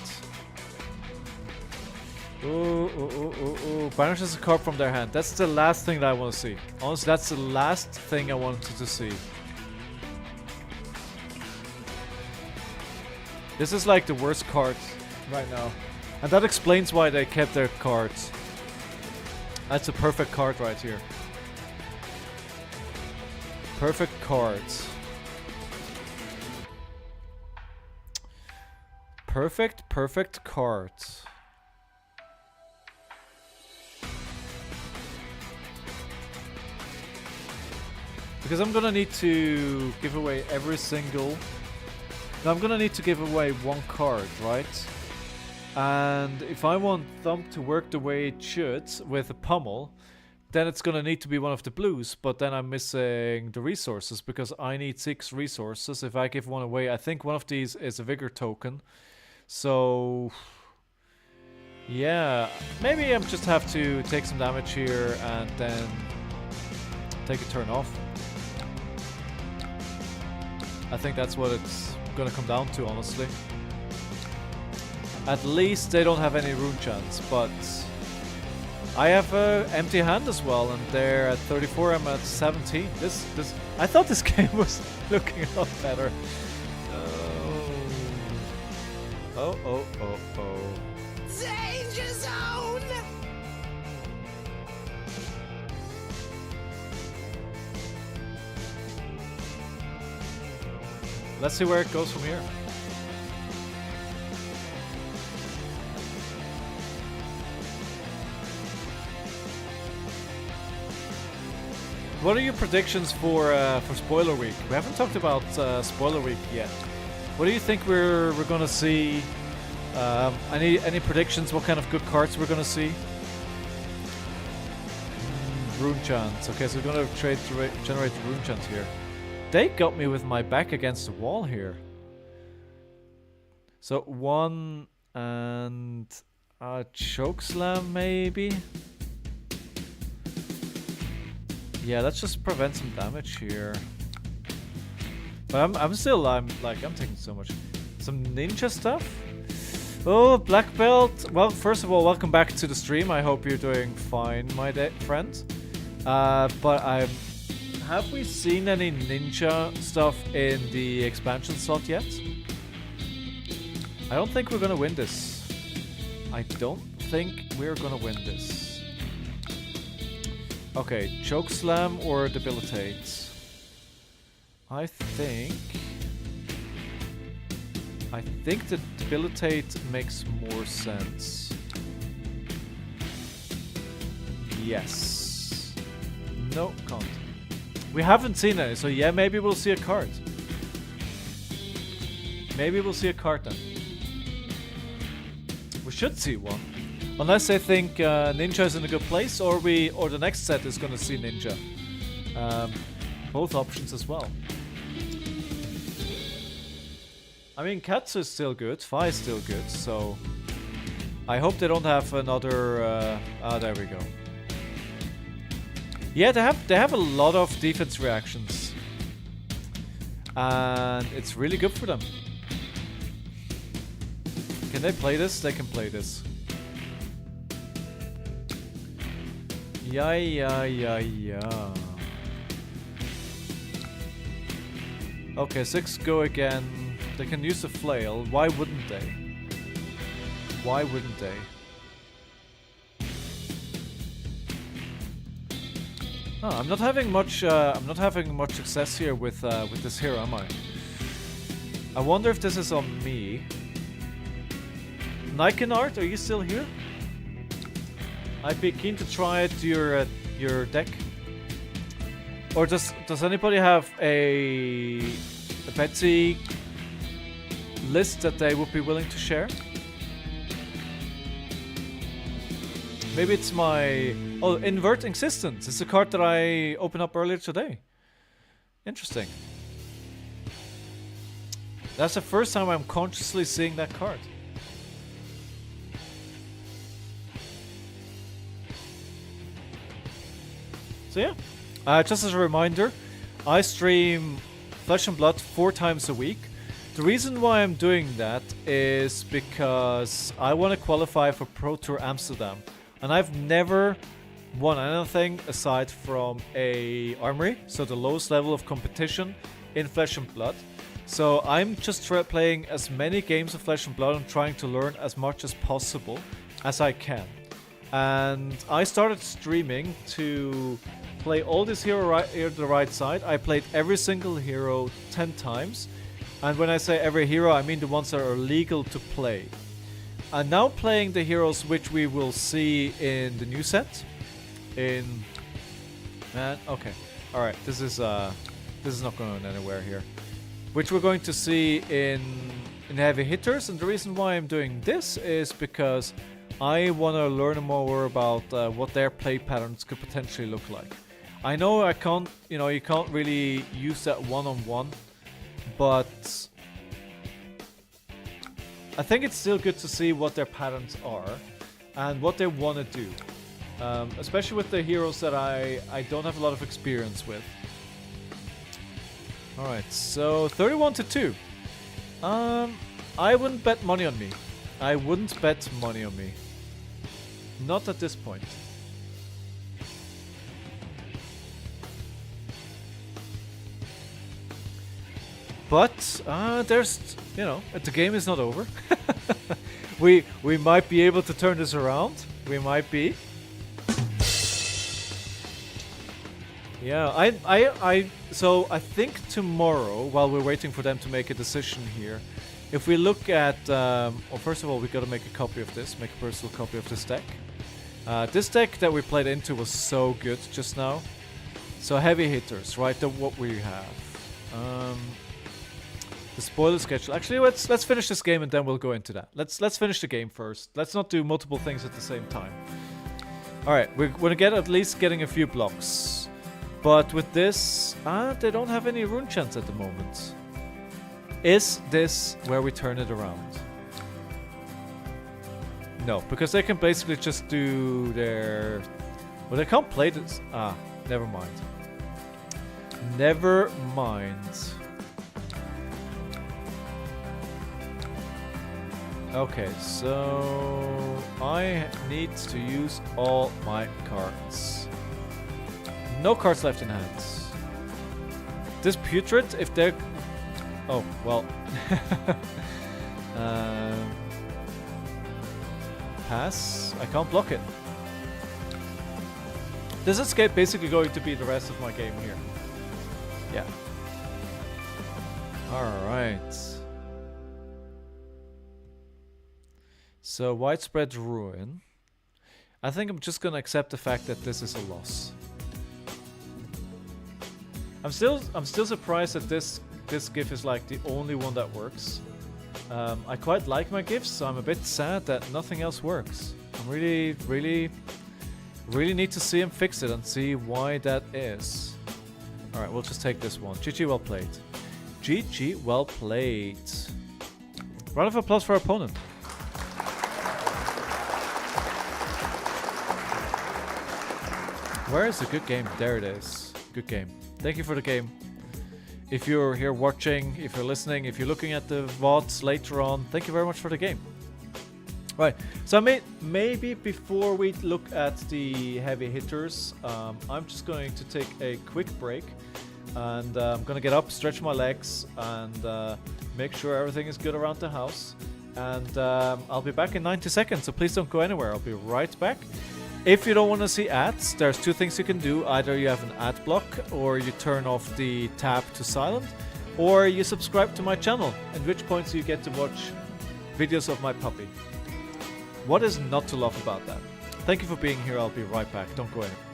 Ooh. Banishes a card from their hand. That's the last thing that I want to see. Honestly, that's the last thing I wanted to see. This is like the worst card right now. And that explains why they kept their cards. That's a perfect card right here. Perfect cards. Perfect cards. Because I'm gonna need to give away every single... No, I'm gonna need to give away 1 card, right? And if I want Thump to work the way it should with a pummel, then it's gonna need to be one of the blues, but then I'm missing the resources because I need 6 resources. If I give one away, I think one of these is a vigor token. So yeah, maybe I just have to take some damage here and then take a turn off. I think that's what it's gonna come down to, honestly. At least they don't have any rune chance, but I have an empty hand as well, and they're at 34, I'm at 17. I thought this game was looking a lot better. Oh. Danger zone! Let's see where it goes from here. What are your predictions for spoiler week? We haven't talked about spoiler week yet. What do you think we're gonna see? Any predictions? What kind of good cards we're gonna see? Rune chance. Okay, so we're gonna generate the rune chance here. They got me with my back against the wall here. So 1 and a choke slam maybe. Yeah, let's just prevent some damage here. But I'm taking so much. Some ninja stuff. Oh, black belt. Well, first of all, welcome back to the stream. I hope you're doing fine, my friend. But have we seen any ninja stuff in the expansion slot yet? I don't think we're gonna win this. I don't think we're gonna win this. Okay, choke slam or debilitate? I think the debilitate makes more sense. Yes. No, can't. We haven't seen any, so yeah, maybe we'll see a card. Maybe we'll see a card then. We should see one. Unless I think Ninja is in a good place, or the next set is gonna see Ninja. Both options as well. I mean, Katsu is still good, Fi is still good, so I hope they don't have another. There we go. Yeah, they have a lot of defense reactions, and it's really good for them. Can they play this? They can play this. Yeah. Okay, 6 go again. They can use the flail. Why wouldn't they? Why wouldn't they? Oh, I'm not having much. I'm not having much success here with this hero, am I? I wonder if this is on me. Niken Art, are you still here? I'd be keen to try it to your deck. Or does anybody have a Betsy list that they would be willing to share? Maybe it's my Invert Existence. It's a card that I opened up earlier today. Interesting. That's the first time I'm consciously seeing that card. So yeah, just as a reminder, I stream Flesh and Blood 4 times a week. The reason why I'm doing that is because I want to qualify for Pro Tour Amsterdam. And I've never won anything aside from a Armory, so the lowest level of competition in Flesh and Blood. So I'm just playing as many games of Flesh and Blood and trying to learn as much as possible as I can. And I started streaming to play all this hero right here to the right side. I played every single hero 10 times. And when I say every hero, I mean the ones that are legal to play. I'm now playing the heroes which we will see in the new set. Okay. Alright, this is not going anywhere here. Which we're going to see in in heavy hitters, and the reason why I'm doing this is because I want to learn more about what their play patterns could potentially look like. I know I can't, you can't really use that one-on-one, but I think it's still good to see what their patterns are and what they want to do, especially with the heroes that I don't have a lot of experience with. All right, so 31-2. I wouldn't bet money on me. I wouldn't bet money on me. Not at this point. But there's, the game is not over. we might be able to turn this around. We might be. Yeah, so I think tomorrow, while we're waiting for them to make a decision here, if we look at, well, first of all, we got to make a copy of this, make a personal copy of this deck. This deck that we played into was so good just now. So heavy hitters, right? What we have. The spoiler schedule. Actually, let's finish this game and then we'll go into that. Let's finish the game first. Let's not do multiple things at the same time. All right, we're gonna get at least getting a few blocks. But with this, they don't have any rune chants at the moment. Is this where we turn it around? No, because they can basically just do their... Well, they can't play this. Never mind. Never mind. Okay, so I need to use all my cards. No cards left in hands. This putrid, if they're... Oh, well. Pass. I can't block it. This escape basically going to be the rest of my game here. Yeah. Alright. So, widespread ruin. I think I'm just gonna accept the fact that this is a loss. I'm still surprised that this GIF is like the only one that works. I quite like my GIFs, so I'm a bit sad that nothing else works. I really need to see him fix it and see why that is. Alright, we'll just take this one. GG, well played. GG, well played. Round of applause for our opponent. Where is the good game? There it is. Good game. Thank you for the game. If you're here watching, if you're listening, if you're looking at the VODs later on, thank you very much for the game. Right, so maybe before we look at the heavy hitters, I'm just going to take a quick break. And I'm going to get up, stretch my legs, and make sure everything is good around the house. And I'll be back in 90 seconds, so please don't go anywhere. I'll be right back. If you don't want to see ads, there's two things you can do. Either you have an ad block, or you turn off the tab to silent, or you subscribe to my channel, at which point you get to watch videos of my puppy. What is not to love about that? Thank you for being here. I'll be right back. Don't go anywhere.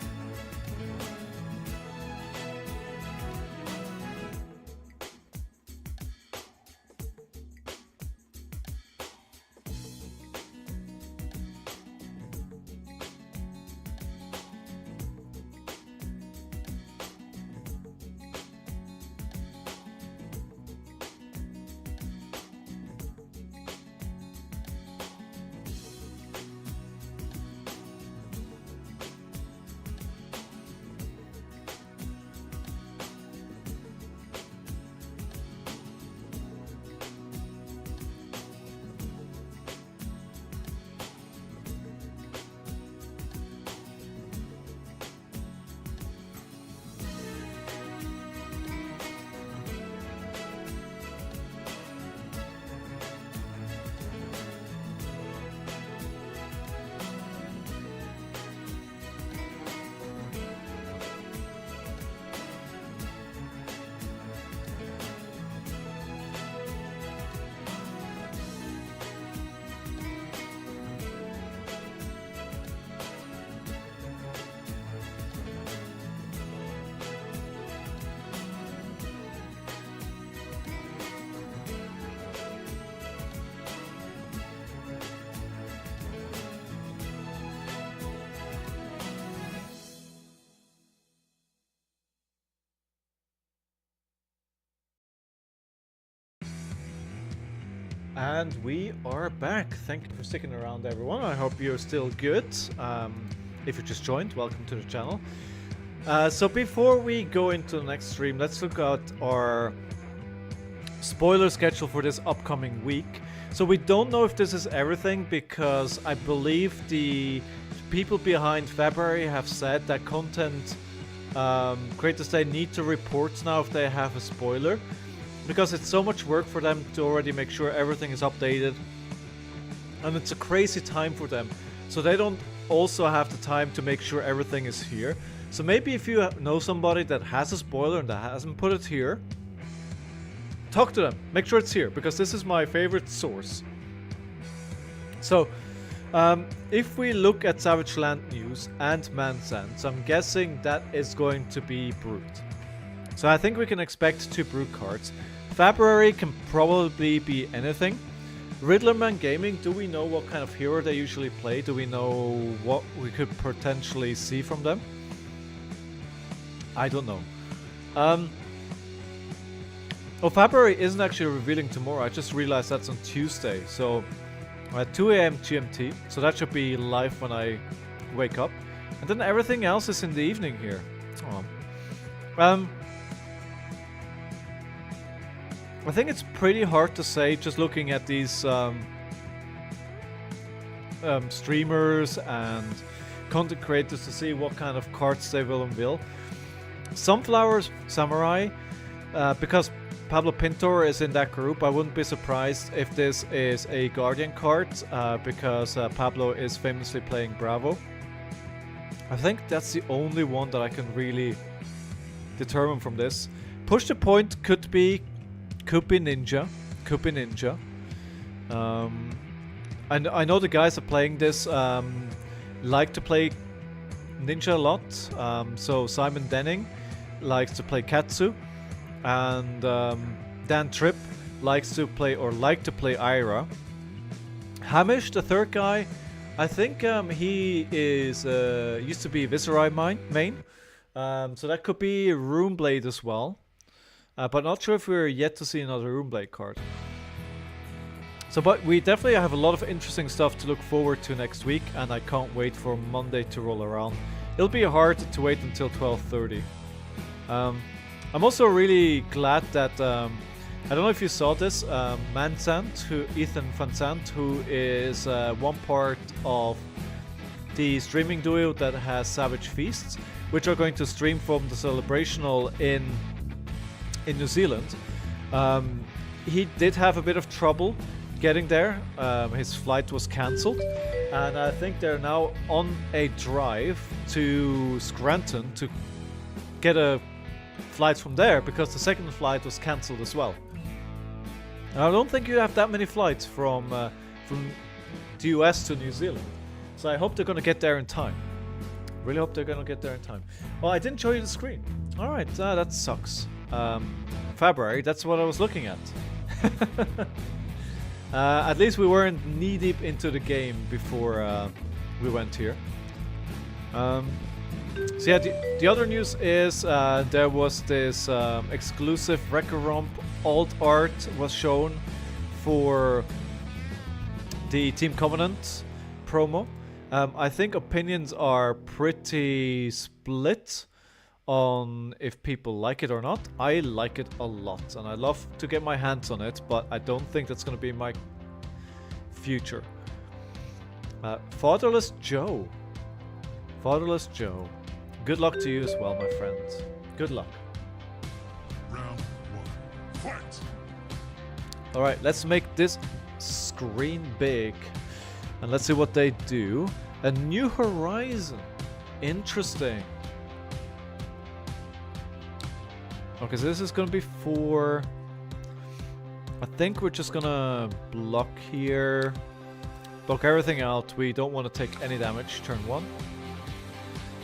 And we are back. Thank you for sticking around, everyone. I hope you're still good. If you just joined, welcome to the channel. So before we go into the next stream, let's look at our spoiler schedule for this upcoming week. So we don't know if this is everything because I believe the people behind February have said that content creators, they need to report now if they have a spoiler, because it's so much work for them to already make sure everything is updated, and it's a crazy time for them, so they don't also have the time to make sure everything is here. So maybe if you know somebody that has a spoiler and that hasn't put it here, talk to them, make sure it's here, because this is my favorite source. So if we look at Savage Land News and Mansand, so I'm guessing that is going to be Brute. So I think we can expect 2 Brute cards. February can probably be anything. Riddlerman Gaming, do we know what kind of hero they usually play? Do we know what we could potentially see from them? I don't know. Oh, February isn't actually revealing tomorrow. I just realized that's on Tuesday. So at 2 AM GMT. So that should be live when I wake up. And then everything else is in the evening here. Oh. I think it's pretty hard to say just looking at these streamers and content creators to see what kind of cards they will unveil. Sunflower Samurai, because Pablo Pintor is in that group, I wouldn't be surprised if this is a Guardian card, because Pablo is famously playing Bravo. I think that's the only one that I can really determine from this. Push the Point could be Ninja. Could be Ninja. And I know the guys are playing this like to play Ninja a lot. So Simon Denning likes to play Katsu, and Dan Tripp likes to play Ira. Hamish, the third guy, I think he is used to be Viserai main. So that could be Runeblade as well. But not sure if we're yet to see another Runeblade card. So, but we definitely have a lot of interesting stuff to look forward to next week, and I can't wait for Monday to roll around. It'll be hard to wait until 12:30. I'm also really glad that I don't know if you saw this, Ethan Van Sant, who is one part of the streaming duo that has Savage Feasts, which are going to stream from the Celebrational in New Zealand. He did have a bit of trouble getting there. His flight was cancelled, and I think they're now on a drive to Scranton to get a flight from there, because the second flight was cancelled as well. And I don't think you have that many flights from the US to New Zealand, so I hope they're gonna get there in time. Really hope they're gonna get there in time. Well, I didn't show you the screen. All right, that sucks. February, that's what I was looking at. At least we weren't knee deep into the game before we went here. So yeah, the other news is there was this exclusive Wrecker-Romp alt art was shown for the Team Covenant promo. I think opinions are pretty split on if people like it or not. I like it a lot, and I love to get my hands on it, but I don't think that's going to be my future. Fatherless Joe. Fatherless Joe. Good luck to you as well, my friend. Good luck. Round 1. Fight! Alright, let's make this screen big. And let's see what they do. A New Horizon. Interesting. Okay, so this is gonna be for... I think we're just gonna block here. Block everything out. We don't want to take any damage turn 1.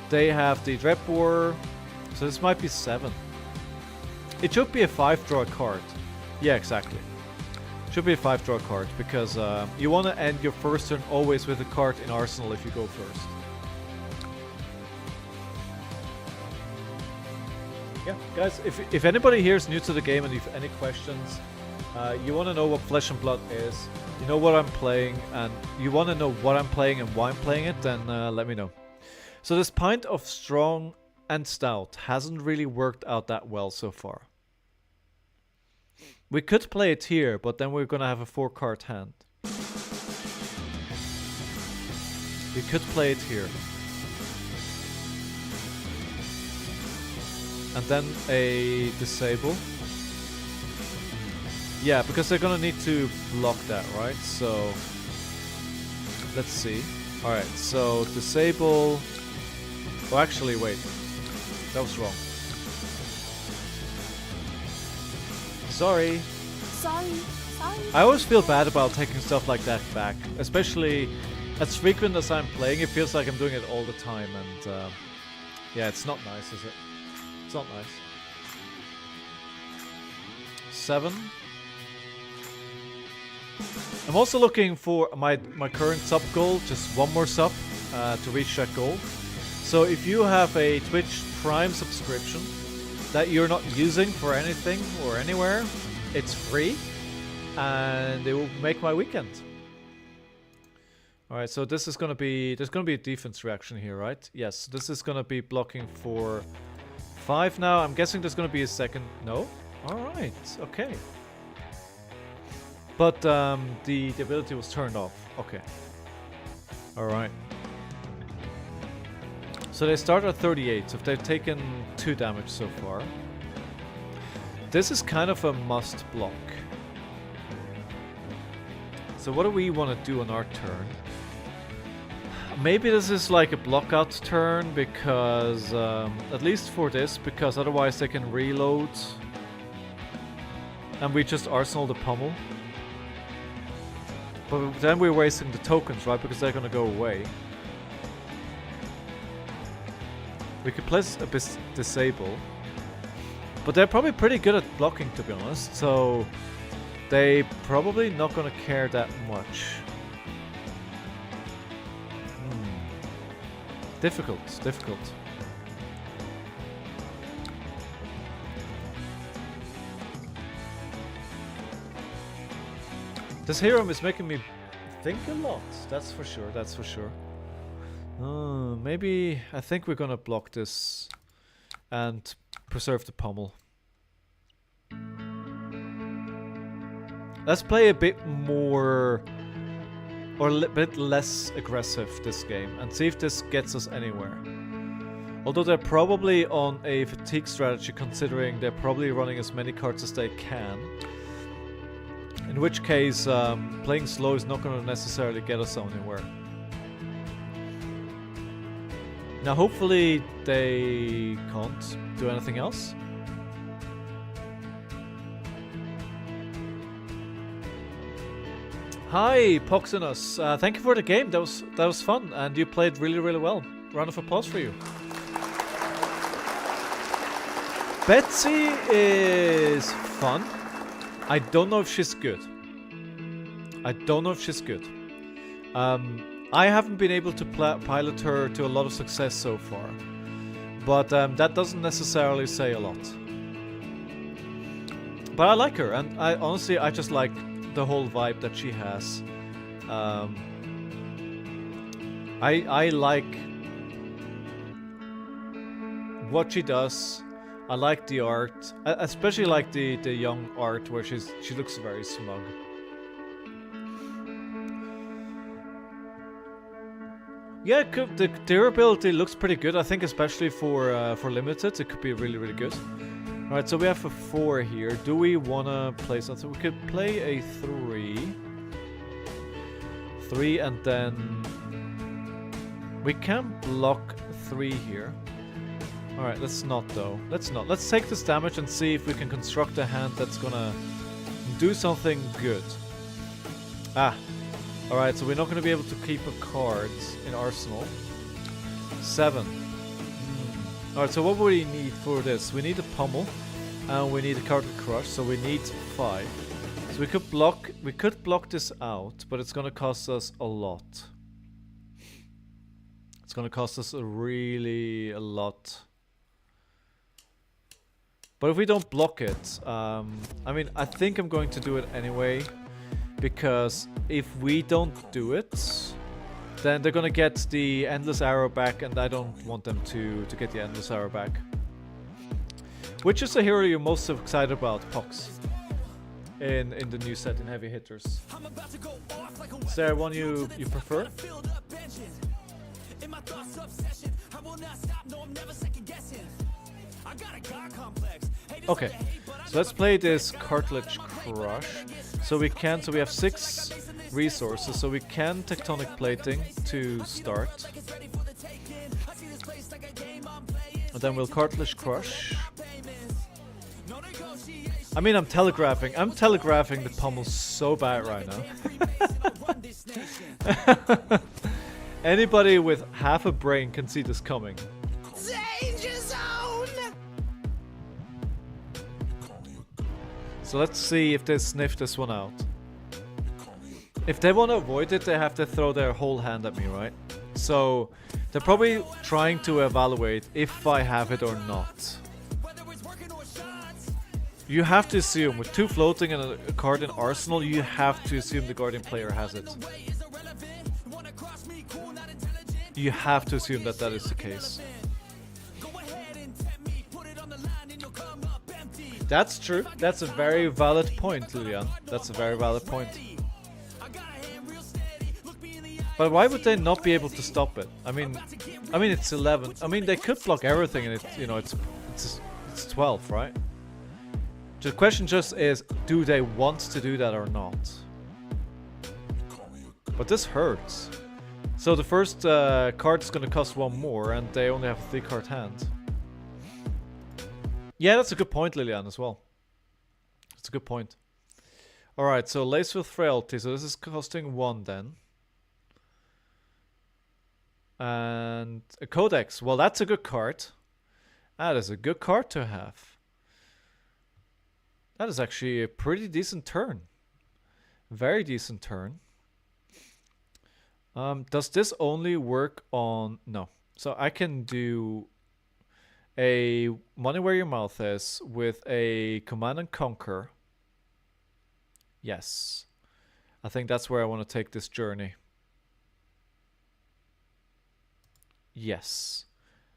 They have the Dread Boar, so this might be 7. It should be a 5-draw card. Yeah, exactly. Should be a 5-draw card, because you want to end your first turn always with a card in Arsenal if you go first. Yeah, guys, if anybody here is new to the game and if any questions, You want to know what Flesh and Blood is, you know what I'm playing, and you want to know what I'm playing and why I'm playing it, then let me know. So this pint of strong and stout hasn't really worked out that well so far. We could play it here, but then we're gonna have a 4-card hand. We could play it here. And then a disable. Yeah, because they're gonna need to block that, right? So let's see. Alright, so disable. Oh, actually, wait. That was wrong. Sorry. Sorry. I always feel bad about taking stuff like that back. Especially as frequent as I'm playing, it feels like I'm doing it all the time. And yeah, it's not nice, is it? It's not nice. 7. I'm also looking for my current sub goal, just one more sub to reach that goal. So if you have a Twitch Prime subscription that you're not using for anything or anywhere, it's free and it will make my weekend. Alright, so this is gonna be, there's gonna be a defense reaction here, right? Yes, this is gonna be blocking for 5 now. I'm guessing there's gonna be a second. No? Alright, okay. But the ability was turned off. Okay. Alright. So they start at 38, so they've taken 2 damage so far. This is kind of a must block. So what do we want to do on our turn? Maybe this is like a block out turn, because at least for this, because otherwise they can reload and we just arsenal the pummel. But then we're wasting the tokens, right? Because they're gonna go away. We could place a disable, but they're probably pretty good at blocking, to be honest. So they probably not gonna care that much. Difficult. This hero is making me think a lot. That's for sure. Maybe I think we're gonna block this and preserve the pummel. Let's play a bit more or a bit less aggressive this game and see if this gets us anywhere. Although they're probably on a fatigue strategy, considering they're probably running as many cards as they can. In which case, playing slow is not going to necessarily get us anywhere. Now hopefully they can't do anything else. Hi, Poxinus. Thank you for the game. That was fun, and you played really well. Round of applause for you. Betsy is fun. I don't know if she's good. I haven't been able to pilot her to a lot of success so far, but that doesn't necessarily say a lot. But I like her, and I just like the whole vibe that she has. I like what she does. I like the art. I especially like the young art where she looks very smug. Yeah, the durability looks pretty good. I think especially for limited, it could be really good. All right, so we have a 4 here. Do we wanna play something? We could play a 3, and then we can block 3 here. All right, let's not though. Let's take this damage and see if we can construct a hand that's gonna do something good. Ah. Alright, so we're not going to be able to keep a card in Arsenal. 7. Alright, so what would we need for this? We need a pummel, and we need a card to crush, so we need 5. So we could block this out, but it's going to cost us a lot. It's going to cost us a lot. But if we don't block it, I mean, I think I'm going to do it anyway. Because if we don't do it, then they're gonna get the endless arrow back, and I don't want them to get the endless arrow back. Which is the hero you're most excited about, Pox? In the new set in Heavy Hitters. Is there one you prefer? Okay, so let's play this Cartilage Crush. So we have 6 resources, so we can Tectonic Plating to start. And then we'll Cartilage Crush. I mean, I'm telegraphing the pummel so bad right now. Anybody with half a brain can see this coming. Danger zone! So let's see if they sniff this one out. If they want to avoid it, they have to throw their whole hand at me, right? So they're probably trying to evaluate if I have it or not. You have to assume, with 2 floating and a card in Arsenal, you have to assume the Guardian player has it. You have to assume that that is the case. That's true. That's a very valid point, Lilian. That's a very valid point. But why would they not be able to stop it? I mean, it's 11. I mean, they could block everything, and it's 12, right? The question just is, do they want to do that or not? But this hurts. So the first card is going to cost 1 more, and they only have a 3-card hand. Yeah, that's a good point, Lilian, as well. That's a good point. Alright, so Lace with Frailty. So this is costing 1 then. And a Codex. Well, that's a good card. That is a good card to have. That is actually a pretty decent turn. Very decent turn. Does this only work on... No. So I can do a Money Where Your Mouth Is with a Command and Conquer. Yes. I think that's where I want to take this journey. Yes.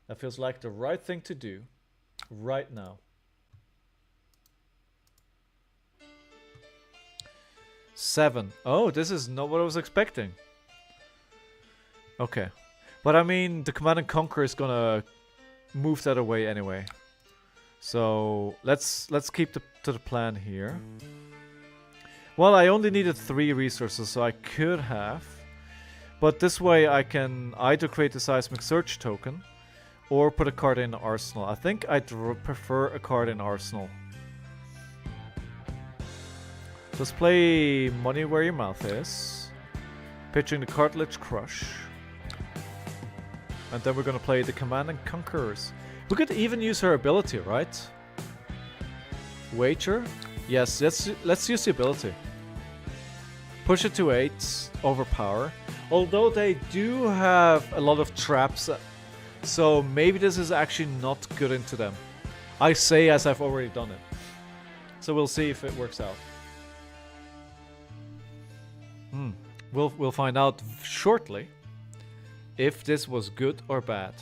That feels like the right thing to do right now. 7. Oh, this is not what I was expecting. Okay. But I mean, the Command and Conquer is gonna move that away anyway. So let's keep to the plan here. Well, I only needed 3 resources, so I could have. But this way I can either create a Seismic Search token or put a card in Arsenal. I think I'd prefer a card in Arsenal. Let's play Money Where Your Mouth Is. Pitching the Cartilage Crush. And then we're gonna play the Command and Conquerors. We could even use her ability, right? Wager? Yes, let's use the ability. Push it to 8, overpower. Although they do have a lot of traps, so maybe this is actually not good into them. I say as I've already done it. So we'll see if it works out. We'll find out shortly if this was good or bad.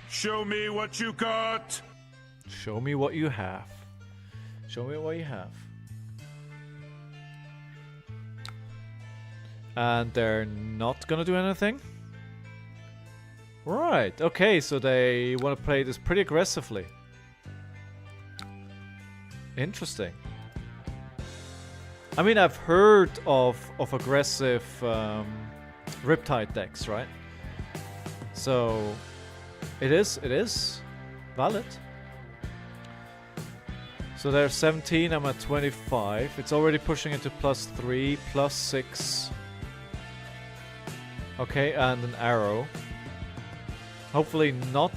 Show me what you got. Show me what you have. Show me what you have. And they're not gonna do anything? Right, okay, so they want to play this pretty aggressively. Interesting. I mean, I've heard of aggressive Riptide decks, right? So it is valid. So they're 17, I'm at 25. It's already pushing into +3, +6. Okay, and an arrow. Hopefully not.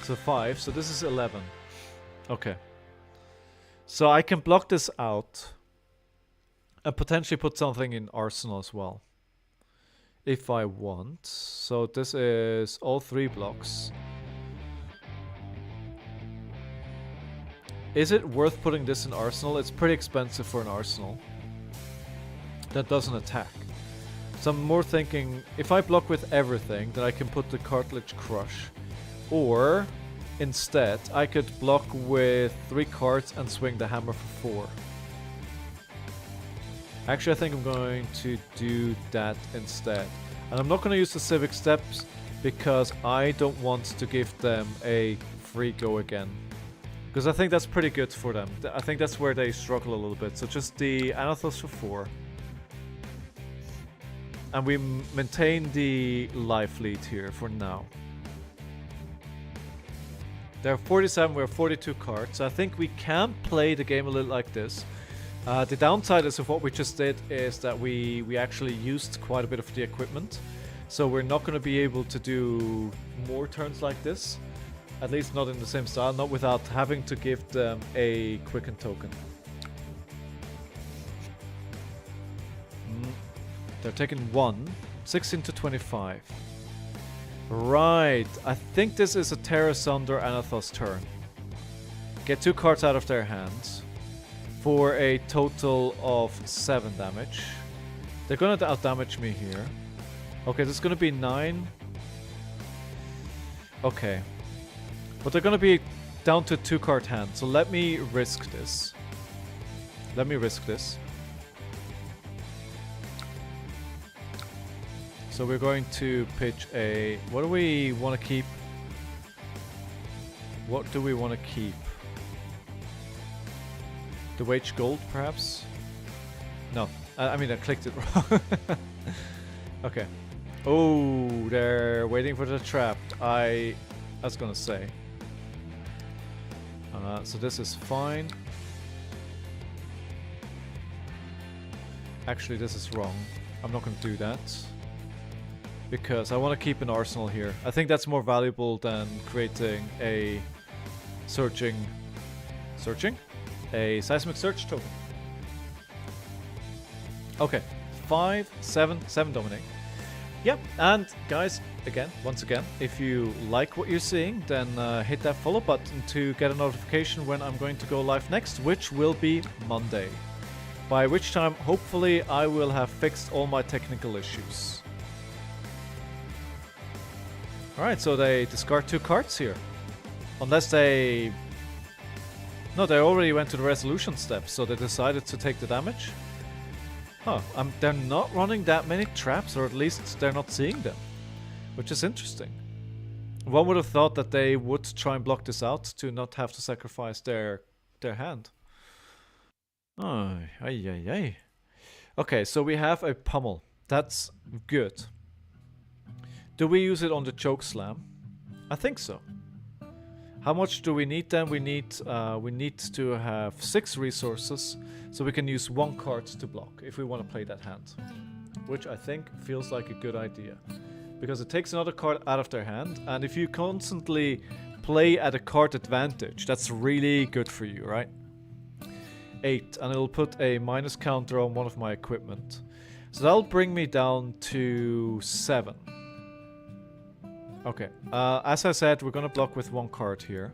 So 5, so this is 11. Okay. So I can block this out and potentially put something in Arsenal as well, if I want. So this is all 3 blocks. Is it worth putting this in Arsenal? It's pretty expensive for an Arsenal that doesn't attack. So I'm more thinking, if I block with everything, then I can put the Cartilage Crush. Or, instead, I could block with 3 cards and swing the Hammer for 4. Actually, I think I'm going to do that instead. And I'm not going to use the Civic Steps because I don't want to give them a free go again. Because I think that's pretty good for them. I think that's where they struggle a little bit. So just the Anathos for 4. And we maintain the life lead here for now. There are 47, we have 42 cards. So I think we can play the game a little like this. The downside is of what we just did is that we actually used quite a bit of the equipment. So we're not going to be able to do more turns like this. At least not in the same style, not without having to give them a quicken token. They're taking 1, 16 to 25. Right, I think this is a Terra Sunder Anathos turn. Get 2 cards out of their hands for a total of 7 damage. They're gonna outdamage me here. Okay, this is gonna be 9. Okay. But they're gonna be down to 2 card hand, so let me risk this. Let me risk this. So we're going to pitch a... What do we want to keep? What do we want to keep? The Wage Gold, perhaps? No. I mean, I clicked it wrong. Okay. Oh, they're waiting for the trap. I was gonna say. So this is fine. Actually, this is wrong. I'm not gonna do that. Because I want to keep an arsenal here. I think that's more valuable than creating a a seismic search token. Okay, 5, 7 dominate. Yep, and guys, once again, if you like what you're seeing, then hit that follow button to get a notification when I'm going to go live next, which will be Monday. By which time, hopefully, I will have fixed all my technical issues. Alright, so they discard 2 cards here. Unless they... No, they already went to the resolution step, so they decided to take the damage. Huh, they're not running that many traps, or at least they're not seeing them. Which is interesting. One would have thought that they would try and block this out to not have to sacrifice their hand. Ay. Okay, so we have a pummel. That's good. Do we use it on the choke slam? I think so. How much do we need then? We need to have 6 resources, so we can use 1 card to block if we want to play that hand. Which I think feels like a good idea. Because it takes another card out of their hand, and if you constantly play at a card advantage, that's really good for you, right? 8, and it'll put a minus counter on one of my equipment. So that'll bring me down to 7. Okay, as I said, we're gonna block with 1 card here.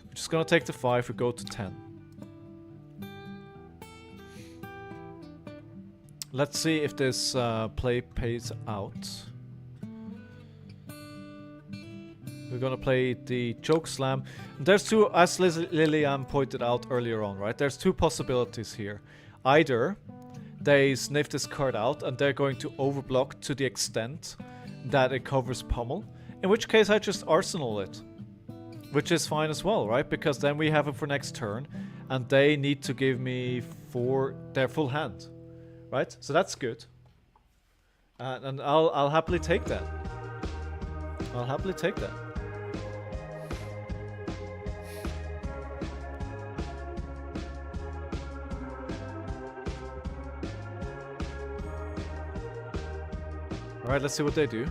We're just gonna take the 5, we go to 10. Let's see if this play pays out. We're gonna play the choke slam. There's 2, as Lillian pointed out earlier on, right? There's 2 possibilities here. Either they sniff this card out and they're going to overblock to the extent that it covers pummel. In which case I just arsenal it. Which is fine as well, right? Because then we have it for next turn. And they need to give me their full hand. Right? So that's good. And I'll happily take that. I'll happily take that. Alright, let's see what they do.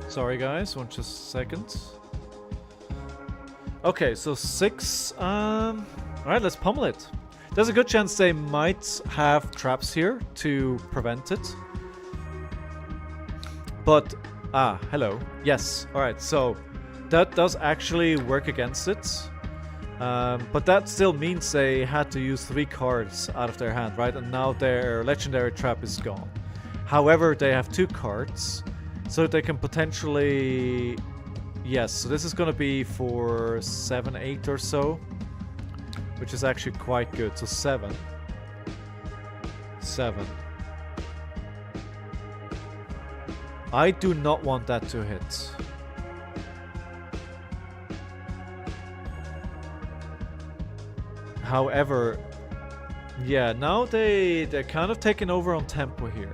Sorry guys, just a second. Okay, so 6. Alright, let's pummel it. There's a good chance they might have traps here to prevent it. But, hello. Yes, alright, so that does actually work against it. But that still means they had to use 3 cards out of their hand, right? And now their legendary trap is gone. However, they have 2 cards, so they can potentially... Yes, so this is gonna be for 7, 8 or so, which is actually quite good. So 7. 7. I do not want that to hit. However, yeah, now they're kind of taking over on tempo here.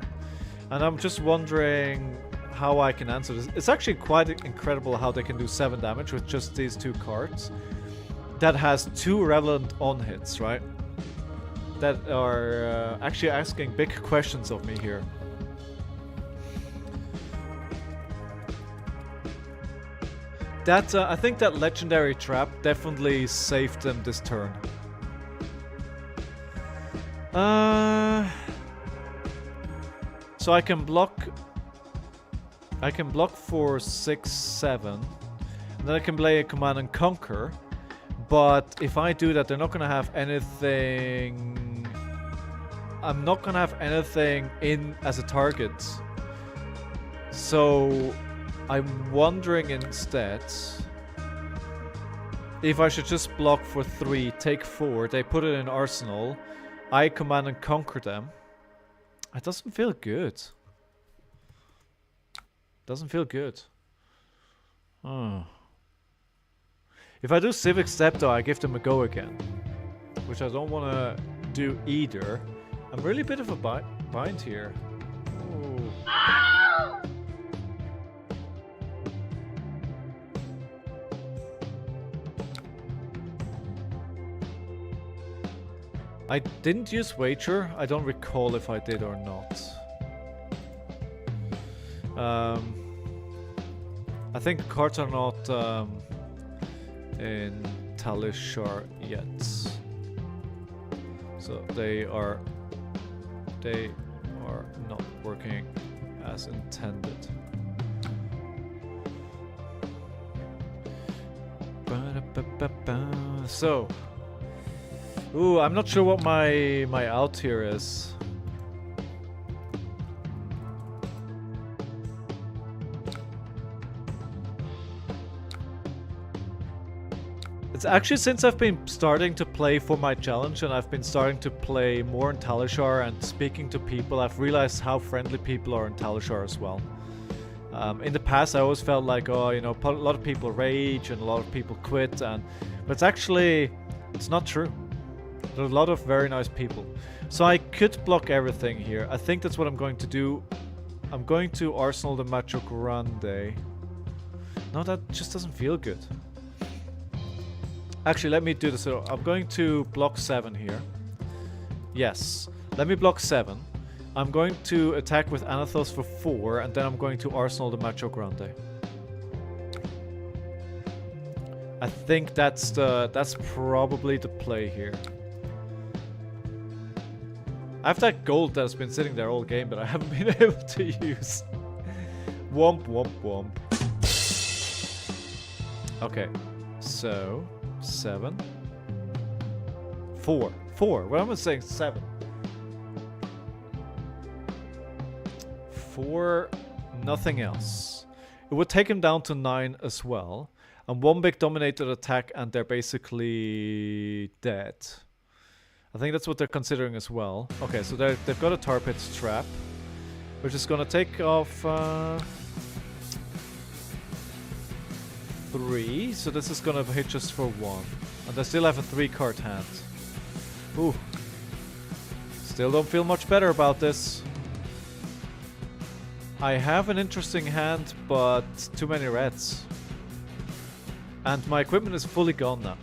And I'm just wondering how I can answer this. It's actually quite incredible how they can do 7 damage with just these 2 cards. That has 2 relevant on hits, right? That are actually asking big questions of me here. That I think that legendary trap definitely saved them this turn. So I can block for 6, 7. And then I can play a Command and Conquer. But if I do that, they're not gonna have anything. I'm not gonna have anything in as a target. So I'm wondering instead if I should just block for 3, take 4, they put it in Arsenal, I Command and Conquer them. It doesn't feel good. Doesn't feel good. Oh. If I do Civic Step though, I give them a go again. Which I don't want to do either. I'm really a bit of a bind here. Ooh. I didn't use Wager. I don't recall if I did or not. I think cards are not in Talishar yet. So they are not working as intended. So, ooh, I'm not sure what my out here is. It's actually since I've been starting to play for my challenge and I've been starting to play more in Talishar and speaking to people, I've realized how friendly people are in Talishar as well. In the past I always felt like, oh, you know, a lot of people rage and a lot of people quit, but it's not true. There are a lot of very nice people. So I could block everything here. I think that's what I'm going to do. I'm going to Arsenal the Macho Grande. No, that just doesn't feel good. Actually, let me do this. So I'm going to block 7 here. Yes. Let me block 7. I'm going to attack with Anathos for 4, and then I'm going to Arsenal the Macho Grande. I think that's probably the play here. I have that gold that's been sitting there all game, but I haven't been able to use. Womp womp womp. Okay, so 7, 4, 4. What am I saying? 7. 4, nothing else. It would take him down to 9 as well. And 1 big dominated attack and they're basically dead. I think that's what they're considering as well. Okay, so they've got a Tar Pit trap, which is gonna take off 3. So this is gonna hit just for 1. And they still have a 3-card hand. Ooh. Still don't feel much better about this. I have an interesting hand, but too many reds. And my equipment is fully gone now.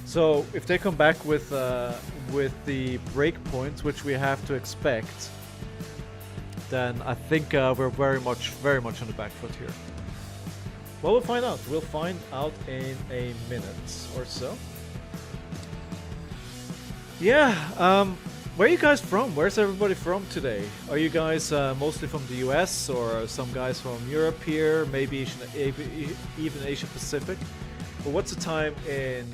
So if they come back with the breakpoints, which we have to expect, then I think we're very much on the back foot here. Well, we'll find out. We'll find out in a minute or so. Yeah, Where are you guys from? Where's everybody from today? Are you guys mostly from the US, or some guys from Europe here? Maybe even Asia Pacific? But what's the time in...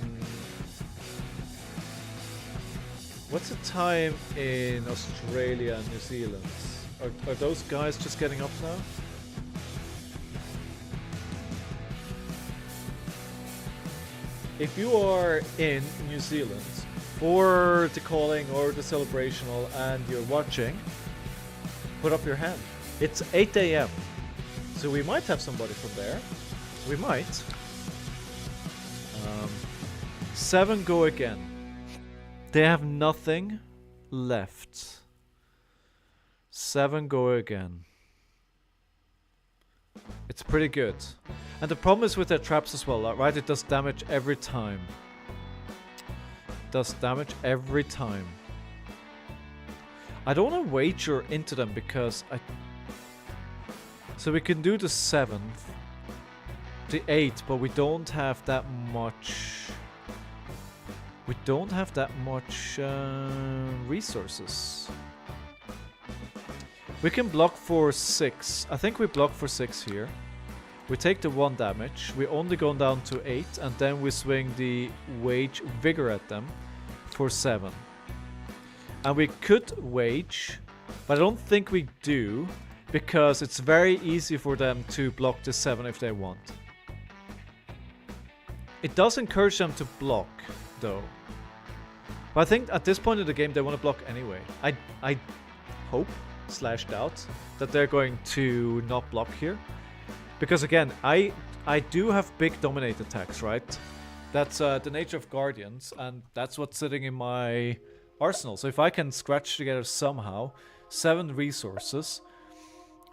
What's the time in Australia and New Zealand? Are those guys just getting up now? If you are in New Zealand for the calling or the celebrational and you're watching, put up your hand. It's 8 AM. So we might have somebody from there. We might. 7 go again. They have nothing left. 7 go again. It's pretty good. And the problem is with their traps as well, right? It does damage every time. Does damage every time. I don't want to wager into them because I... So we can do the 7th. The 8th, but we don't have that much... We don't have that much resources. We can block for 6. I think we block for 6 here. We take the 1 damage. We only go down to 8, and then we swing the Wage Vigor at them for 7. And we could Wage, but I don't think we do, because it's very easy for them to block the 7 if they want. It does encourage them to block, though. But I think at this point in the game they want to block anyway. I hope / doubt that they're going to not block here. Because again, I do have big dominate attacks, right? That's the nature of Guardians, and that's what's sitting in my arsenal. So if I can scratch together somehow 7 resources,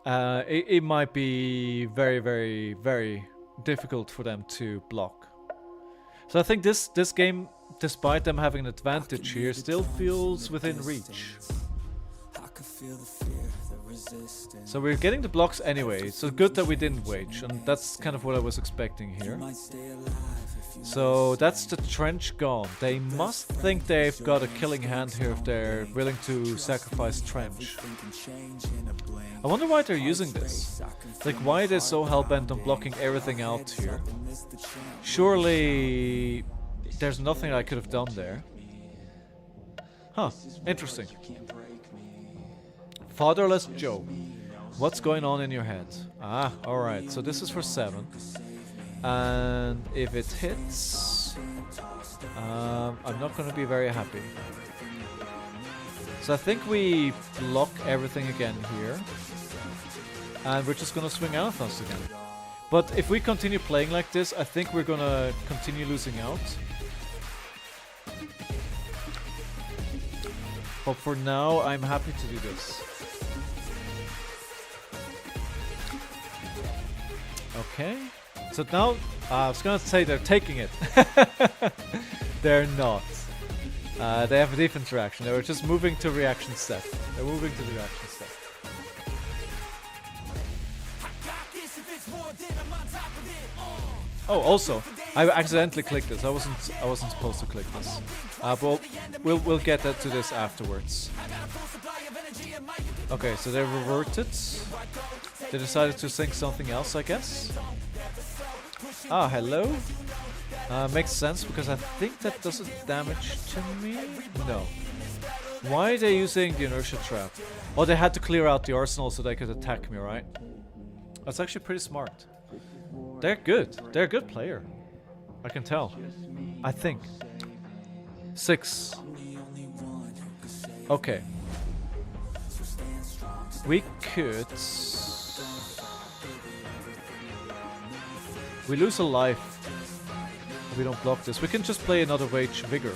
it might be very, very, very difficult for them to block. So I think this game, despite them having an advantage here, still feels within reach. So we're getting the blocks anyway, so good that we didn't wage, and that's kind of what I was expecting here. So that's the trench gone. They must think they've got a killing hand here if they're willing to sacrifice trench. I wonder why they're using this. Like, why are they so hell-bent on blocking everything out here? Surely there's nothing I could have done there. Huh, interesting. Fatherless Joe. What's going on in your head? Ah, alright, so this is for 7. And if it hits, I'm not going to be very happy. So I think we block everything again here. And we're just going to swing Anathos again. But if we continue playing like this, I think we're going to continue losing out. But for now, I'm happy to do this. Okay. So now, I was gonna say they're taking it. They're not. They have a different reaction. They were just moving to reaction step. They're moving to the reaction step. Oh, also, I accidentally clicked this. I wasn't supposed to click this. But we'll get to this afterwards. Okay, so they reverted. They decided to think something else, I guess. Ah, hello. Makes sense because I think that doesn't damage to me. No. Why are they using the inertia trap? Oh, they had to clear out the arsenal so they could attack me, right? That's actually pretty smart. They're good. They're a good player. I can tell. I think. 6. Okay. We could... We lose a life if we don't block this. We can just play another Wage Vigor.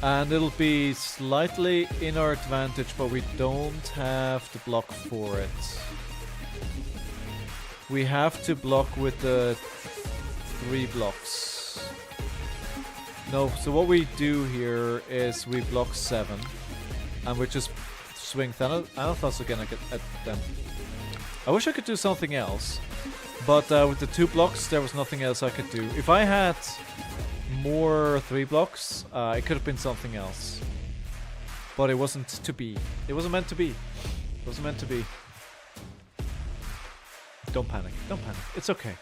And it'll be slightly in our advantage, but we don't have to block for it. We have to block with the 3 blocks. No, so what we do here is we block 7. And we just swing Thanatos again at them. I wish I could do something else. But with the 2 blocks, there was nothing else I could do. If I had more 3 blocks, it could have been something else. But it wasn't to be. It wasn't meant to be. It wasn't meant to be. Don't panic. Don't panic. It's okay.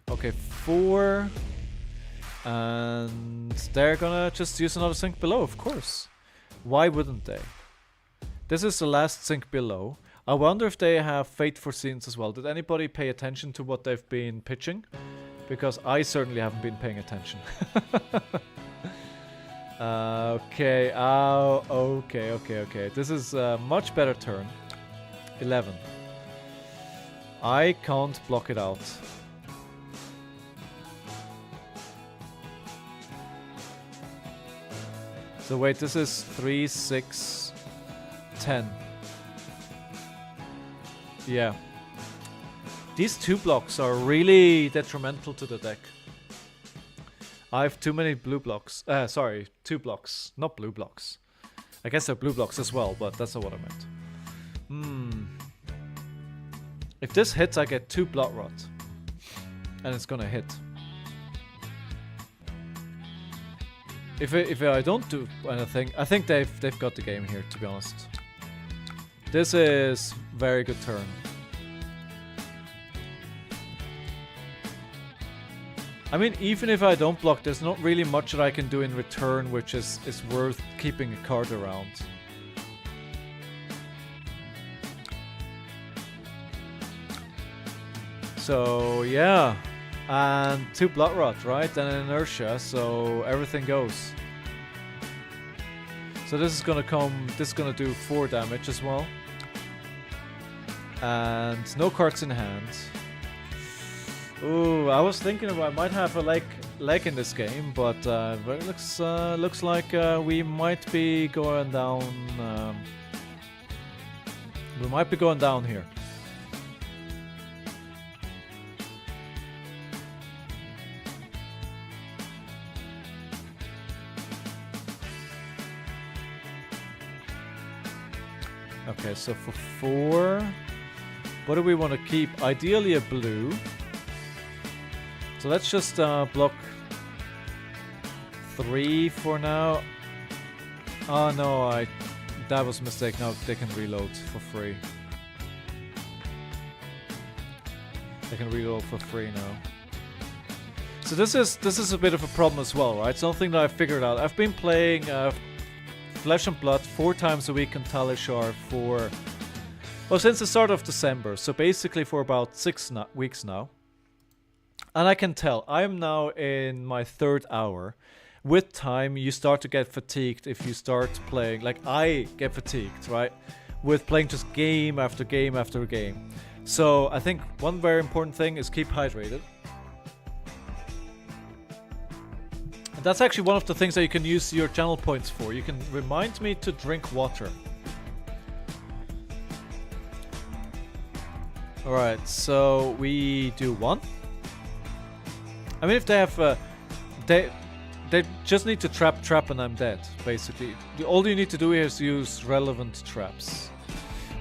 Okay, 4. And they're gonna just use another sink below, of course. Why wouldn't they? This is the last sink below. I wonder if they have fate foreseens as well. Did anybody pay attention to what they've been pitching? Because I certainly haven't been paying attention. Okay, okay. This is a much better turn. 11. I can't block it out. So wait, this is 3, 6, 10. Yeah. These 2 blocks are really detrimental to the deck. I have too many blue blocks. Sorry, 2 blocks, not blue blocks. I guess they're blue blocks as well, but that's not what I meant. If this hits, I get 2 blood rot. And it's gonna hit. If I don't do anything, I think they've got the game here, to be honest. This is very good turn. I mean, even if I don't block, there's not really much that I can do in return which is worth keeping a card around. So, yeah. And 2 blood rot, right? And an inertia, so everything goes. So this is gonna do 4 damage as well. And no cards in hand. Ooh, I was thinking I might have a leg in this game, but it looks like we might be going down. We might be going down here. Okay, so for 4, what do we want to keep? Ideally a blue. So let's just block 3 for now. Oh no, that was a mistake. Now they can reload for free. They can reload for free now. So this is a bit of a problem as well, right? Something that I figured out. I've been playing Flesh and Blood 4 times a week on Talishar for, well, since the start of December. So basically for about 6 weeks now. And I can tell, I am now in my 3rd hour. With time, you start to get fatigued if you start playing, like I get fatigued, right? With playing just game after game after game. So I think one very important thing is keep hydrated. And that's actually one of the things that you can use your channel points for. You can remind me to drink water. Alright, so we do 1. I mean, if they have, they just need to trap and I'm dead, basically. All you need to do here is use relevant traps.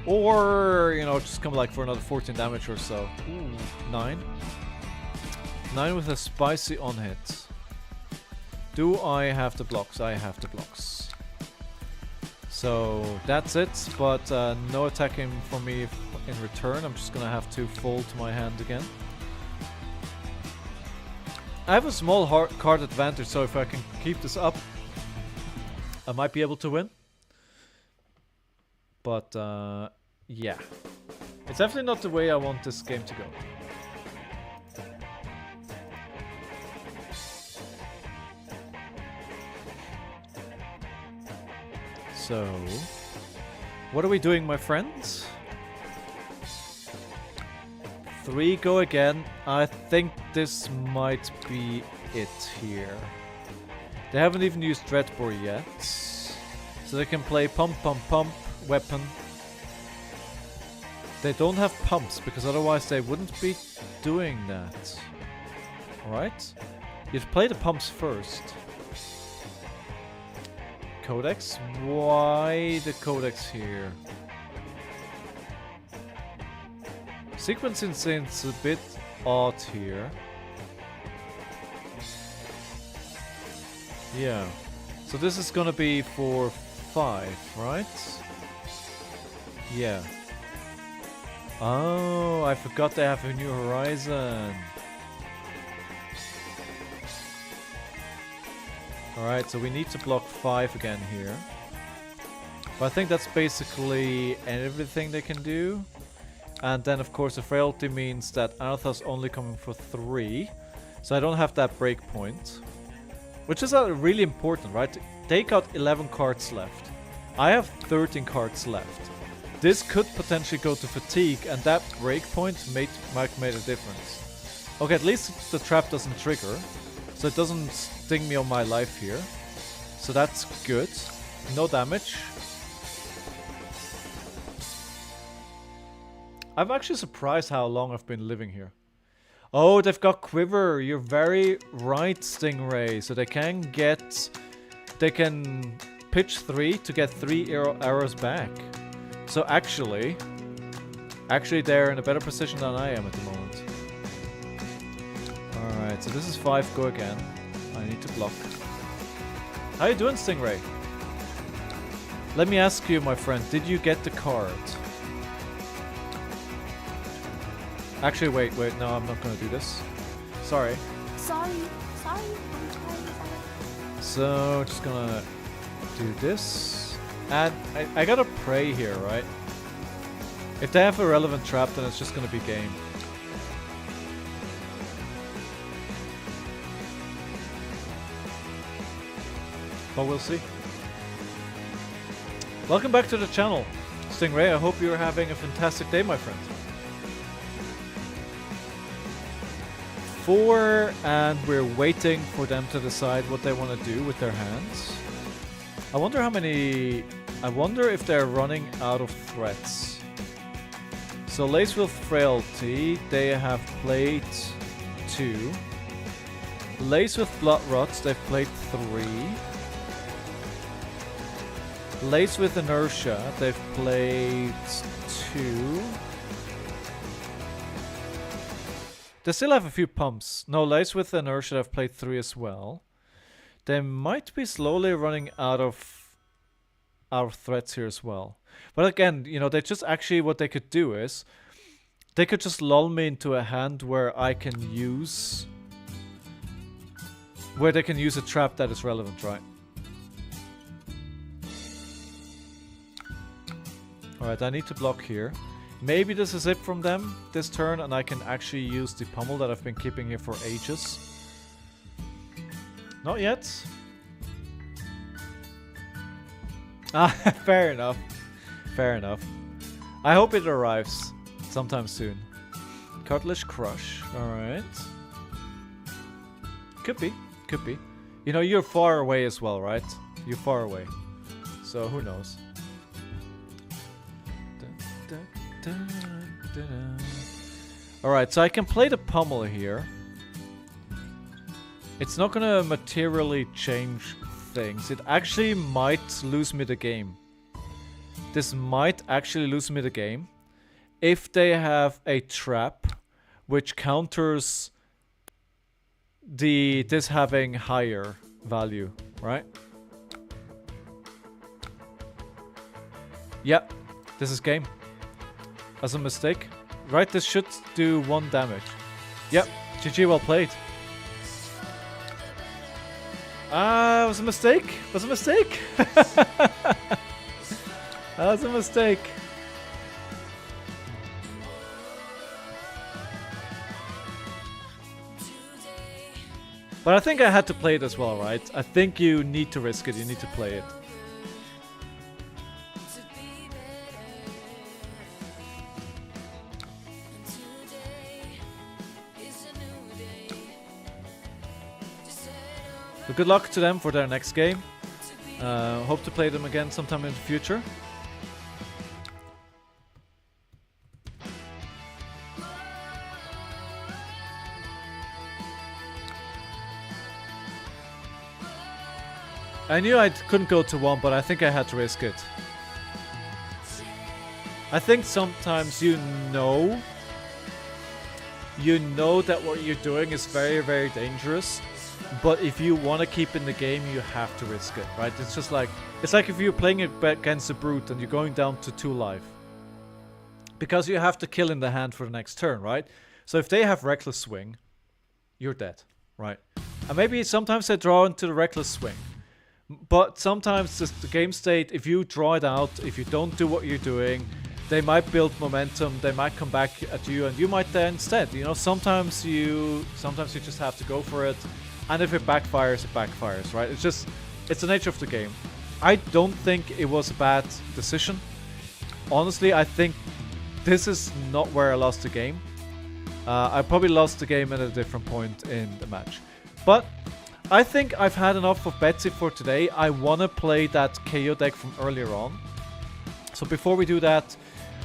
Or, you know, just come like for another 14 damage or so. Ooh, 9. 9 with a spicy on hit. Do I have the blocks? I have the blocks. So, that's it, but no attacking for me in return. I'm just gonna have to fold my hand again. I have a small card advantage, so if I can keep this up, I might be able to win. But, yeah. It's definitely not the way I want this game to go. So, what are we doing, my friends? 3 go again. I think this might be it here. They haven't even used Dreadbore yet. So they can play pump, weapon. They don't have pumps, because otherwise they wouldn't be doing that. Alright? You'd play the pumps first. Codex? Why the Codex here? Sequencing seems a bit odd here. Yeah. So this is gonna be for 5, right? Yeah. Oh, I forgot they have a new horizon. Alright, so we need to block 5 again here. But I think that's basically everything they can do. And then of course the frailty means that Anatha's only coming for 3. So I don't have that breakpoint. Which is really important, right? They got 11 cards left. I have 13 cards left. This could potentially go to fatigue, and that breakpoint might make a difference. Okay, at least the trap doesn't trigger. So it doesn't sting me on my life here. So that's good. No damage. I'm actually surprised how long I've been living here. Oh, they've got Quiver. You're very right, Stingray. So they can pitch 3 to get 3 arrows back. So actually they're in a better position than I am at the moment. Alright, so this is 5, go again. I need to block. How you doing, Stingray? Let me ask you, my friend, did you get the card? Actually, wait, no, I'm not gonna do this. Sorry. Sorry, I'm sorry. So, just gonna do this. And I gotta pray here, right? If they have a relevant trap, then it's just gonna be game. But we'll see. Welcome back to the channel, Stingray. I hope you're having a fantastic day, my friend. 4, and we're waiting for them to decide what they want to do with their hands. I wonder how many... I wonder if they're running out of threats. So Lace with Frailty, they have played 2. Lace with Blood Rots, they've played 3. Lace with Inertia, they've played 2. They still have a few pumps. No, Lace with Inertia have played 3 as well. They might be slowly running out of threats here as well. But again, you know, they just actually, what they could do is they could just lull me into a hand where I can use... where they can use a trap that is relevant, right? Alright, I need to block here. Maybe this is it from them this turn, and I can actually use the pummel that I've been keeping here for ages. Not yet. Ah, fair enough. Fair enough. I hope it arrives sometime soon. Cartilage Crush. Alright. Could be. Could be. You know, you're far away as well, right? You're far away. So, who knows? Alright, so I can play the pummel here. It's not gonna materially change things. It actually might lose me the game. This might actually lose me the game if they have a trap which counters this having higher value, right? Yep, this is game. As a mistake. Right, this should do 1 damage. Yep, GG, well played. Ah, it was a mistake. It was a mistake. That was a mistake. But I think I had to play it as well, right? I think you need to risk it. You need to play it. So good luck to them for their next game. Hope to play them again sometime in the future. I knew I couldn't go to 1, but I think I had to risk it. I think sometimes you know you know that what you're doing is very, very dangerous. But if you want to keep in the game, you have to risk it, right? It's just like, it's like if you're playing against a brute and you're going down to 2 life. Because you have to kill in the hand for the next turn, right? So if they have reckless swing, you're dead, right? And maybe sometimes they draw into the reckless swing. But sometimes the game state, if you draw it out, if you don't do what you're doing, they might build momentum, they might come back at you, and you might then instead, you know, sometimes you just have to go for it. And if it backfires, right? It's the nature of the game. I don't think it was a bad decision. Honestly, I think this is not where I lost the game. I probably lost the game at a different point in the match. But I think I've had enough of Betsy for today. I want to play that KAYO deck from earlier on. So before we do that,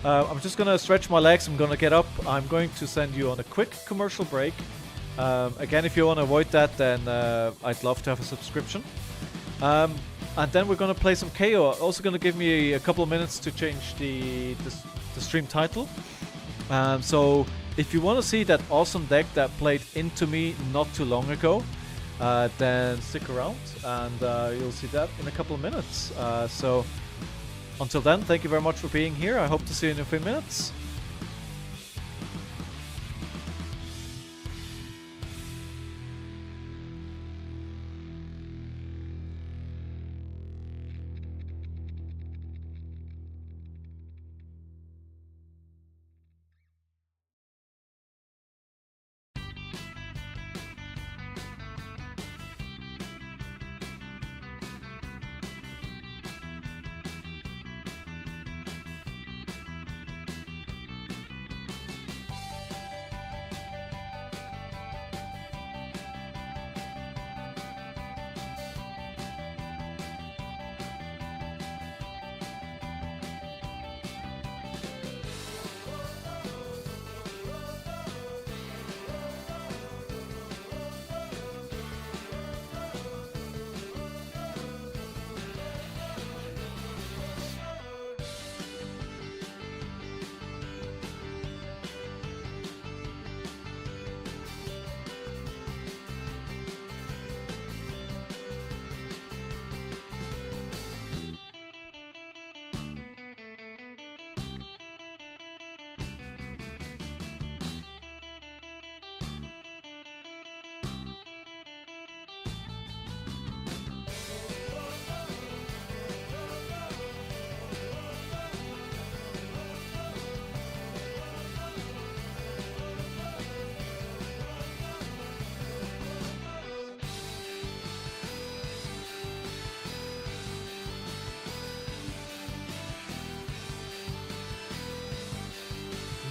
I'm just going to stretch my legs. I'm going to get up. I'm going to send you on a quick commercial break. Again, if you want to avoid that, then I'd love to have a subscription. And then we're going to play some KAYO. Also going to give me a couple of minutes to change the stream title. So if you want to see that awesome deck that played into me not too long ago, then stick around and you'll see that in a couple of minutes. So until then, thank you very much for being here. I hope to see you in a few minutes.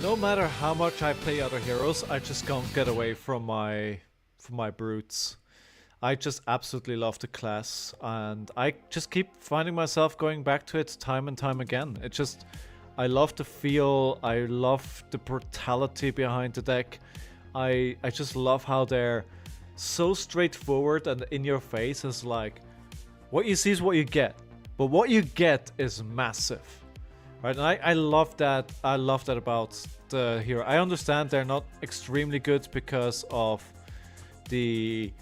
No matter how much I play other heroes, I just can't get away from my brutes. I just absolutely love the class, and I just keep finding myself going back to it time and time again. It just, I love the feel, I love the brutality behind the deck. I just love how they're so straightforward and in your face. Is like, what you see is what you get, but what you get is massive. Right, and I love that. I love that about the hero. I understand they're not extremely good because of the,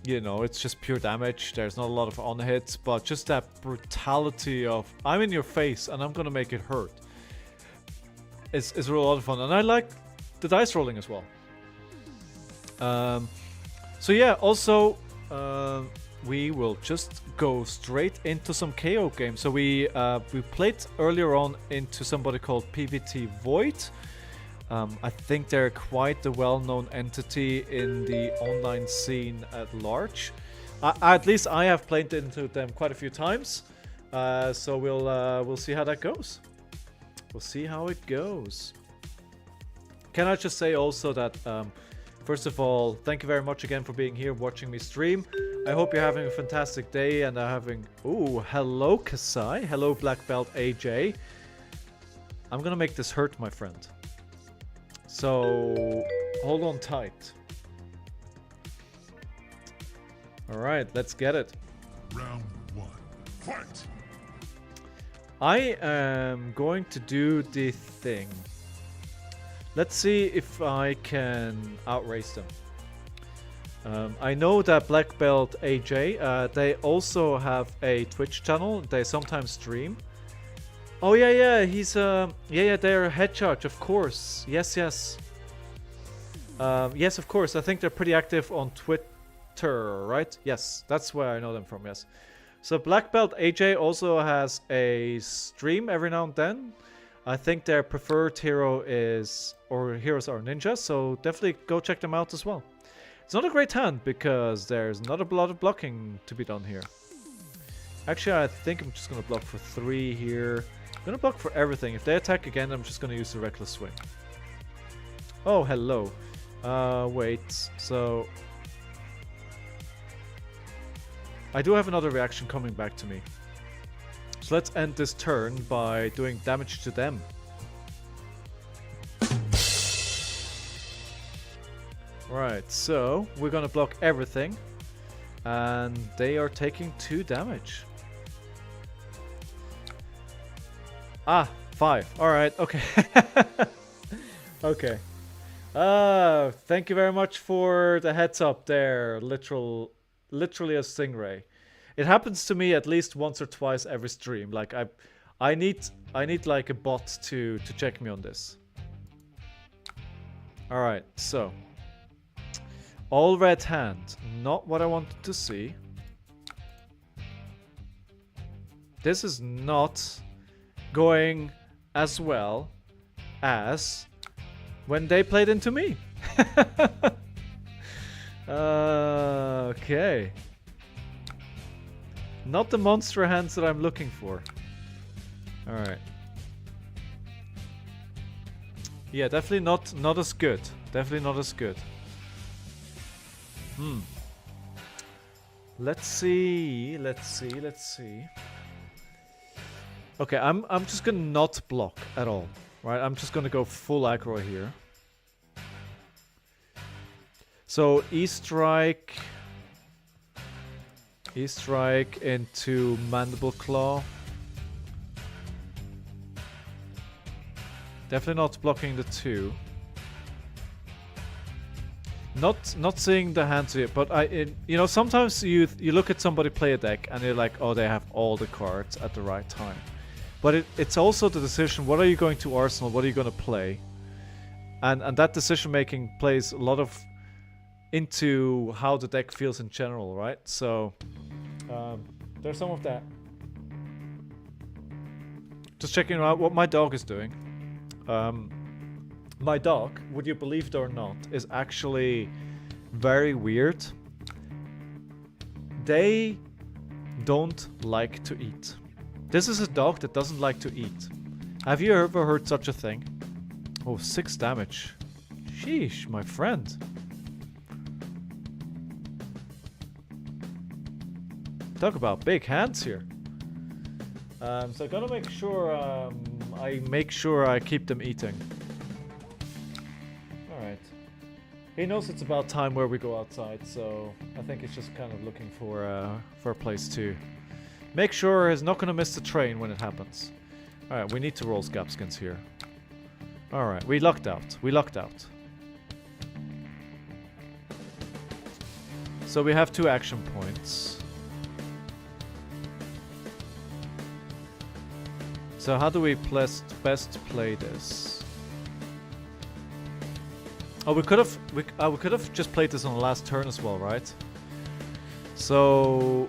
you know, it's just pure damage. There's not a lot of on hits, but just that brutality of I'm in your face and I'm gonna make it hurt. It's a lot of fun, and I like the dice rolling as well. So yeah, also. We will just go straight into some KAYO games. So we played earlier on into somebody called PVT Void. I think they're quite a well-known entity in the online scene at large. At least I have played into them quite a few times. So we'll see how that goes. We'll see how it goes. Can I just say also that first of all, thank you very much again for being here, watching me stream. I hope you're having a fantastic day and are having... Ooh, hello Kasai. Hello Black Belt AJ. I'm gonna make this hurt, my friend. So, hold on tight. Alright, let's get it. Round 1. Fight! I am going to do the thing Let's see if I can outrace them. I know that Black Belt AJ, they also have a Twitch channel. They sometimes stream. Oh yeah, he's yeah, they're head charge, of course. Yes. Yes, of course. I think they're pretty active on Twitter, right? Yes, that's where I know them from. Yes. So Black Belt AJ also has a stream every now and then. I think their preferred hero is, or heroes are ninjas, so definitely go check them out as well. It's not a great hand because there's not a lot of blocking to be done here. Actually, I think I'm just going to block for 3 here. I'm going to block for everything. If they attack again, I'm just going to use the Reckless Swing. Oh, hello. Wait, so... I do have another reaction coming back to me. So let's end this turn by doing damage to them. Right, so we're gonna block everything. And they are taking 2 damage. Ah, 5. Alright, okay. Okay. Thank you very much for the heads up there. Literally a stingray. It happens to me at least once or twice every stream. Like I need like a bot to check me on this. All right, so all red hand, not what I wanted to see. This is not going as well as when they played into me. Okay. Not the monster hands that I'm looking for. Alright. Yeah, definitely not as good. Definitely not as good. Let's see. Okay, I'm just gonna not block at all. Right? I'm just gonna go full aggro here. So E-Strike into Mandible Claw. Definitely not blocking the 2. Not seeing the hands here, but you know, sometimes you look at somebody play a deck and you're like, oh, they have all the cards at the right time. But it's also the decision, what are you going to arsenal, what are you going to play? And that decision making plays a lot of into how the deck feels in general, right? So there's some of that. Just checking out what my dog is doing. My dog, would you believe it or not, is actually very weird. They don't like to eat. This is a dog that doesn't like to eat. Have you ever heard such a thing? Oh, 6 damage. Sheesh, my friend. Talk about big hands here. So I gotta make sure I keep them eating. Alright. He knows it's about time where we go outside, so I think he's just kind of looking for a place to make sure he's not gonna miss the train when it happens. Alright, we need to roll Scabskins here. Alright, we lucked out. So we have 2 action points. So how do we best play this? Oh, we could have just played this on the last turn as well, right? So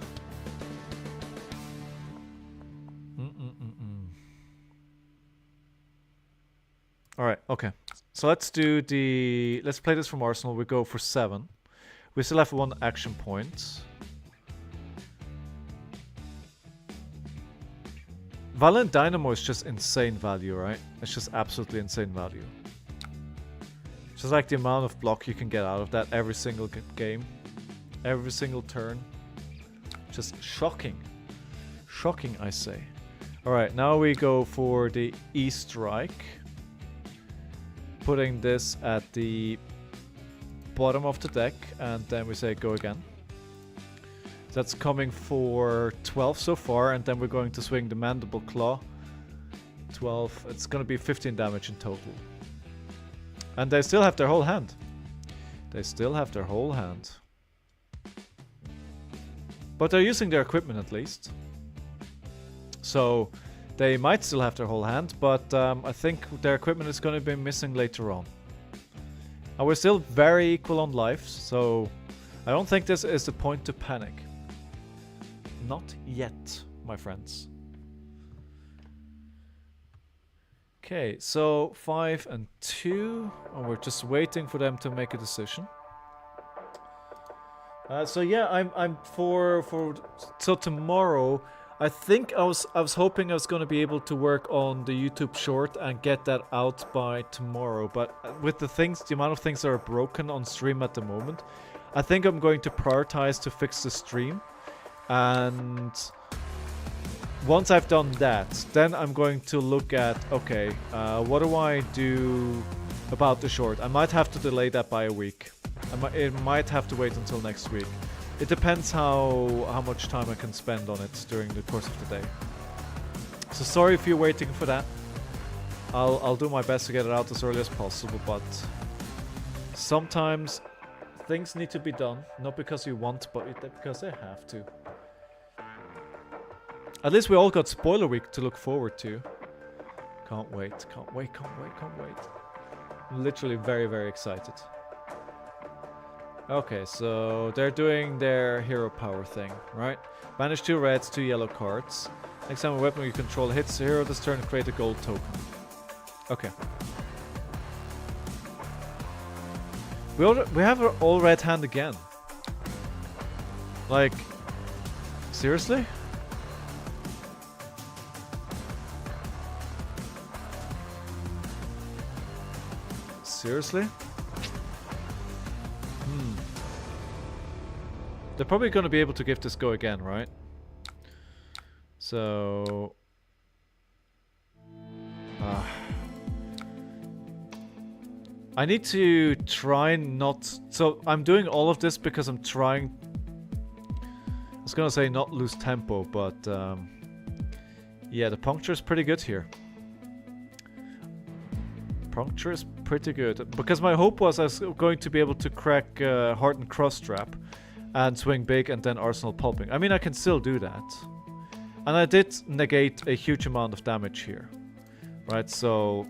all right, okay. So let's play this from Arsenal. We go for 7. We still have 1 action point. Violent Dynamo is just insane value, right? It's just absolutely insane value. Just like the amount of block you can get out of that every single game. Every single turn. Just shocking. Shocking, I say. Alright, now we go for the E-Strike. Putting this at the bottom of the deck, and then we say go again. That's coming for 12 so far, and then we're going to swing the Mandible Claw. 12, it's gonna be 15 damage in total. And they still have their whole hand. They still have their whole hand. But they're using their equipment at least. So they might still have their whole hand, but I think their equipment is going to be missing later on. And we're still very equal on life, so I don't think this is the point to panic. Not yet, my friends. Okay, so 5 and 2, and we're just waiting for them to make a decision. So yeah, I'm for so tomorrow. I think I was hoping I was going to be able to work on the YouTube short and get that out by tomorrow. But with the amount of things that are broken on stream at the moment, I think I'm going to prioritize to fix the stream. And once I've done that, then I'm going to look at, okay, what do I do about the short? I might have to delay that by a week. It might have to wait until next week. It depends how much time I can spend on it during the course of the day. So sorry if you're waiting for that. I'll do my best to get it out as early as possible, but sometimes things need to be done, not because you want, but because they have to. At least we all got spoiler week to look forward to. Can't wait, can't wait, can't wait, can't wait. I'm literally very, very excited. Okay, so they're doing their hero power thing, right? Banish 2 reds, 2 yellow cards. Next time a weapon you control hits the hero this turn, create a gold token. Okay. We have our all red hand again. Like, seriously? Seriously? They're probably going to be able to give this go again, right? So... I need to try not... So, I'm doing all of this because I'm trying... I was going to say not lose tempo, but... yeah, the puncture is pretty good here. Puncture is pretty good. Because my hope was I was going to be able to crack Hardened Cross Trap and swing big and then Arsenal Pulping. I mean, I can still do that. And I did negate a huge amount of damage here. Right, so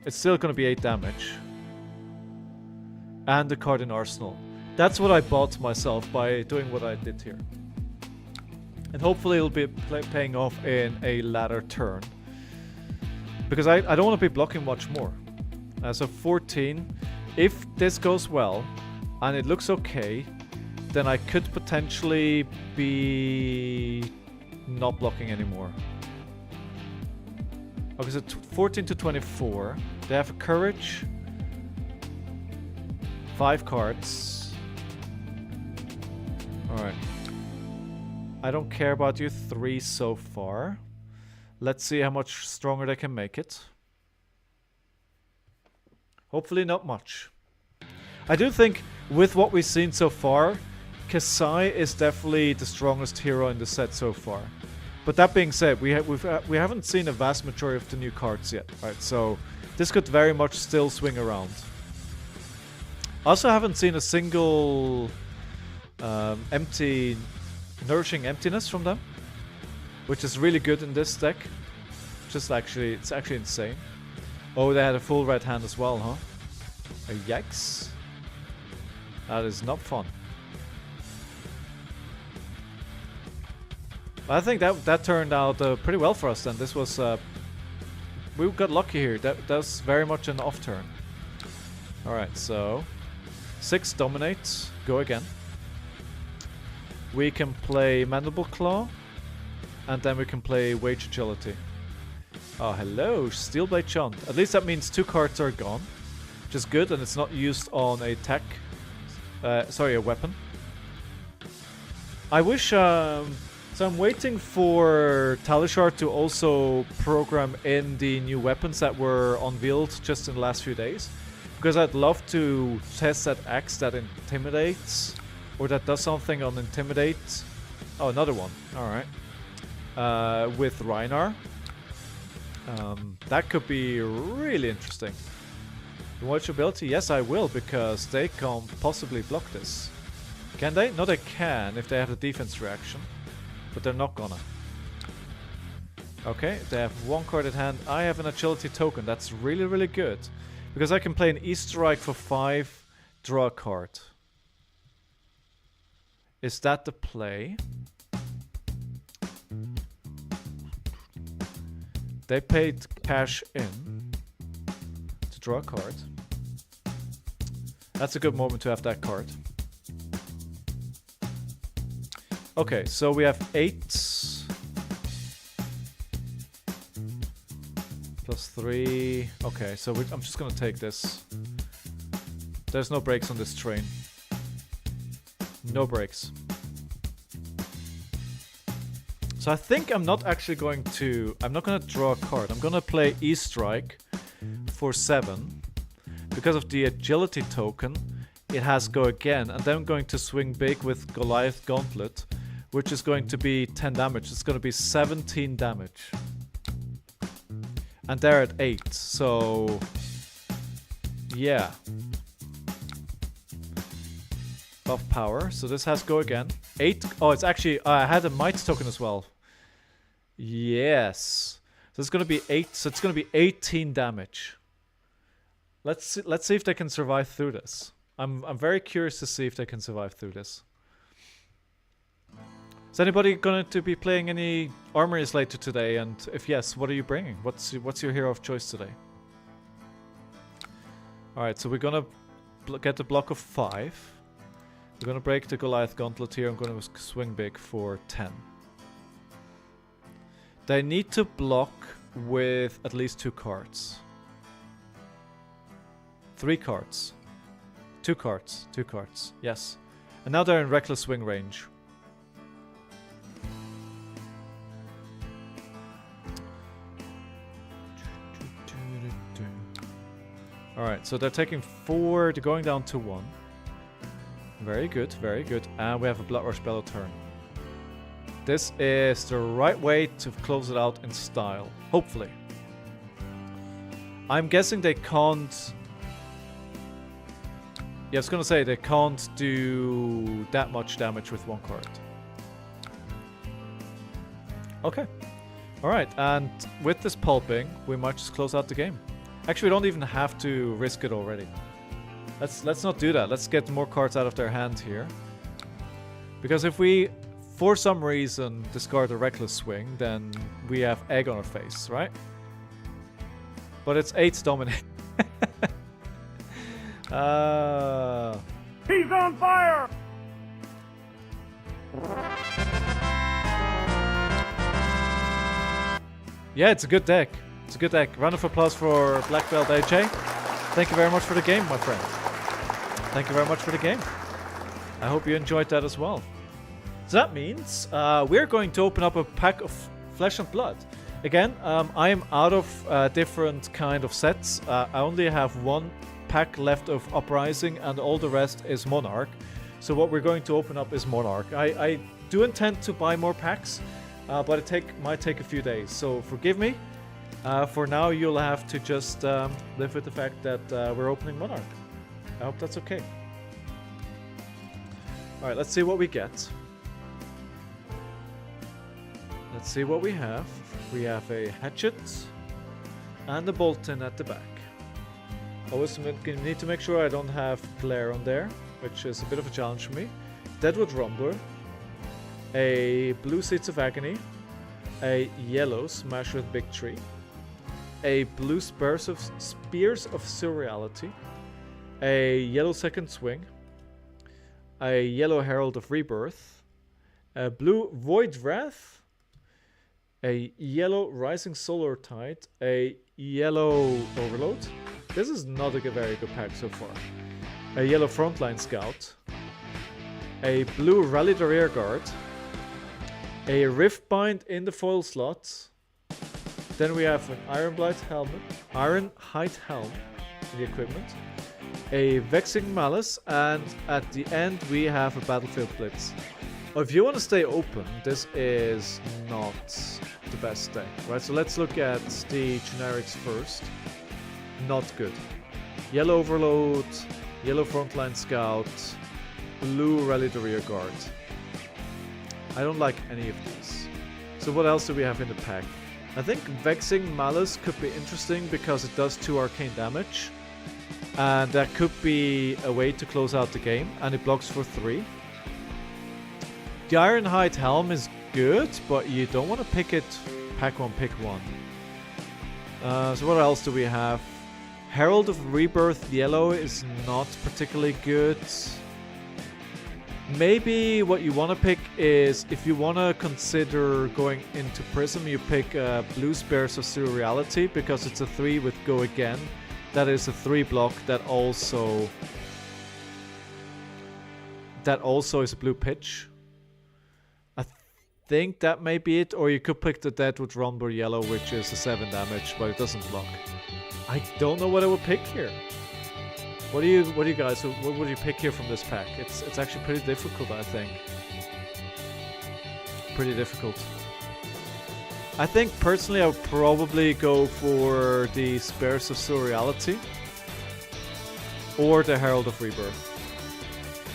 it's still going to be 8 damage. And the card in Arsenal. That's what I bought myself by doing what I did here. And hopefully it'll be paying off in a latter turn. Because I don't want to be blocking much more. So 14. If this goes well, and it looks okay, then I could potentially be not blocking anymore. Okay, so 14 to 24. They have a courage. 5 cards. Alright. I don't care about you 3 so far. Let's see how much stronger they can make it. Hopefully not much. I do think with what we've seen so far, Kasai is definitely the strongest hero in the set so far. But that being said, we haven't seen a vast majority of the new cards yet, right? So this could very much still swing around. Also haven't seen a single nourishing emptiness from them, which is really good in this deck. It's actually insane. Oh, they had a full red hand as well, huh? Yikes. That is not fun. I think that turned out pretty well for us then. This was... we got lucky here. That was very much an off turn. Alright, so... 6 dominates. Go again. We can play Mandible Claw. And then we can play Wage Agility. Oh, hello, Steelblade Chunt. At least that means 2 cards are gone. Which is good, and it's not used on a tech. Sorry, a weapon. I wish... So I'm waiting for Talishar to also program in the new weapons that were unveiled just in the last few days. Because I'd love to test that axe that intimidates, or that does something on intimidate. Oh, another one. Alright. With Reinar. That could be really interesting. Watch ability? Yes, I will, because they can't possibly block this. Can they? No, they can if they have the defense reaction. But they're not gonna. Okay, they have one card at hand. I have an agility token. That's really, really good. Because I can play an E-Strike for 5, draw a card. Is that the play? They paid cash in to draw a card. That's a good moment to have that card. Okay, so we have 8 plus 3. Okay, so I'm just gonna take this. There's no brakes on this train. No brakes. So I think I'm not actually going to... I'm not gonna draw a card. I'm gonna play E-Strike for 7. Because of the agility token, it has go again. And then I'm going to swing big with Goliath Gauntlet, which is going to be 10 damage. It's going to be 17 damage. And they're at 8, so... yeah. Buff power, so this has go again. 8, oh, it's actually... I had a might token as well. Yes. So it's going to be 8, so it's going to be 18 damage. Let's see if they can survive through this. I'm very curious to see if they can survive through this. Is anybody going to be playing any armories later today? And if yes, what are you bringing? What's your hero of choice today? Alright, so we're going to get the block of 5. We're going to break the Goliath Gauntlet here. I'm going to swing big for 10. They need to block with at least 2 cards. 3 cards. 2 cards. 2 cards. Yes. And now they're in reckless swing range. Alright, so they're taking 4, they're going down to 1. Very good, very good. And we have a Blood Rush Bellow turn. This is the right way to close it out in style. Hopefully. I'm guessing they can't... yeah, I was gonna say, they can't do that much damage with 1 card. Okay. Alright, and with this pulping, we might just close out the game. Actually, we don't even have to risk it already. Let's not do that. Let's get more cards out of their hand here. Because if we, for some reason, discard a Reckless Swing, then we have egg on our face, right? But it's 8 dominate. He's on fire! Yeah, it's a good deck. It's a good deck. Round of applause for Black Belt AJ. Thank you very much for the game, my friend. Thank you very much for the game. I hope you enjoyed that as well. So that means we're going to open up a pack of Flesh and Blood. Again, I am out of different kind of sets. I only have 1 pack left of Uprising and all the rest is Monarch. So what we're going to open up is Monarch. I do intend to buy more packs, but it might take a few days. So forgive me. For now, you'll have to just live with the fact that we're opening Monarch. I hope that's okay. Alright, let's see what we get. Let's see what we have. We have a Hatchet and a Bolton at the back. Always need to make sure I don't have Glare on there, which is a bit of a challenge for me. Deadwood Rumbler, a Blue Seeds of Agony, a Yellow Smash with Big Tree, a Blue Spears of Surreality, a Yellow Second Swing, a Yellow Herald of Rebirth, a Blue Void Wrath, a Yellow Rising Solar Tide, a Yellow Overload. This is not a very good pack so far. A Yellow Frontline Scout, a Blue Rally the Rearguard, a Riftbind in the foil slot. Then we have an Ironhide Helm in the equipment, a Vexing Malice, and at the end we have a Battlefield Blitz. If you want to stay open, this is not the best deck, right? So let's look at the generics first. Not good. Yellow Overload, yellow Frontline Scout, blue Rally the Rear Guard. I don't like any of these. So what else do we have in the pack? I think Vexing Malice could be interesting because it does 2 arcane damage. And that could be a way to close out the game. And it blocks for 3. The Ironhide Helm is good, but you don't want to pick it pack 1, pick 1. So what else do we have? Herald of Rebirth Yellow is not particularly good. Maybe what you want to pick is, if you want to consider going into Prism, you pick Blue Spears of Surreality, because it's a 3 with Go Again. That is a 3 block that also is a blue pitch. I think that may be it, or you could pick the Deadwood Rumble Yellow, which is a 7 damage, but it doesn't block. I don't know what I would pick here. What do you guys? What would you pick here from this pack? It's actually pretty difficult, I think. Pretty difficult. I think personally I would probably go for the Spears of Surreality or the Herald of Rebirth.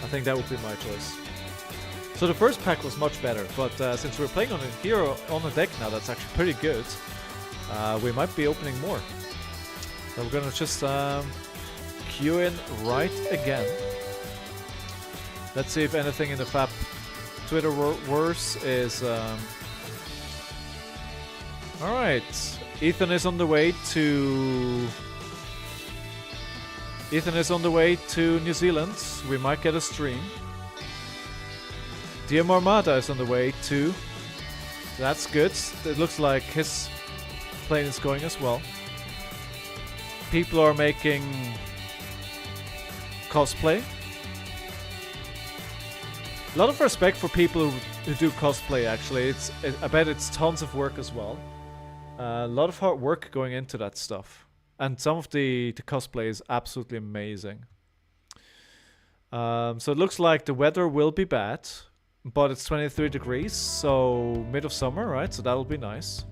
I think that would be my choice. So the first pack was much better, but since we're playing on a hero on a deck now that's actually pretty good, we might be opening more. So we're gonna just queue in right again. Let's see if anything in the FAB Twitterverse is... Alright, Ethan is on the way to... New Zealand. We might get a stream. DM Armada is on the way too. That's good. It looks like his plane is going as well. People are making cosplay. A lot of respect for people who do cosplay, actually. I bet it's tons of work as well. A lot of hard work going into that stuff. And some of the cosplay is absolutely amazing. So it looks like the weather will be bad. But it's 23 degrees, so mid of summer, right? So that'll be nice.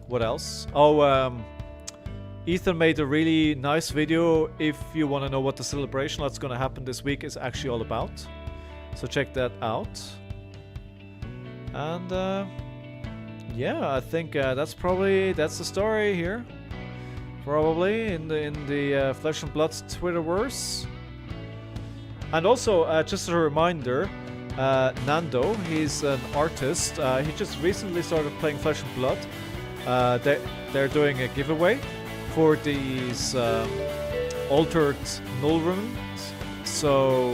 What else? Oh, Ethan made a really nice video if you want to know what the celebration that's going to happen this week is actually all about. So check that out. And yeah, I think that's the story here. Probably in the Flesh and Blood's Twitterverse. And also, just a reminder, Nando, he's an artist. He just recently started playing Flesh and Blood. They're doing a giveaway for these altered null runes. So,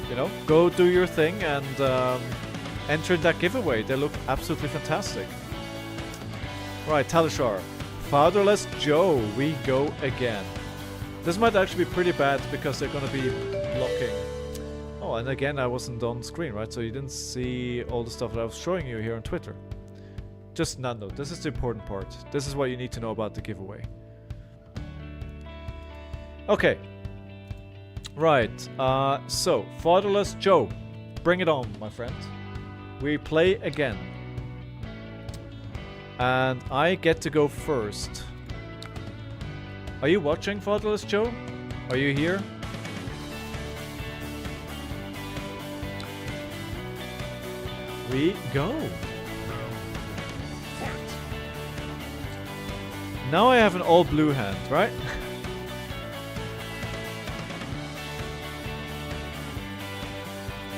you know, go do your thing and enter that giveaway. They look absolutely fantastic. Right, Talishar. Fatherless Joe, we go again. This might actually be pretty bad because they're going to be blocking. Oh, and again, I wasn't on screen, right? So you didn't see all the stuff that I was showing you here on Twitter. Just Nando, this is the important part. This is what you need to know about the giveaway. Okay. Right, so, Fatherless Joe. Bring it on, my friend. We play again. And I get to go first. Are you watching, Fatherless Joe? Are you here? We go. Now I have an all blue hand, right?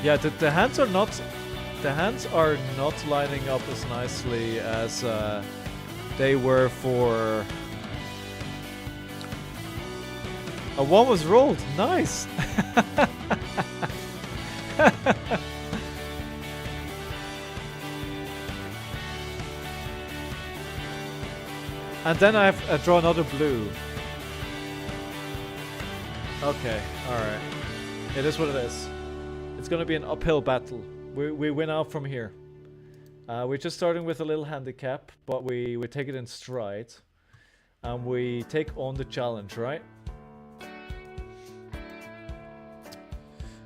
Yeah, the hands are not lining up as nicely as they were for. A 1 was rolled. Nice. And then I draw another blue. Okay, alright. It is what it is. It's gonna be an uphill battle. We win out from here. We're just starting with a little handicap, but we take it in stride. And we take on the challenge, right?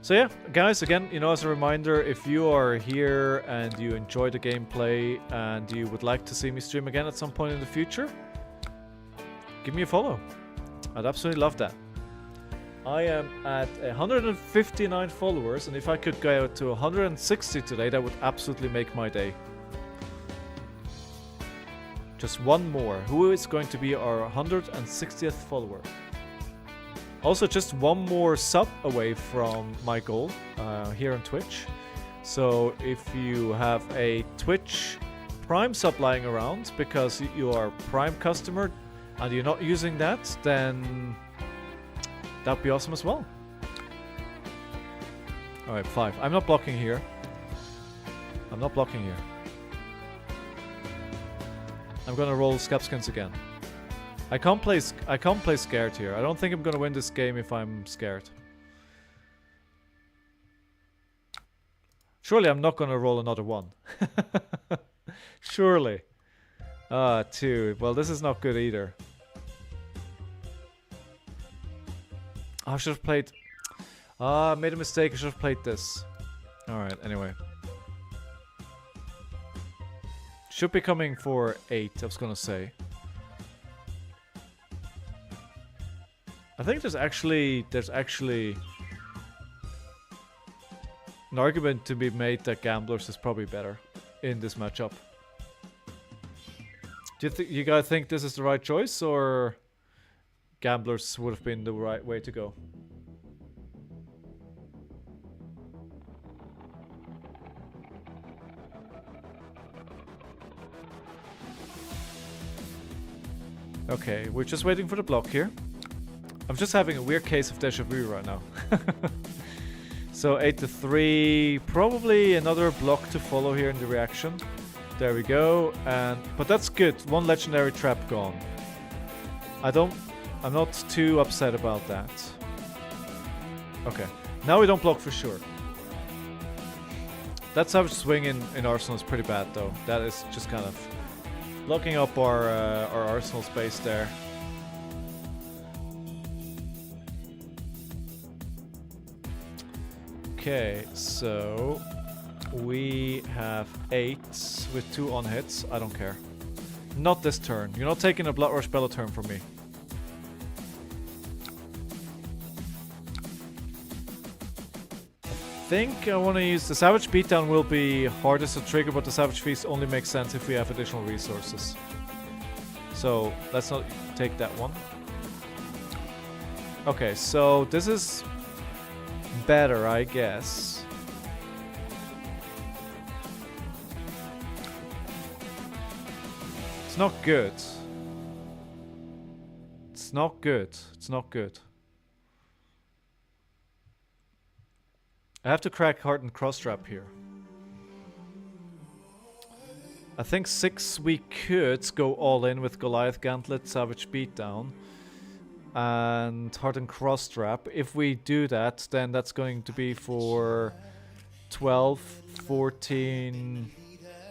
So yeah, guys, again, you know, as a reminder, if you are here and you enjoy the gameplay and you would like to see me stream again at some point in the future, give me a follow. I'd absolutely love that. I am at 159 followers, and if I could go to 160 today, that would absolutely make my day. Just one more. Who is going to be our 160th follower? Also, just one more sub away from my goal here on Twitch. So if you have a Twitch Prime sub lying around because you are a Prime customer and you're not using that, then that'd be awesome as well. Alright, 5. I'm not blocking here. I'm not blocking here. I'm gonna roll Scapskins again. I can't play scared here. I don't think I'm gonna win this game if I'm scared. Surely I'm not gonna roll another 1. Surely. 2. Well, this is not good either. I should have played... I made a mistake. I should have played this. Alright, anyway. Should be coming for 8, I was gonna say. I think there's actually an argument to be made that Gamblers is probably better in this matchup. Do you guys think this is the right choice, or Gamblers would have been the right way to go? Okay, we're just waiting for the block here. I'm just having a weird case of déjà vu right now. So 8 to 3, probably another block to follow here in the reaction. There we go, but that's good. One legendary trap gone. I'm not too upset about that. Okay, now we don't block for sure. That savage swing in Arsenal is pretty bad though. That is just kind of blocking up our Arsenal space there. Okay, so we have 8 with 2 on hits. I don't care. Not this turn. You're not taking a Blood Rush Bella turn from me. I think I want to use the Savage Beatdown. Will be hardest to trigger, but the Savage Feast only makes sense if we have additional resources. So let's not take that one. Okay, so this is better, I guess. It's not good. It's not good. It's not good. I have to crack Hardened Crosstrap here. I think 6 we could go all in with Goliath Gauntlet, Savage Beatdown, and Hardened Crosstrap. If we do that, then that's going to be for 12, 14,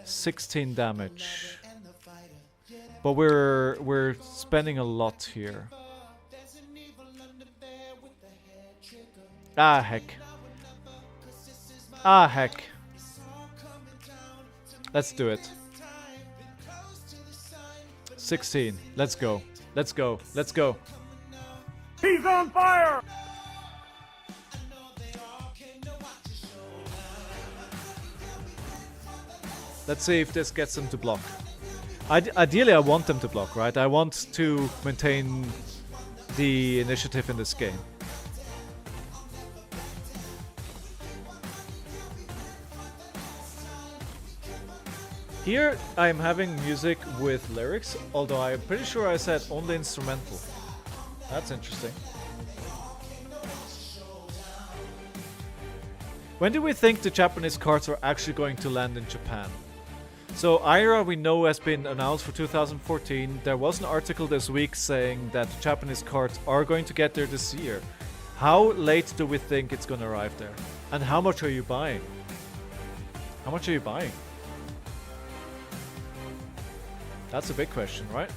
16 damage. But we're spending a lot here. Ah, heck. Ah, heck. Let's do it. 16. Let's go. Let's go. Let's go. He's on fire! Let's see if this gets them to block. Ideally, I want them to block, right? I want to maintain the initiative in this game. Here, I'm having music with lyrics, although I'm pretty sure I said only instrumental. That's interesting. When do we think the Japanese cards are actually going to land in Japan? So Aira, we know, has been announced for 2014. There was an article this week saying that the Japanese cards are going to get there this year. How late do we think it's going to arrive there? And how much are you buying? How much are you buying? That's a big question, right?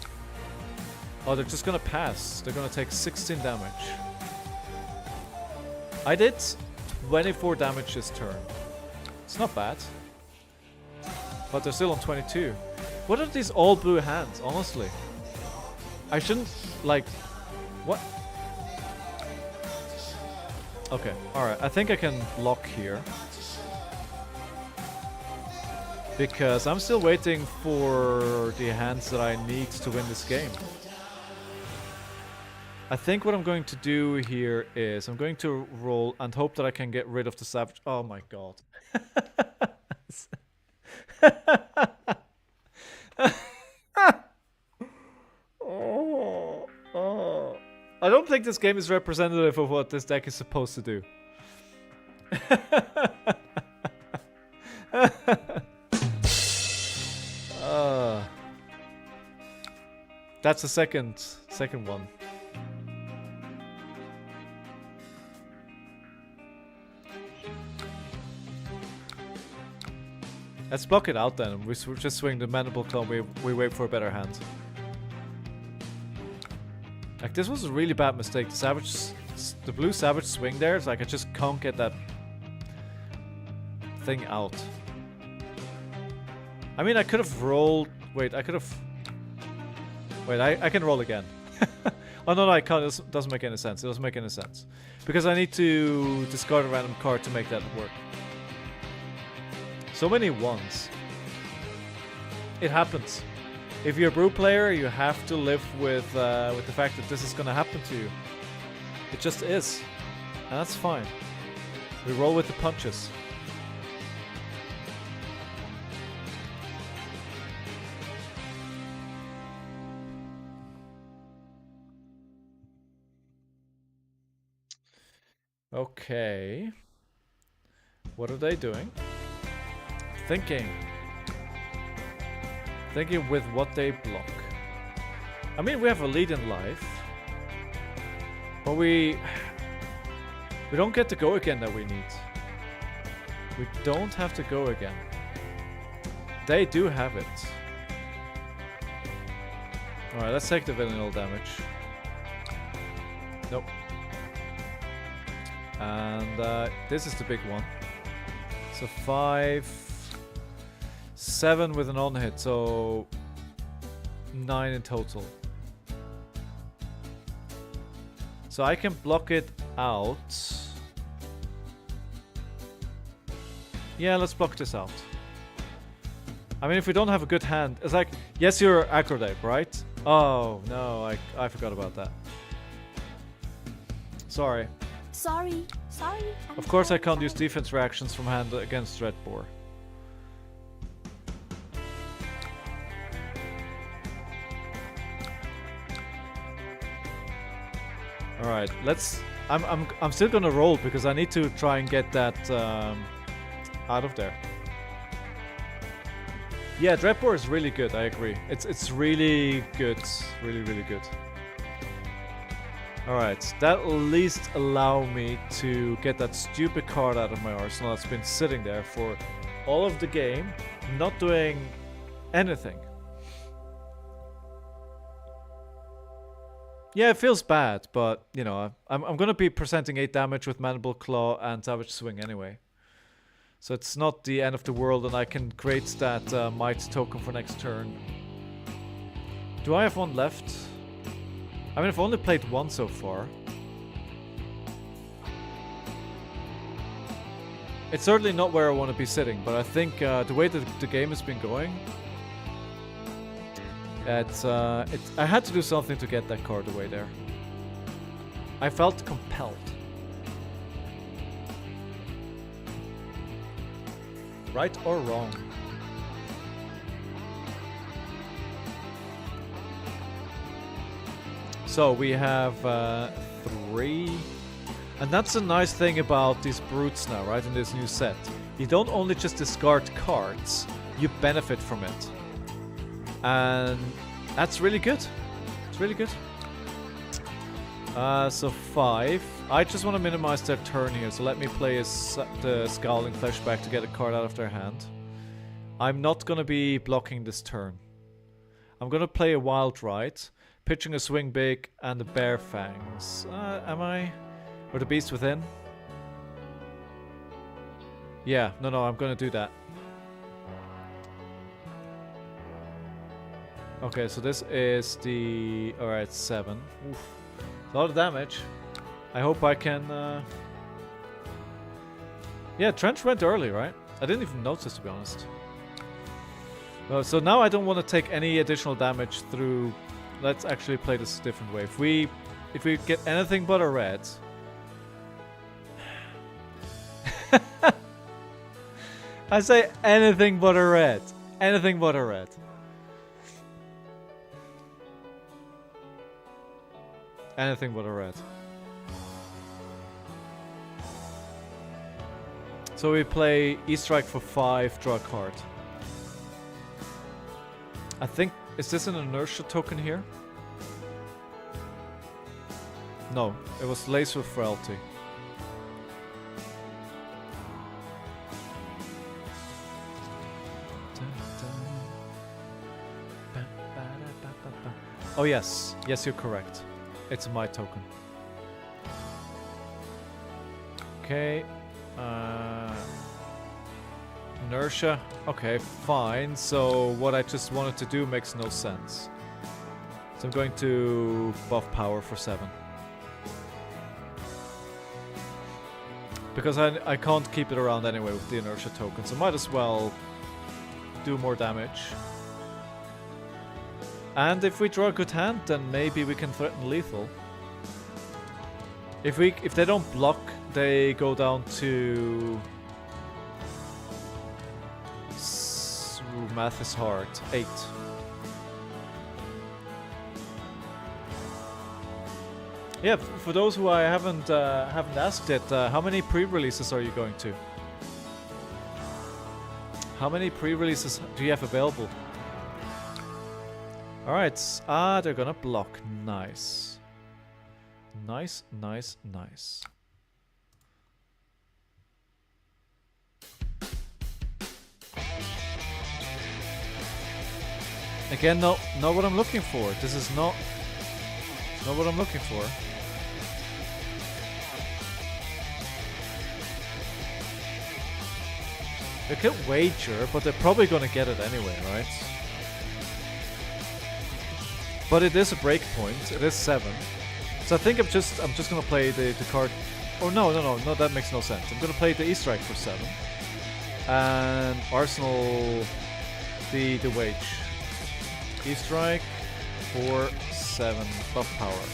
Oh, they're just gonna pass. They're gonna take 16 damage. I did 24 damage this turn. It's not bad. But they're still on 22. What are these all blue hands, honestly? I shouldn't, like... What? Okay, alright. I think I can block here. Because I'm still waiting for the hands that I need to win this game. I think what I'm going to do here is I'm going to roll and hope that I can get rid of the savage. Oh my god. I don't think this game is representative of what this deck is supposed to do. That's the second one. Let's block it out then, and we just swing the Mandible Claw. We wait for a better hand. Like, this was a really bad mistake. The blue Savage swing there is like I just can't get that thing out. I mean, I could have rolled. Wait, I could have. Wait, I can roll again. Oh no, I can't. It doesn't make any sense. It doesn't make any sense because I need to discard a random card to make that work. So many ones. It happens. If you're a brew player, you have to live with the fact that this is gonna happen to you. It just is, and that's fine. We roll with the punches. Okay. What are they doing? Thinking with what they block. I mean, we have a lead in life, but we don't get the go again that we need. We don't have to go again. They do have it. Alright, let's take the vanilla damage. Nope. And this is the big one. So 5... 7 with an on-hit, so 9 in total. So I can block it out. Yeah, let's block this out. I mean, if we don't have a good hand, it's like, yes, you're Acrodape, right? Oh, no, I forgot about that. Sorry. Sorry. Of course I can't use defense reactions from hand against Red Boar. Alright, let's... I'm still gonna roll because I need to try and get that out of there. Yeah, Dreadboar is really good, I agree. It's really good. Really good. Alright, that'll at least allow me to get that stupid card out of my arsenal that's been sitting there for all of the game, not doing anything. Yeah, it feels bad, but, you know, I'm gonna be presenting 8 damage with Mandible Claw and Savage Swing anyway. So it's not the end of the world, and I can create that Might token for next turn. Do I have one left? I mean, I've only played one so far. It's certainly not where I want to be sitting, but I think the way that the game has been going... I had to do something to get that card away there. I felt compelled. Right or wrong? So we have 3. And that's a nice thing about these brutes now, right? In this new set. You don't only just discard cards, you benefit from it. And that's really good. It's really good. So 5. I just want to minimize their turn here, so let me play the Scowling Fleshback to get a card out of their hand. I'm not going to be blocking this turn. I'm going to play a Wild Rite, pitching a Swing Big and the Bear Fangs. Am I? Or the Beast Within? Yeah, no, I'm going to do that. Okay, so this is the... Alright, 7. Oof. A lot of damage. I hope I can... Yeah, Trench went early, right? I didn't even notice, to be honest. So now I don't want to take any additional damage through... Let's actually play this a different way. If we get anything but a red... I say anything but a red. Anything but a red. Anything but a red. So we play E-Strike for 5, draw a card. I think... Is this an inertia token here? No, it was Lace with Frailty. Oh yes, yes, you're correct. It's my token. Okay. Inertia. Okay, fine. So what I just wanted to do makes no sense. So I'm going to buff power for 7. Because I can't keep it around anyway with the inertia token, so might as well do more damage. And if we draw a good hand, then maybe we can threaten lethal. If they don't block, they go down to... Ooh, math is hard. 8. Yeah, for those who I haven't asked yet, how many pre-releases are you going to? How many pre-releases do you have available? Alright, they're gonna block. Nice. Nice, nice, nice. Again, not what I'm looking for. This is not what I'm looking for. They could wager, but they're probably gonna get it anyway, right? But it is a break point. It is 7. So I think I'm just gonna play the card. Oh no, that makes no sense. I'm gonna play the E-Strike for 7. And Arsenal the wage. E-Strike for 7 buff power.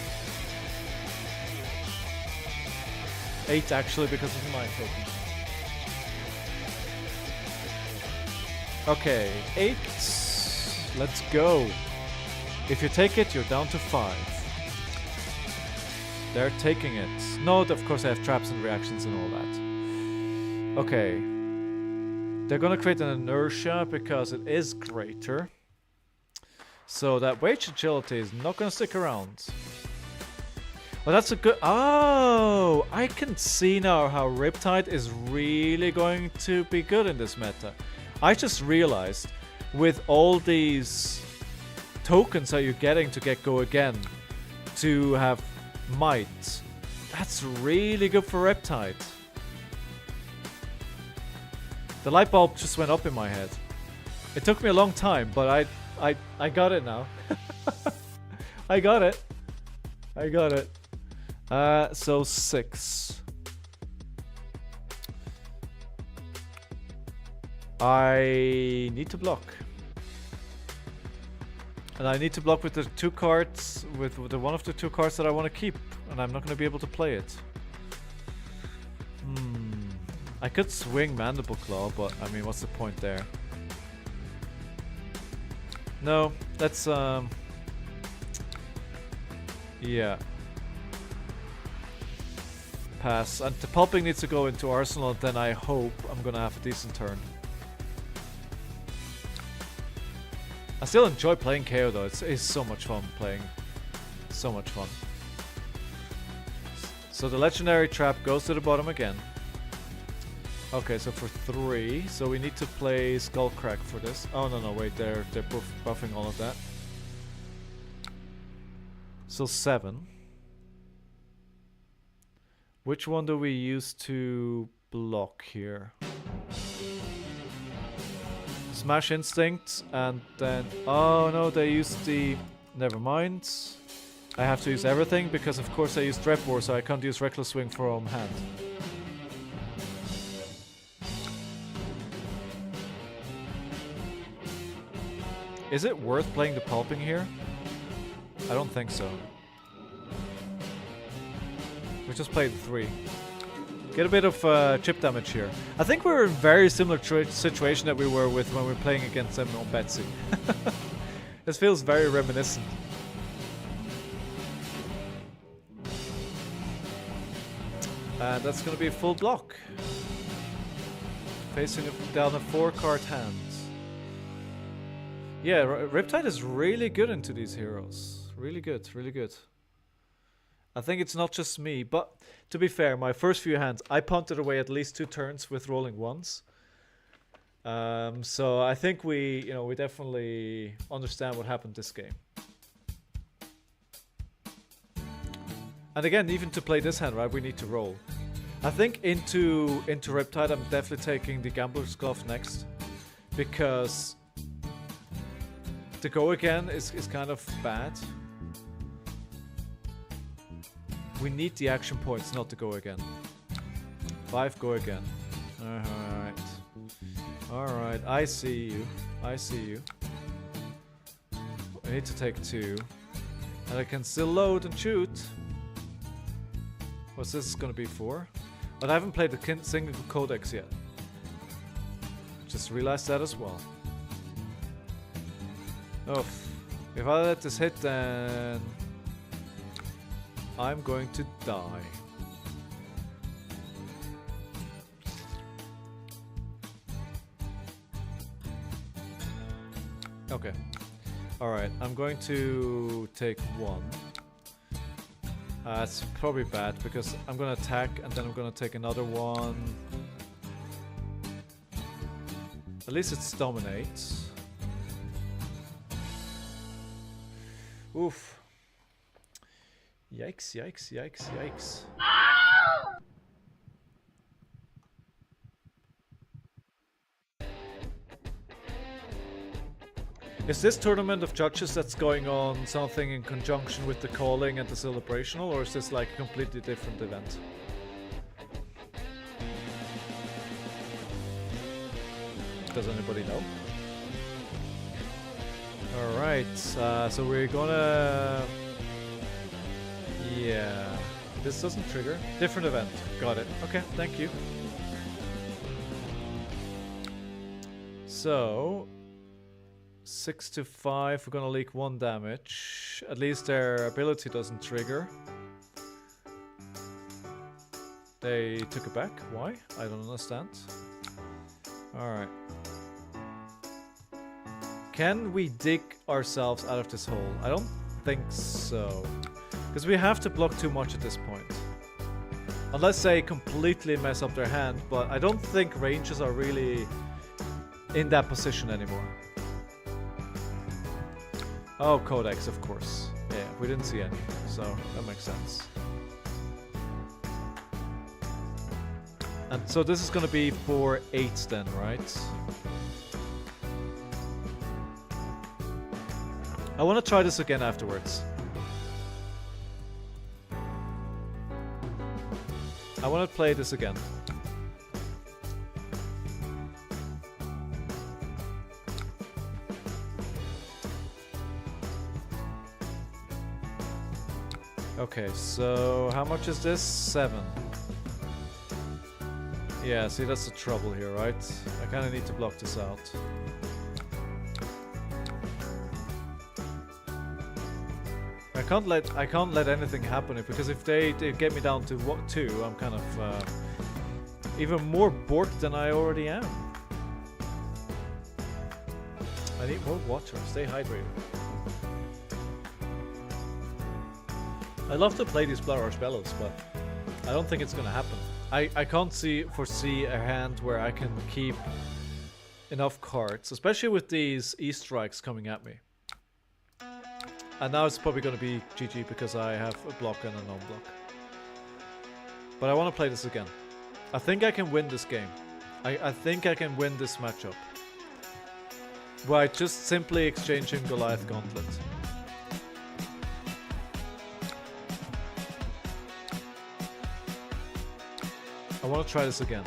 8 actually because of my token. Okay, 8. Let's go. If you take it, you're down to 5. They're taking it. No, of course I have traps and reactions and all that. Okay. They're gonna create an inertia because it is greater. So that wage agility is not gonna stick around. Well, that's a good... Oh! I can see now how Riptide is really going to be good in this meta. I just realized with all these tokens that you're getting to get go again, to have might, that's really good for Riptide. The light bulb just went up in my head. It took me a long time, but I got it now. I got it. I got it. So 6. I need to block. And I need to block with the 2 cards, with the one of the 2 cards that I want to keep. And I'm not going to be able to play it. I could swing Mandible Claw, but I mean, what's the point there? No, that's yeah. Pass. And the pulping needs to go into Arsenal, then I hope I'm gonna have a decent turn. I still enjoy playing KAYO though, it's so much fun playing. So much fun. So the legendary trap goes to the bottom again. Okay, so for 3, so we need to play Skullcrack for this. Oh no, wait, they're buffing all of that. So 7. Which one do we use to block here? Smash Instinct, and then... Oh no, they used the... Never mind. I have to use everything, because of course I used Rep War, so I can't use Reckless Swing from hand. Is it worth playing the Pulping here? I don't think so. We just played 3. Get a bit of chip damage here. I think we're in a very similar situation that we were with when we were playing against them on Betsy. This feels very reminiscent. And that's going to be a full block. Facing down a 4-card hand. Yeah, Riptide is really good into these heroes. Really good, really good. I think it's not just me, but to be fair, my first few hands, I punted away at least 2 turns with rolling ones. So I think we definitely understand what happened this game. And again, even to play this hand, right, we need to roll. I think into Riptide, I'm definitely taking the Gambler's Glove next, because the go again is kind of bad. We need the action points, not to go again. 5 go again. Alright. Alright, I see you. I see you. I need to take 2. And I can still load and shoot. What's this gonna be for? But I haven't played the single codex yet. Just realized that as well. Oh, if I let this hit, then I'm going to die. Okay. Alright, I'm going to take 1. It's probably bad because I'm gonna attack and then I'm gonna take another one. At least it's dominate. Oof. Yikes, yikes, yikes, yikes. Is this tournament of judges that's going on something in conjunction with the calling and the celebrational, or is this like a completely different event? Does anybody know? Alright, so we're gonna... Yeah, this doesn't trigger. Different event, got it. Okay, thank you. So... 6 to 5, we're gonna leak 1 damage. At least their ability doesn't trigger. They took it back. Why? I don't understand. Alright. Can we dig ourselves out of this hole? I don't think so. Because we have to block too much at this point. Unless they completely mess up their hand, but I don't think ranges are really in that position anymore. Oh, Codex, of course. Yeah, we didn't see any, so that makes sense. And so this is gonna be for 8 then, right? I wanna try this again afterwards. I wanna play this again. Okay, so how much is this? 7. Yeah, see, that's the trouble here, right? I kind of need to block this out. I can't let anything happen because if they get me down to 2, I'm kind of even more borked than I already am. I need more water. Stay hydrated. I love to play these Blood Rush Bellows, but I don't think it's gonna happen. I can't foresee a hand where I can keep enough cards, especially with these E-strikes coming at me. And now it's probably gonna be GG because I have a block and a non-block. But I want to play this again. I think I can win this game. I think I can win this matchup. by just simply exchanging Goliath Gauntlet. I want to try this again.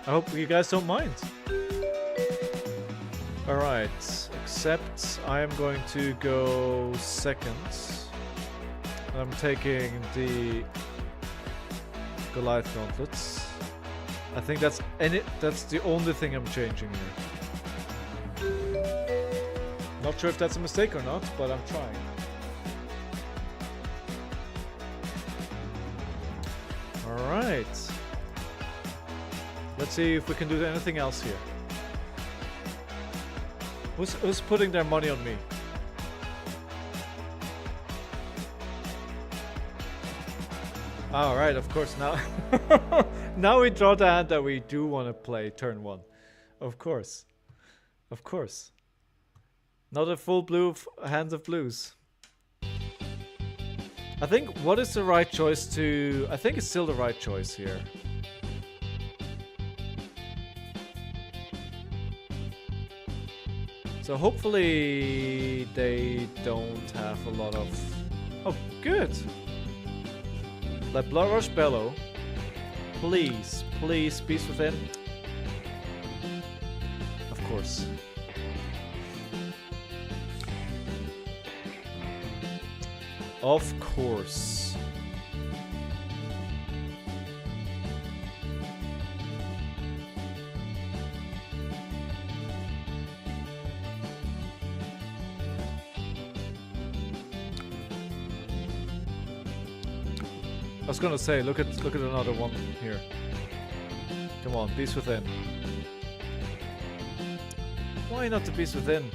I hope you guys don't mind. Alright, except I am going to go second. I'm taking the Goliath Gauntlets. I think that's the only thing I'm changing here. Not sure if that's a mistake or not, but I'm trying. Alright. Let's see if we can do anything else here. Who's putting their money on me? Alright, of course now. Now we draw the hand that we do want to play turn 1. Of course. Of course. Not a full blue hand of blues. I think what is the right choice to... I think it's still the right choice here. So hopefully they don't have a lot of... Oh, good! Let Blood Rush Bellow. Please, please, Beast Within. Of course. Of course. I was gonna say, look at another one here. Come on, Beast Within. Why not the Beast Within?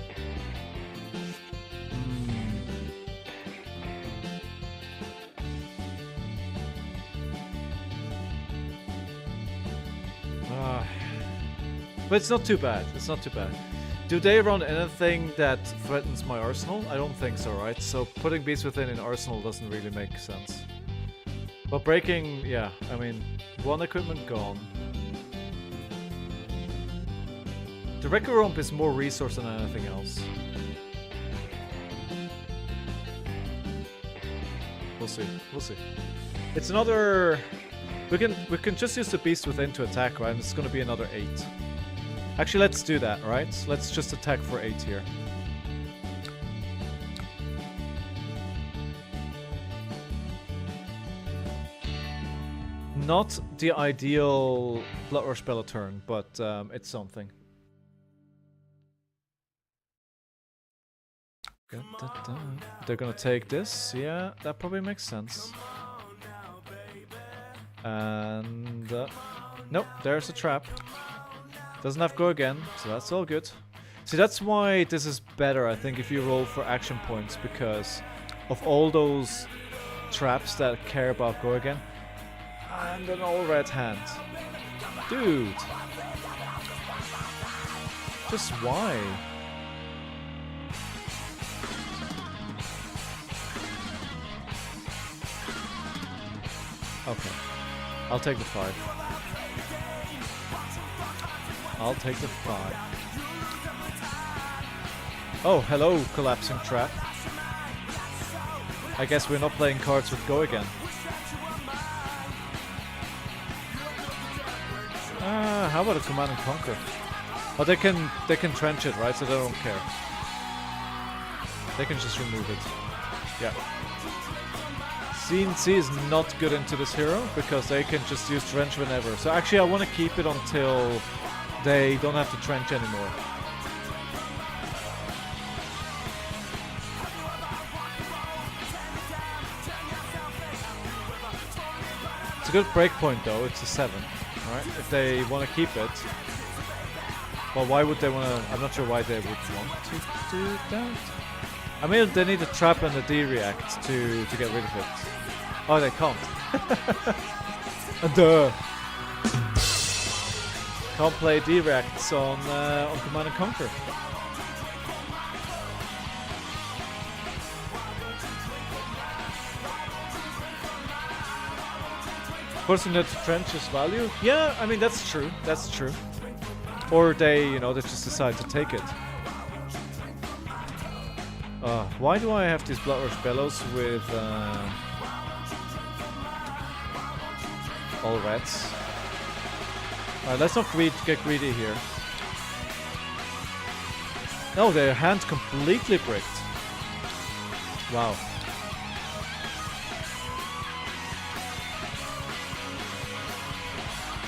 But it's not too bad. It's not too bad. Do they run anything that threatens my arsenal? I don't think so, right? So putting Beast Within in arsenal doesn't really make sense. But breaking, yeah, I mean, one equipment gone. The Wrecker Rump is more resource than anything else. We'll see, we'll see. It's another... We can just use the Beast Within to attack, right? And it's gonna be another 8. Actually, let's do that, right? Let's just attack for 8 here. Not the ideal Blood Rush Bellow turn, but it's something. They're gonna take this. Yeah, that probably makes sense. And... nope, there's a trap. Doesn't have go again, so that's all good. See, that's why this is better, I think, if you roll for action points, because of all those traps that care about go again. And an all red hand. Dude! Just why? Okay. I'll take the 5. I'll take the 5. Oh, hello, collapsing trap. I guess we're not playing cards with go again. How about a command and conquer? Oh, they can trench it, right? So they don't care. They can just remove it. Yeah. CNC is not good into this hero because they can just use trench whenever. So actually, I want to keep it until they don't have to trench anymore. It's a good breakpoint though. It's a 7. Right? If they want to keep it, well, why would they want to? I'm not sure why they would want to do that. I mean, they need a trap and a D-react to get rid of it. Oh, they can't. Duh. Can't play D-reacts on Command and Conquer. Forcing it to trench is value? Yeah, I mean, that's true. That's true. Or they, you know, they just decide to take it. Why do I have these Blood Rush Bellows with all reds? Alright, let's not get greedy here. No, their hand completely bricked. Wow.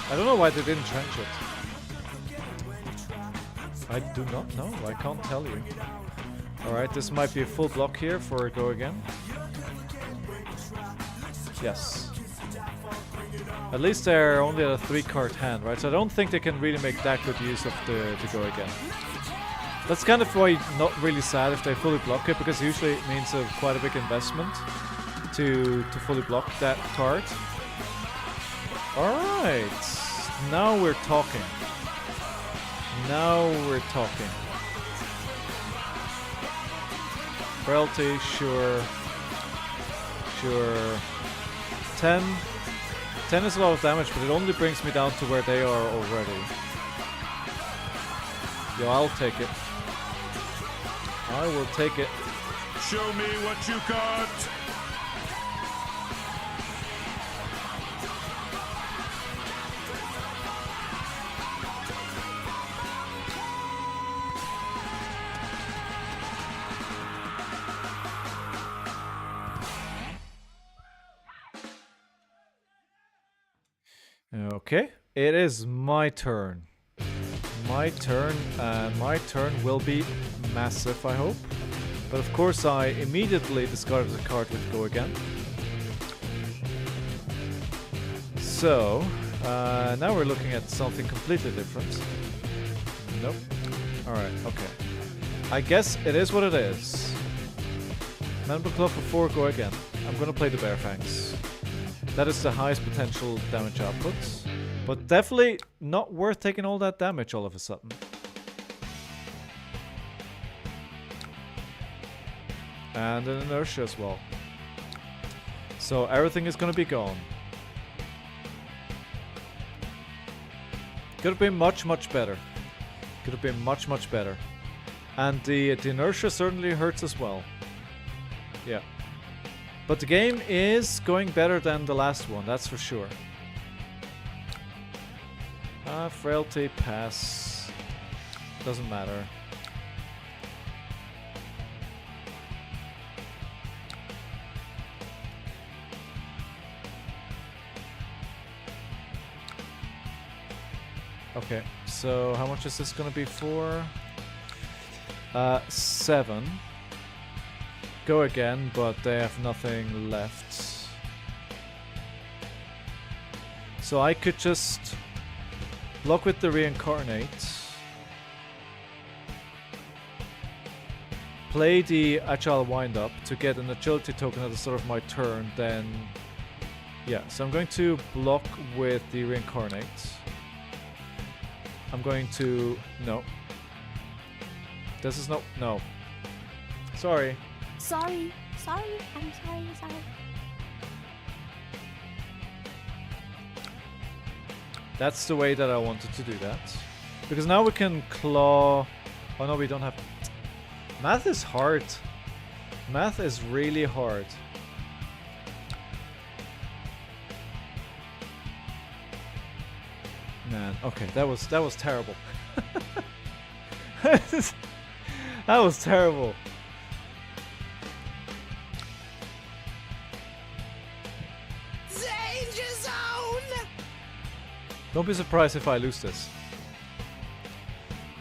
I don't know why they didn't trench it. I do not know, I can't tell you. Alright, this might be a full block here for a go again. Yes. At least they're only at a 3-card hand, right? So I don't think they can really make that good use of the go again. That's kind of why not really sad if they fully block it, because usually it means quite a big investment to fully block that card. Alright. Now we're talking. Now we're talking. Frailty, sure. Sure. 10. 10 is a lot of damage, but it only brings me down to where they are already. Yo, I'll take it. I will take it. Show me what you got. Okay, it is my turn. My turn, and my turn will be massive, I hope. But of course I immediately discarded the card with go again. So, now we're looking at something completely different. Nope. Alright, okay. I guess it is what it is. Mandible Claw for 4, go again. I'm gonna play the Bear Fangs. That is the highest potential damage output. But definitely not worth taking all that damage all of a sudden. And an inertia as well. So everything is gonna be gone. Could have been much, much better. Could have been much, much better. And the inertia certainly hurts as well. Yeah. But the game is going better than the last one, that's for sure. Frailty, pass. Doesn't matter. Okay, so how much is this gonna be for? 7. Go again, but they have nothing left. So I could just block with the reincarnate. Play the agile wind up to get an agility token at the start of my turn, then yeah, so I'm going to block with the reincarnate. I'm going to no. This is no. Sorry. Sorry. I'm sorry. That's the way that I wanted to do that. Because now we can claw... Oh no, we don't have... Math is hard. Math is really hard. Man, okay, that was terrible. That was terrible. Danger zone! Don't be surprised if I lose this.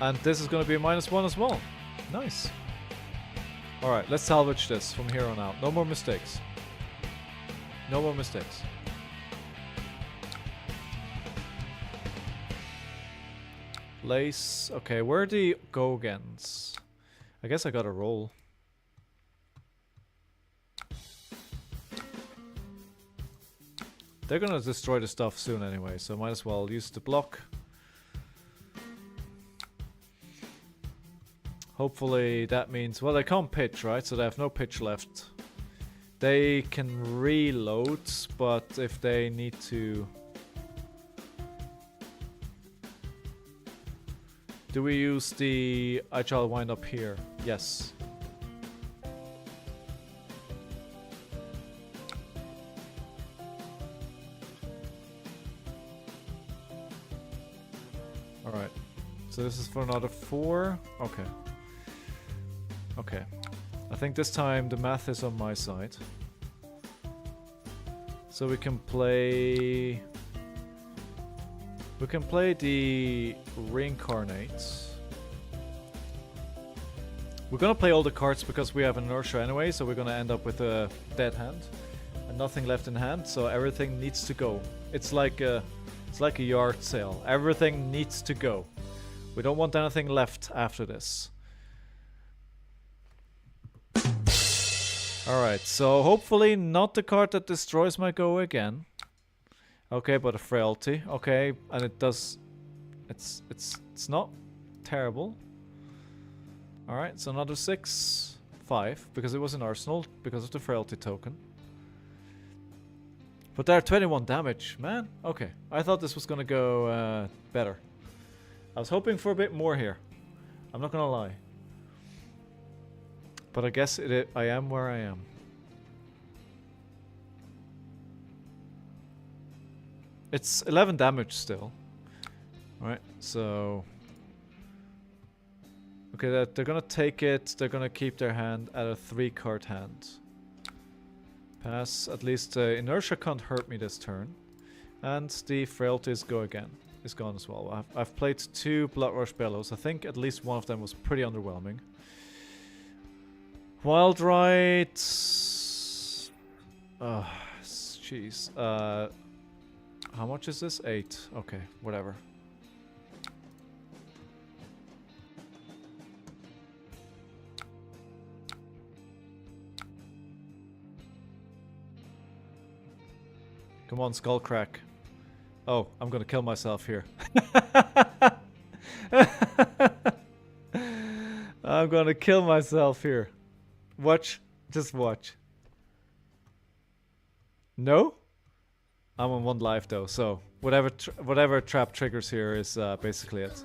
And this is going to be a -1 as well. Nice. Alright, let's salvage this from here on out. No more mistakes. No more mistakes. Lace. Okay, where are the go-agains? I guess I gotta roll. They're gonna destroy the stuff soon anyway, so might as well use the block. Hopefully that means... Well, they can't pitch, right? So they have no pitch left. They can reload, but if they need to... Do we use the I shall wind up here? Yes. Alright. So this is for another 4. Okay. Okay. I think this time the math is on my side. So we can play... We can play the Reincarnates. We're gonna play all the cards because we have inertia anyway, so we're gonna end up with a dead hand. And nothing left in hand, so everything needs to go. It's like a yard sale. Everything needs to go. We don't want anything left after this. Alright, so hopefully not the card that destroys my go again. Okay, but a frailty. Okay, and it does... It's not terrible. Alright, so another 6, 5, because it was an arsenal, because of the frailty token. But there are 21 damage, man. Okay, I thought this was gonna go better. I was hoping for a bit more here. I'm not gonna lie. But I guess I am where I am. It's 11 damage still. Alright, so... Okay, they're gonna take it, they're gonna keep their hand at a 3-card hand. Pass, at least inertia can't hurt me this turn. And the frailties go again. Is gone as well. I've played 2 Bloodrush Bellows. I think at least one of them was pretty underwhelming. Wild Rite... jeez. How much is this? 8. Okay, whatever. Come on, Skullcrack. Oh, I'm gonna kill myself here. I'm gonna kill myself here. Watch. Just watch. No? I'm on 1 life though, so whatever trap triggers here is basically it.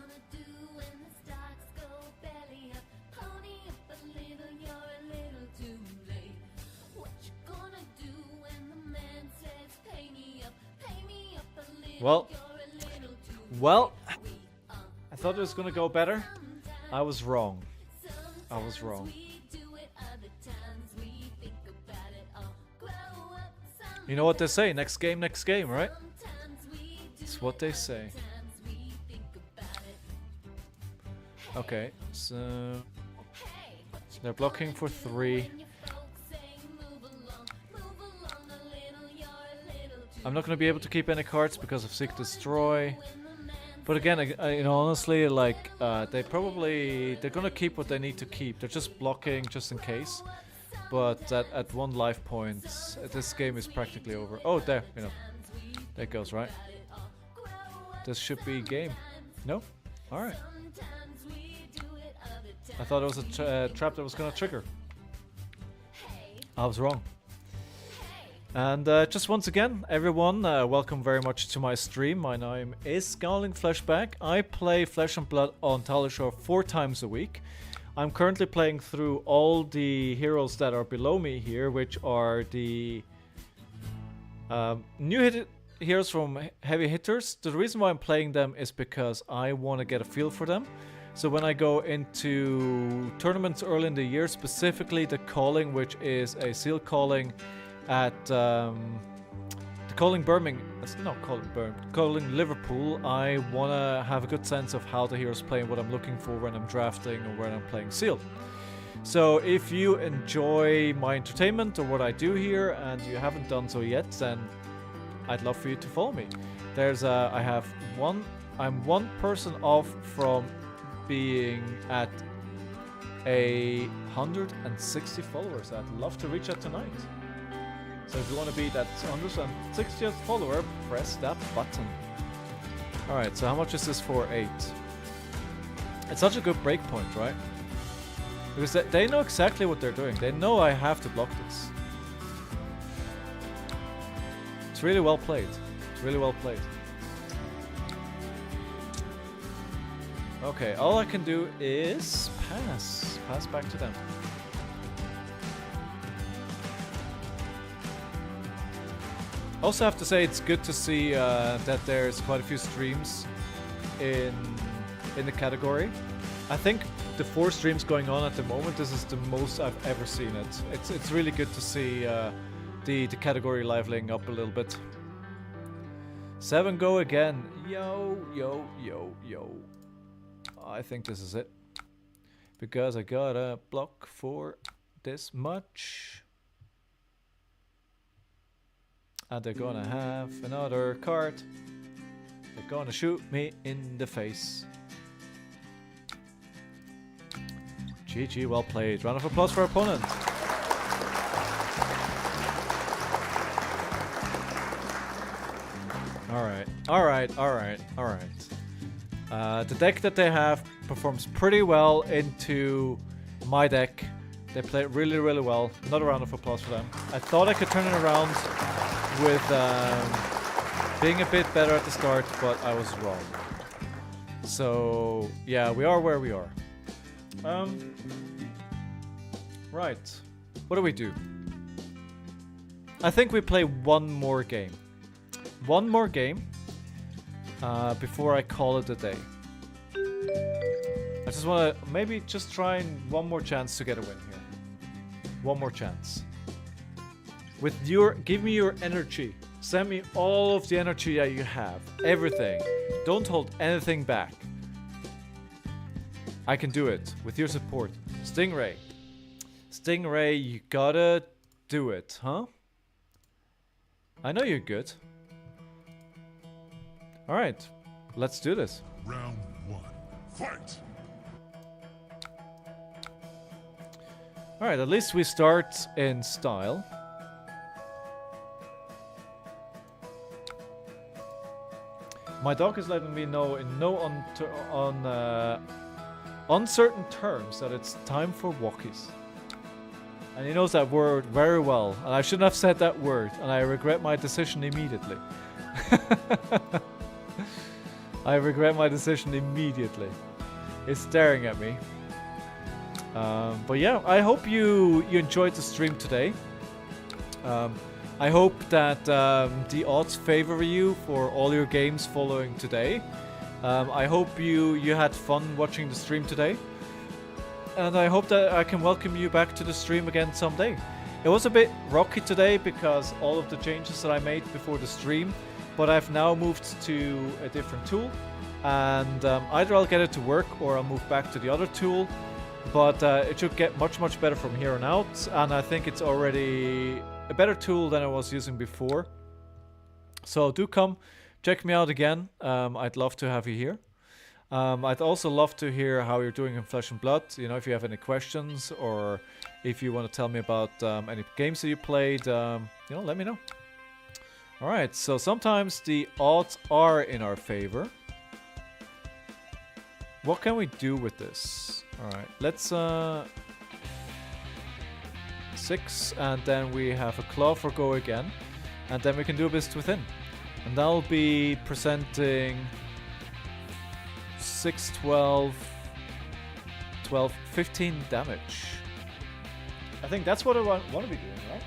Well, I thought it was gonna go better. I was wrong. I was wrong. You know what they say, next game, right? It's what they say. Okay, so... They're blocking for 3. I'm not going to be able to keep any cards because of Seek Destroy. But again, you know, honestly, like, they're going to keep what they need to keep. They're just blocking just in case. But at 1 life point, this game is practically over. Oh, there, you know. There it goes, right? This should be game. No? Alright. I thought it was a trap that was gonna trigger. I was wrong. And just once again, everyone, welcome very much to my stream. My name is Scowling Fleshback. I play Flesh and Blood on Talishore 4 times a week. I'm currently playing through all the heroes that are below me here, which are the new heroes from Heavy Hitters. The reason why I'm playing them is because I want to get a feel for them. So when I go into tournaments early in the year, specifically the Calling, which is a seal calling at the Calling Birmingham, it's not Calling Birmingham, Calling Liverpool, I want to have a good sense of how the heroes play and what I'm looking for when I'm drafting or when I'm playing sealed. So if you enjoy my entertainment or what I do here and you haven't done so yet, then I'd love for you to follow me. I'm 1 person off from being at 160 followers. I'd love to reach that tonight. So if you want to be that 160th follower, press that button. Alright, so how much is this for 8? It's such a good breakpoint, right? Because they know exactly what they're doing. They know I have to block this. It's really well played. It's really well played. Okay, all I can do is pass. Pass back to them. Also have to say it's good to see that there's quite a few streams in the category. I think the 4 streams going on at the moment, this is the most I've ever seen it. It's really good to see the category liveling up a little bit. 7 go again. Yo, yo, yo, yo. I think this is it. Because I got a block for this much. And they're gonna have another card. They're gonna shoot me in the face. GG, well played. Round of applause for our opponent. Alright, alright, alright, alright. The deck that they have performs pretty well into my deck. They play it really, really well. Another round of applause for them. I thought I could turn it around with being a bit better at the start, but I was wrong. So, yeah, we are where we are. Right. What do we do? I think we play one more game. One more game before I call it a day. I just want to maybe just try and one more chance to get a win here. One more chance. With give me your energy. Send me all of the energy that you have. Everything. Don't hold anything back. I can do it with your support. Stingray. Stingray, you gotta do it, huh? I know you're good. Alright, let's do this. Round 1. Fight! Alright, at least we start in style. My dog is letting me know in no uncertain terms that it's time for walkies. And he knows that word very well. And I shouldn't have said that word. And I regret my decision immediately. I regret my decision immediately. It's staring at me. But yeah, I hope you enjoyed the stream today. I hope that the odds favor you for all your games following today. I hope you had fun watching the stream today. And I hope that I can welcome you back to the stream again someday. It was a bit rocky today because all of the changes that I made before the stream. But I've now moved to a different tool. And either I'll get it to work or I'll move back to the other tool. But it should get much, much better from here on out. And I think it's already a better tool than I was using before. So do come, check me out again. I'd love to have you here. I'd also love to hear how you're doing in Flesh and Blood. You know, if you have any questions or if you want to tell me about any games that you played, you know, let me know. Alright, so sometimes the odds are in our favor. What can we do with this? Alright, let's 6, and then we have a claw for go again. And then we can do a Beast Within. And that'll be presenting 6, 12, 15 damage. I think that's what I want to be doing, right?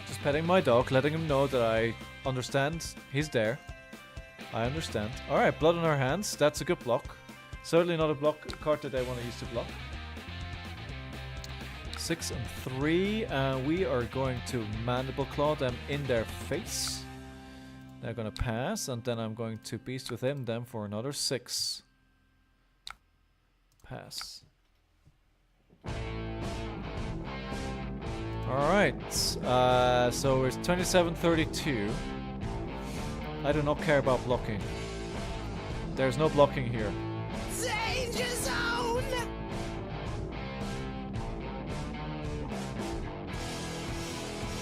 Just petting my dog, letting him know that I understand he's there. I understand. Alright, blood on our hands. That's a good block. Certainly not a block card that I want to use to block. 6 and 3. We are going to Mandible Claw them in their face. They're going to pass. And then I'm going to Beast Within them for another 6. Pass. Alright. So it's 27-32. I do not care about blocking. There's no blocking here. Danger zone!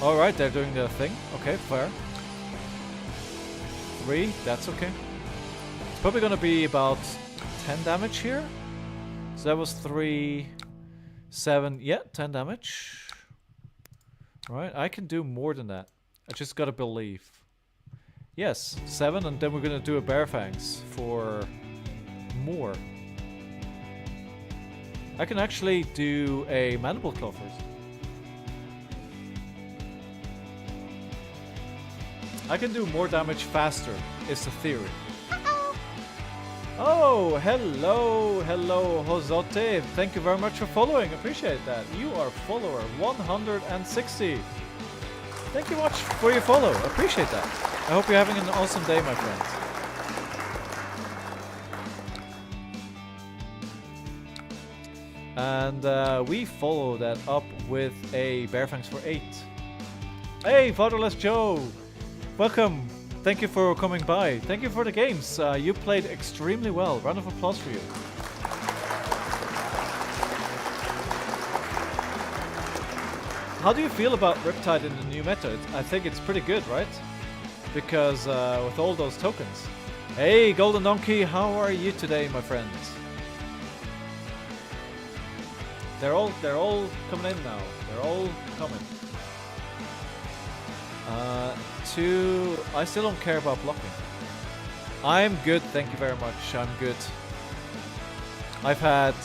Alright, they're doing their thing. Okay, fair. 3, that's okay. It's probably gonna be about 10 damage here. So that was 3, 7, yeah, 10 damage. Right, I can do more than that. I just gotta believe. Yes, 7, and then we're gonna do a Bear Fangs for more. I can actually do a Mandible Claw first. I can do more damage faster, is the theory. Oh, hello, Hozote. Thank you very much for following. Appreciate that. You are follower 160. Thank you much for your follow. Appreciate that. I hope you're having an awesome day, my friends. And we follow that up with a Bear Fangs for 8. Hey, Fatherless Joe. Welcome. Thank you for coming by. Thank you for the games. You played extremely well. Round of applause for you. How do you feel about Riptide in the new meta? I think it's pretty good, right? Because with all those tokens. Hey, Golden Donkey, how are you today, my friends? They're all coming in now. They're all coming. I still don't care about blocking. I'm good, thank you very much. I'm good. I've had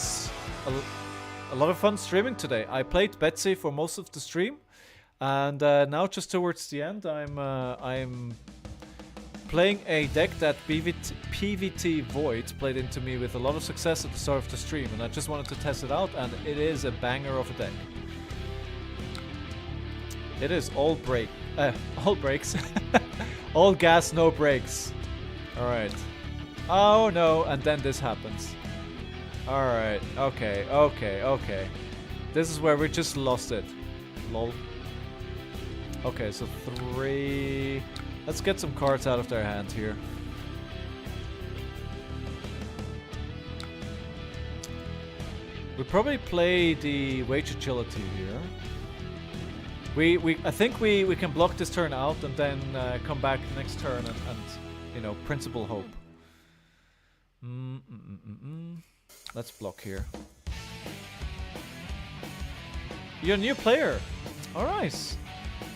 a lot of fun streaming today. I played Betsy for most of the stream, and now just towards the end, I'm playing a deck that PVT Void played into me with a lot of success at the start of the stream, and I just wanted to test it out, and it is a banger of a deck. It is all brakes. All gas, no brakes. Alright. Oh no, and then this happens. Alright, okay. This is where we just lost it. Lol. Okay, so 3... Let's get some cards out of their hand here. We probably play the Wage Agility here. I think we can block this turn out and then come back next turn and you know, Principal Hope. Let's block here. You're a new player. Alright.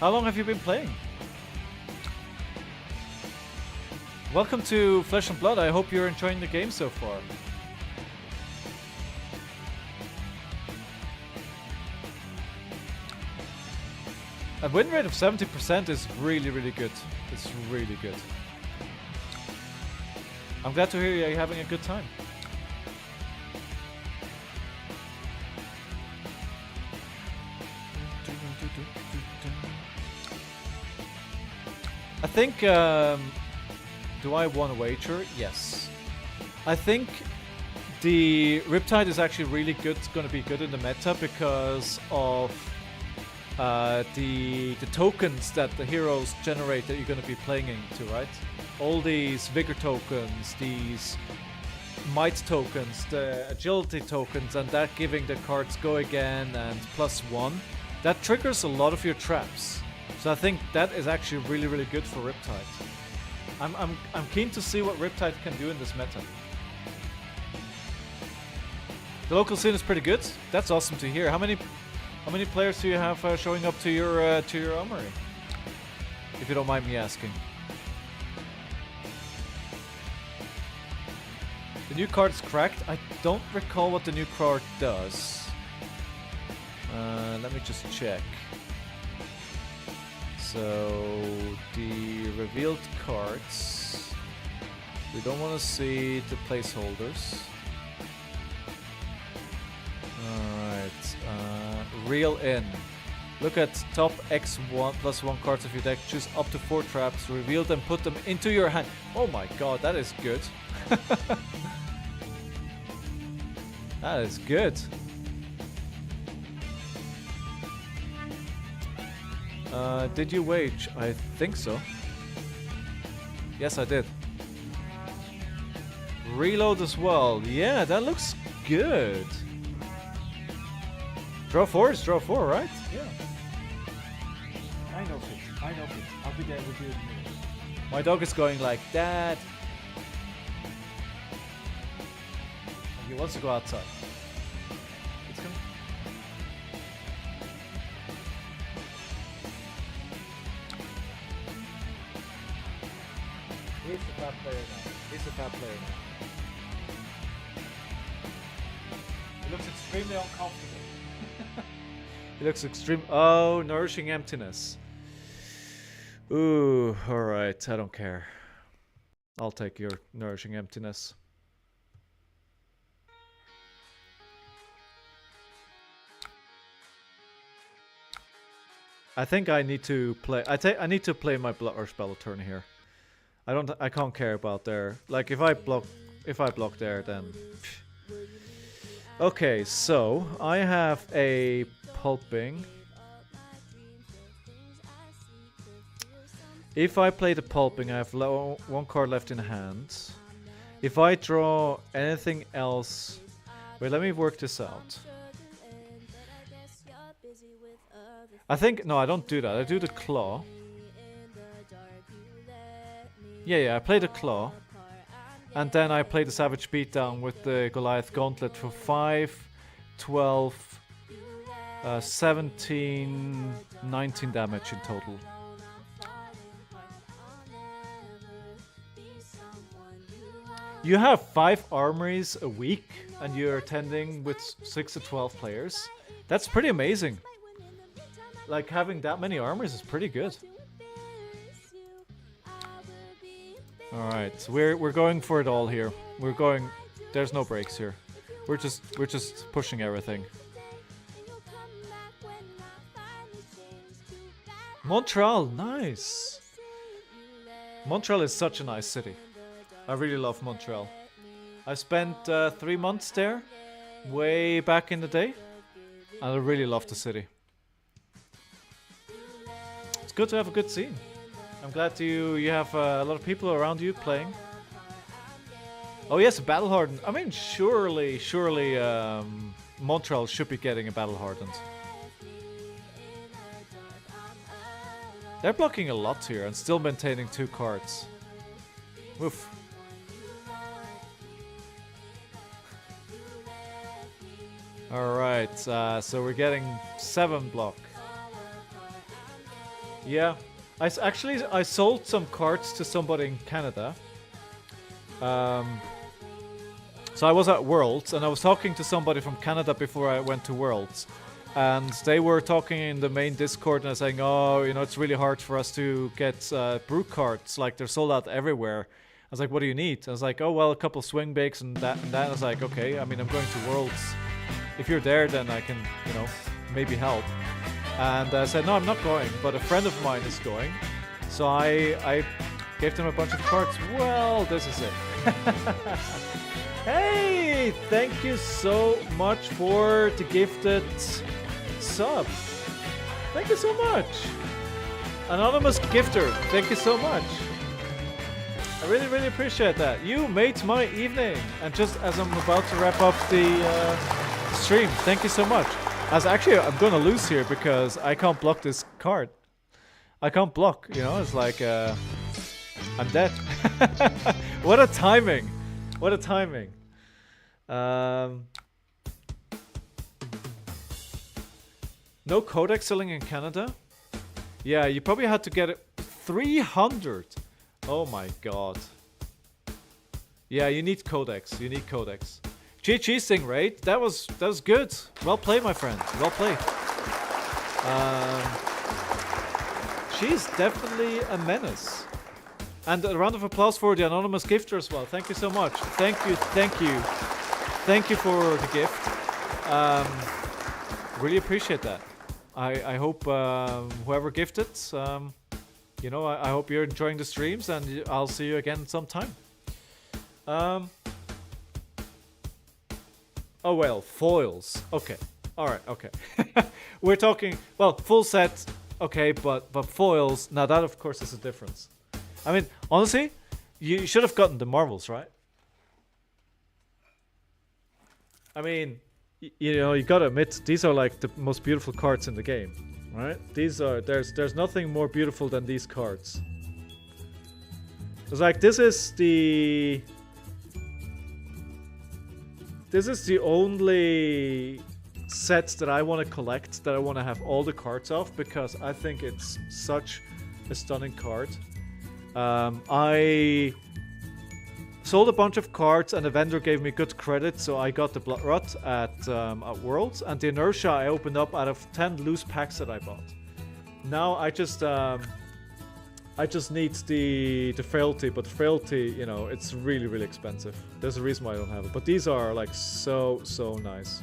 How long have you been playing? Welcome to Flesh and Blood. I hope you're enjoying the game so far. A win rate of 70% is really, really good. It's really good. I'm glad to hear you're having a good time. I think, do I want to wager? Yes. I think the Riptide is actually really good. It's going to be good in the meta because of the tokens that the heroes generate that you're going to be playing into, right? All these vigor tokens, these might tokens, the agility tokens, and that giving the cards go again and +1, that triggers a lot of your traps. So I think that is actually really, really good for Riptide. I'm keen to see what Riptide can do in this meta. The local scene is pretty good. That's awesome to hear. How many players do you have showing up to your armory? If you don't mind me asking. The new card is cracked. I don't recall what the new card does. Let me just check. So the revealed cards. We don't want to see the placeholders. Alright. Reel in. Look at top X1 +1 cards of your deck. Choose up to 4 traps. Reveal them. Put them into your hand. Oh my god, that is good. That is good. Did you wage? I think so. Yes, I did. Reload as well. Yeah, that looks good. Draw 4 is draw 4, right? Yeah. I know it. I know it. I'll be there with you in a minute. My dog is going like, Dad. He wants to go outside. It's coming. He's a FAB player now. He's a FAB player now. He looks extremely uncomfortable. He looks extreme. Oh, nourishing emptiness. Ooh, alright, I don't care. I'll take your nourishing emptiness. I think I need to play. I need to play my Blood Rush Battle turn here. I can't care about there. Like if I block there, then. Okay, so I have a pulping. If I play the pulping, I have one card left in hand. If I draw anything else, wait, let me work this out. I think no, I don't do that. I do the claw. Yeah, I play the claw. And then I play the Savage Beatdown with the Goliath Gauntlet for 5, 12, 17, 19 damage in total. You have 5 armories a week and you're attending with 6 to 12 players. That's pretty amazing. Like having that many armories is pretty good. Alright, so we're going for it all here. We're going. There's no breaks here. We're just pushing everything. Montreal, nice. Montreal is such a nice city. I really love Montreal. I spent 3 months there, way back in the day, and I really love the city. It's good to have a good scene. I'm glad you have a lot of people around you playing. Oh yes, a Battle Hardened. I mean, surely Montreal should be getting a Battle Hardened. They're blocking a lot here and still maintaining 2 cards. Woof. Alright, so we're getting 7 block. Yeah. I sold some cards to somebody in Canada. So I was at Worlds and I was talking to somebody from Canada before I went to Worlds. And they were talking in the main Discord and saying, oh, you know, it's really hard for us to get brew cards. Like, they're sold out everywhere. I was like, what do you need? I was like, oh, well, a couple swing bakes and that and that. I was like, okay, I mean, I'm going to Worlds. If you're there, then I can, you know, maybe help. And I said, no, I'm not going, but a friend of mine is going. So I gave them a bunch of cards. Well, this is it. Hey, thank you so much for the gifted sub. Thank you so much. Anonymous gifter, thank you so much. I really, really appreciate that. You made my evening. And just as I'm about to wrap up the stream, thank you so much. As actually, I'm gonna lose here because I can't block this card. I can't block, you know, it's like, I'm dead. What a timing. What a timing. No codex selling in Canada? Yeah, you probably had to get it 300. Oh my god. Yeah, you need codex. You need codex. GG Stingray, that was good. Well played, my friend. Well played. She's definitely a menace. And a round of applause for the anonymous gifter as well. Thank you so much. Thank you. Thank you for the gift. Really appreciate that. I hope whoever gifted, you know, I hope you're enjoying the streams, and I'll see you again sometime. Oh well, foils. Okay. Alright, okay. We're talking, well, full set, okay, but foils, now that of course is a difference. I mean, honestly, you should have gotten the Marvels, right? I mean, you know, you gotta admit, these are like the most beautiful cards in the game, right? These are, there's nothing more beautiful than these cards. It's like, this is the only set that I want to collect, that I want to have all the cards of, because I think it's such a stunning card. I sold a bunch of cards and the vendor gave me good credit, so I got the Blood Rot at Worlds, and the Inertia I opened up out of 10 loose packs that I bought. Now I just need the Frailty, but Frailty, you know, it's really expensive. There's a reason why I don't have it, but these are like so nice.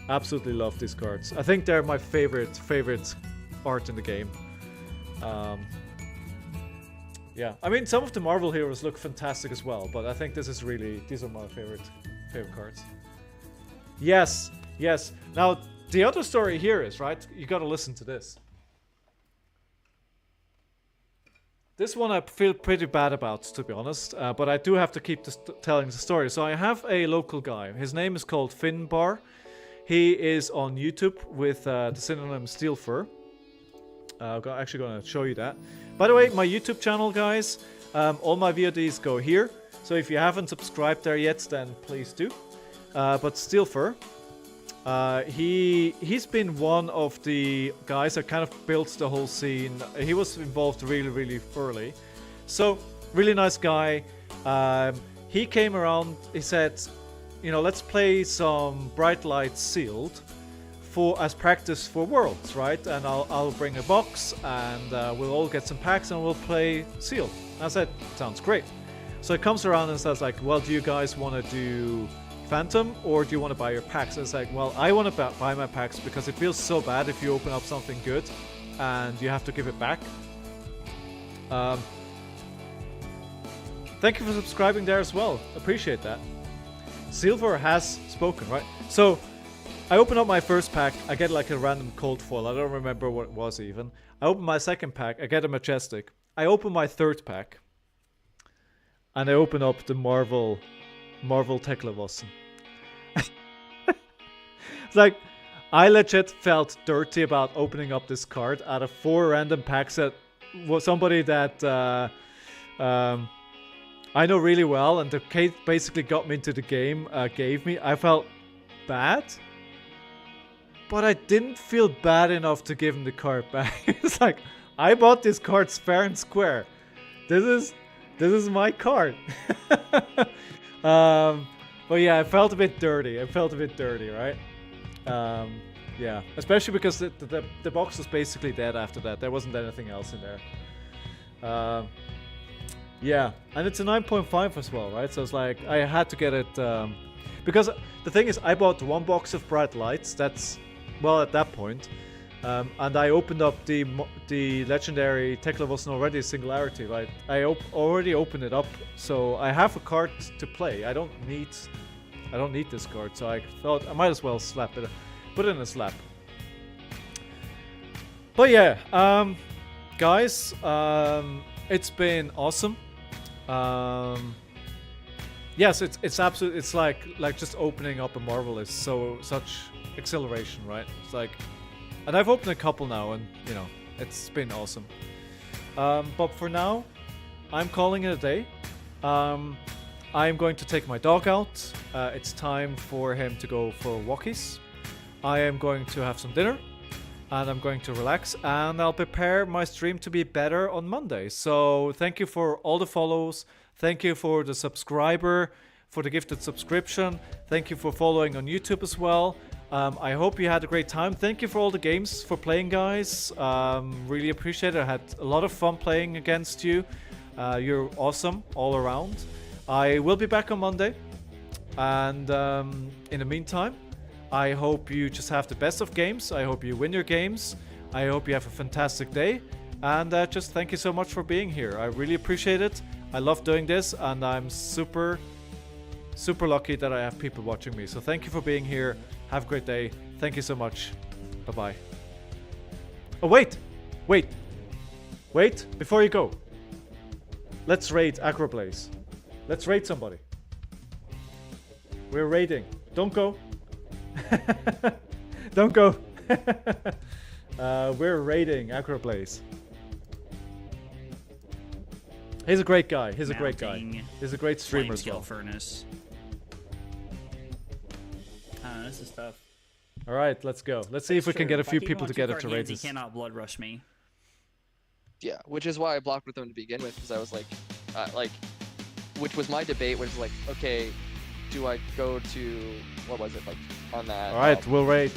Absolutely love these cards. I think they're my favorite art in the game. Yeah, I mean, some of the Marvel heroes look fantastic as well, but I think this is really, these are my favorite cards. Yes. Now, the other story here is, right, you gotta listen to this. This one I feel pretty bad about, to be honest, but I do have to keep telling the story. So I have a local guy. His name is called Finbar. He is on YouTube with the synonym Steelfur. I'm actually going to show you that. By the way, my YouTube channel, guys, all my VODs go here. So if you haven't subscribed there yet, then please do. But Steelfur, he's been one of the guys that kind of built the whole scene. He was involved really early. So, really nice guy. He came around, he said, you know, let's play some Bright Light Sealed as practice for Worlds, right? And I'll bring a box and we'll all get some packs and we'll play Sealed. I said, sounds great. So it comes around and says like, well, do you guys want to do Phantom or do you want to buy your packs? And it's like, well, I want to buy my packs because it feels so bad if you open up something good and you have to give it back. Thank you for subscribing there as well. Appreciate that. Silver has spoken, right? So I open up my first pack, I get like a random cold foil. I don't remember what it was even. I open my second pack, I get a Majestic. I open my third pack, and I open up the Marvel Teklevossen. It's like, I legit felt dirty about opening up this card out of 4 random packs that was somebody that I know really well, and the Kate basically got me into the game, gave me. I felt bad. But I didn't feel bad enough to give him the card back. It's like, I bought this card fair and square. This is my card. But yeah, I felt a bit dirty. Right? Yeah, especially because the box was basically dead after that. There wasn't anything else in there. Yeah, and it's a 9.5 as well, right? So it's like, I had to get it... because the thing is, I bought 1 box of Bright Lights. That's... well, at that point, and I opened up the legendary Teklevossen already Singularity, right? I already opened it up, so I have a card to play. I don't need this card, so I thought I might as well put it in a slap. But yeah, guys, it's been awesome. Yes, it's absolutely, it's like just opening up a Marvel is such exhilaration, right? It's like, and I've opened a couple now, and you know, it's been awesome. But for now, I'm calling it a day. I'm going to take my dog out. It's time for him to go for walkies. I am going to have some dinner, and I'm going to relax, and I'll prepare my stream to be better on Monday. So thank you for all the follows. Thank you for the subscriber, for the gifted subscription. Thank you for following on YouTube as well. I hope you had a great time. Thank you for all the games for playing, guys. Really appreciate it. I had a lot of fun playing against you. You're awesome all around. I will be back on Monday. And in the meantime, I hope you just have the best of games. I hope you win your games. I hope you have a fantastic day. And just thank you so much for being here. I really appreciate it. I love doing this, and I'm super lucky that I have people watching me. So thank you for being here. Have a great day. Thank you so much. Bye-bye. Oh, wait! Before you go. Let's raid Acroblaze. Let's raid somebody. We're raiding. Don't go. Don't go. We're raiding Acroblaze. He's a great guy. He's a great streamer as well. Furnace. This is tough. All right, let's go. Let's see if we can get a few people together to raid this. He cannot blood rush me. Yeah, which is why I blocked with them to begin with, because I was like, which was my debate, was like, okay, do I go to, what was it, like, on that? All right, we'll wait.